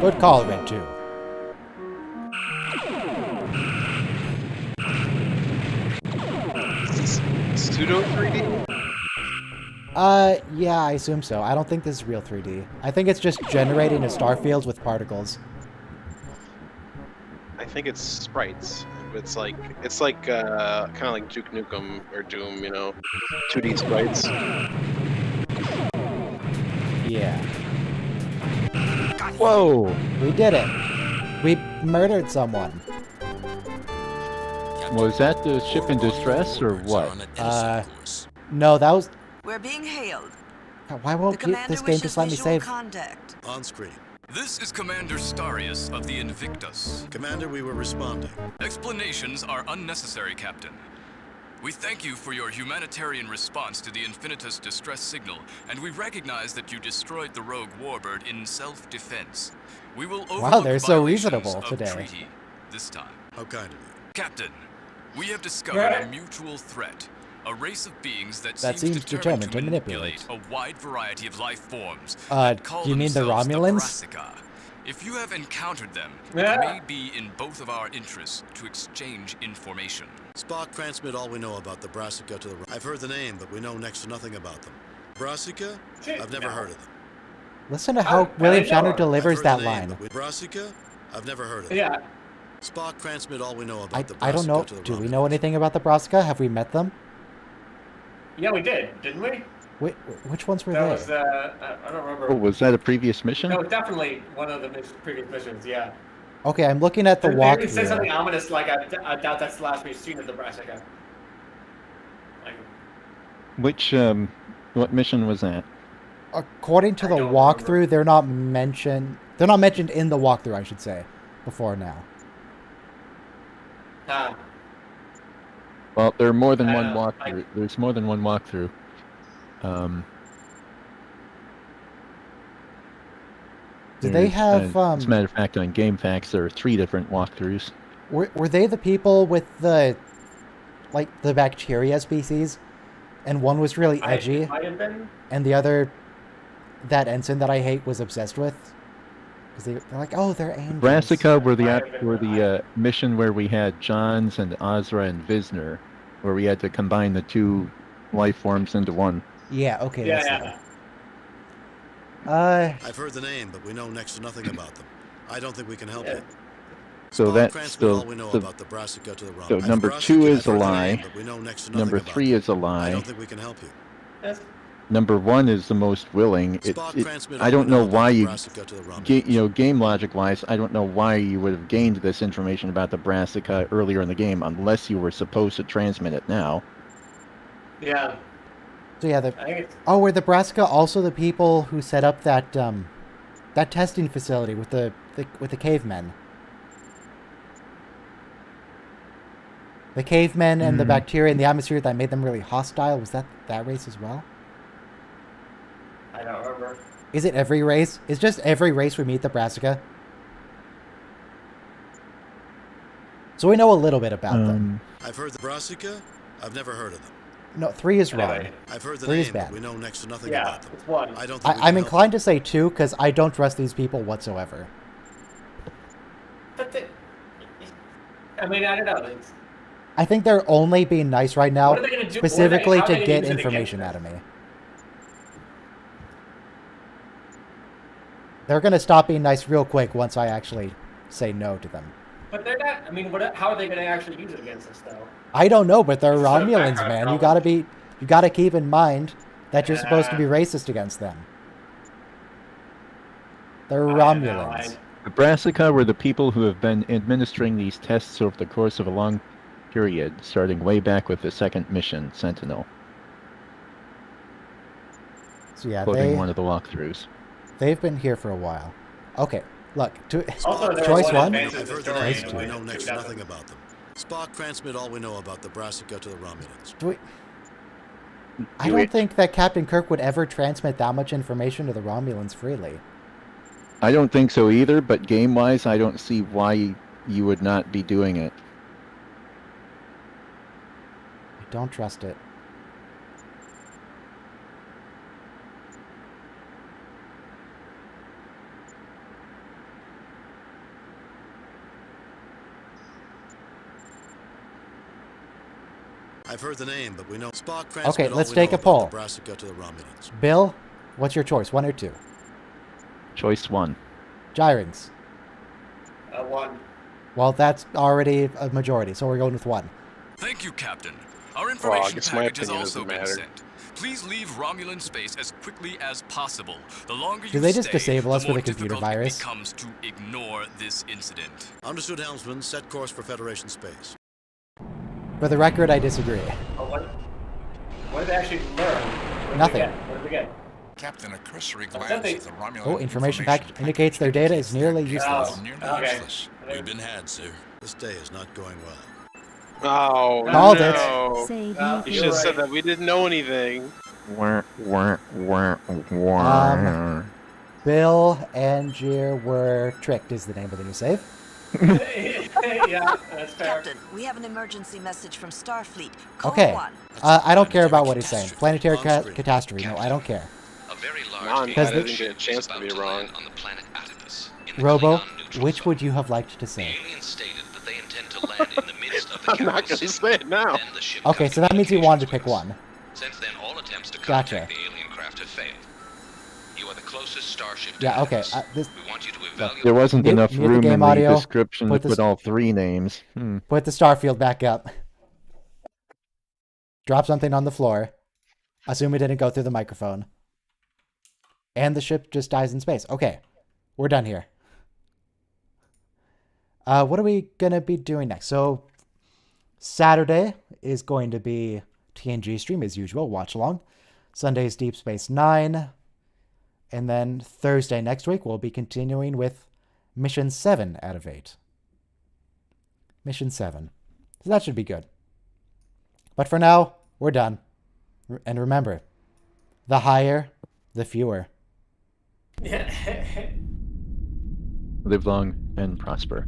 Good call, Red 2. Pseudo 3D? Yeah, I assume so. I don't think this is real 3D. I think it's just generating a star field with particles. I think it's sprites. It's like kind of like Duke Nukem or Doom, you know, 2D sprites. Yeah. Whoa! We did it. We murdered someone. Was that the ship in distress or what? No, that was... We're being hailed. Why won't this game just let me save? Contact. On screen. This is Commander Starius of the Invictus. Commander, we were responding. Explanations are unnecessary, Captain. We thank you for your humanitarian response to the Infinitus distress signal, and we recognize that you destroyed the rogue warbird in self-defense. We will overlook Wow, they're so violations reasonable of today. treaty this time. How kind of you. Captain, we have discovered a mutual threat. A race of beings that seems determined to manipulate a wide variety of life forms. Do you mean the Romulans? Brassica. If you have encountered them, it may be in both of our interests to exchange information. Spock, transmit all we know about the Brassica to the... I've heard the name, but we know next to nothing about them. Brassica? I've never heard of them. Listen to how William Shatner delivers that line. Brassica? I've never heard of them. Yeah. Spock, transmit all we know about the Brassica I don't know. to the Do we know anything about the Brassica? Have we met them? Yeah, we did, didn't we? Which ones were That they? was, I don't remember. Oh, was that a previous mission? That was definitely one of the previous missions, yeah. Okay, I'm looking at the It said walkthrough. something ominous, like, I doubt that's the last we've seen of the Brassica. Like, Which, what mission was that? According to the walkthrough, they're not mentioned. They're not mentioned in the walkthrough, I should say, before now. Well, there are more than one walkthrough. There's more than one walkthrough. Do they have? As a matter of fact, on GameFAQs, there are 3 different walkthroughs. Were they the people with the, like, the bacteria species, and one was really edgy, might have been. and the other, that ensign that I hate, was obsessed with? Because they're like, oh, they're angels. Brassica were the mission where we had Johns and Ozra and Visner, where we had to combine the 2 life forms into one. Yeah. Okay. Yeah, that's yeah. I've heard the name, but we know next to nothing about them. I don't think we can help you. So that's Transmit all we know about the Brassica to the so Romulans. number Brassica, 2 is I've a heard the lie. name, but we know next to nothing Number about 3 them. is a I lie. don't think we can help you. Number 1 is the most willing. I don't know why you, game logic wise, I don't know why you would have gained this information about the Brassica earlier in the game unless you were supposed to transmit it now. Yeah. So yeah, were the Brassica also the people who set up that that testing facility with the cavemen? The cavemen and the bacteria in the atmosphere that made them really hostile, was that race as well? I don't remember. Is it every race? Is just every race we meet the Brassica? So we know a little bit about them. I've heard the Brassica. I've never heard of them. No, 3 is wrong. I've heard the 3 is name, bad. but we know next to nothing Yeah, about them. it's 1. I don't think we I'm can inclined to say 2 because I don't trust these people whatsoever. But I mean, I don't know. I think they're only being nice right now, What are they gonna do- specifically how are to they gonna get use it information against out of me. They're gonna stop being nice real quick once I actually say no to them. But they're not. I mean, how are they going to actually use it against us, though? I don't know, but they're This is a Romulans, background man. knowledge. You gotta keep in mind that you're supposed to Yeah. be racist against them. They're I don't know, Romulans. The Brassica were the people who have been administering these tests over the course of a long period, starting way back with the second mission, Sentinel, So yeah, quoting one of the walkthroughs. they've been here for a while. Okay, look, Also, they're choice one. advanced I've as a heard the story names, Choice but two. we know Two next to dozen. nothing about them. Spock, transmit all we know about the Brassica to the Romulans. I don't think that Captain Kirk would ever transmit that much information to the Romulans freely. I don't think so either, but game-wise, I don't see why you would not be doing it. I don't trust it. I've heard the name, but we know Spock, transmit Okay, all let's we take know a poll. about the Brassica to the Romulans. Bill, what's your choice? 1 or 2? Choice 1. Gyrings. 1. Well, that's already a majority, so we're going with 1. Thank you, Captain. Our Well, I information guess my package has opinion also doesn't been matter. sent. Please leave Romulan space as quickly as possible. The longer Do you they just stay, disable us the with more a computer difficult virus? it becomes to ignore this incident. Understood, helmsman. Set course for Federation space. For the record, I disagree. Oh, what did they actually learn? What did Nothing. they get? What did they get? Captain, a cursory thought glance they- at the Romulan Oh, information package indicates their data is nearly useless. nearly Okay. useless. We've been had, sir. This day is not going well. Oh, Called it. no. Save Oh, you You should have You're said right. that we didn't know anything. Bill and Angier were tricked is the name of the new save. Yeah, that's fair. Captain, we have an emergency message from Starfleet. Code Okay. 1. I don't care about what he's saying. Planetary On-screen. catastrophe. No, I don't care. A very large No, I'm alien glad I Because didn't get a chance is to about be to wrong. land on the planet Atticus in the Robo, Klingon neutral which zone. would you have liked to The say? aliens stated that they intend to land in the midst of the I'm not capital going to city. say it now. Then the ship Okay, cut so that means you wanted to communications pick with us. one. Since then, all attempts to Gotcha. contact the alien craft have failed. You are the closest starship to Yeah, okay. Atticus. This, We want you to evaluate. There wasn't Mute- enough mute the room game in the audio, description to put this- put all 3 names. put the starfield back up. Drop something on the floor. Assume it didn't go through the microphone. And the ship just dies in space. Okay. We're done here. What are we going to be doing next? So, Saturday is going to be TNG stream as usual. Watch along. Sunday is Deep Space Nine. And then Thursday next week, we'll be continuing with Mission 7 out of 8. Mission 7. So that should be good. But for now, we're done. And remember, the higher, the fewer. Live long and prosper.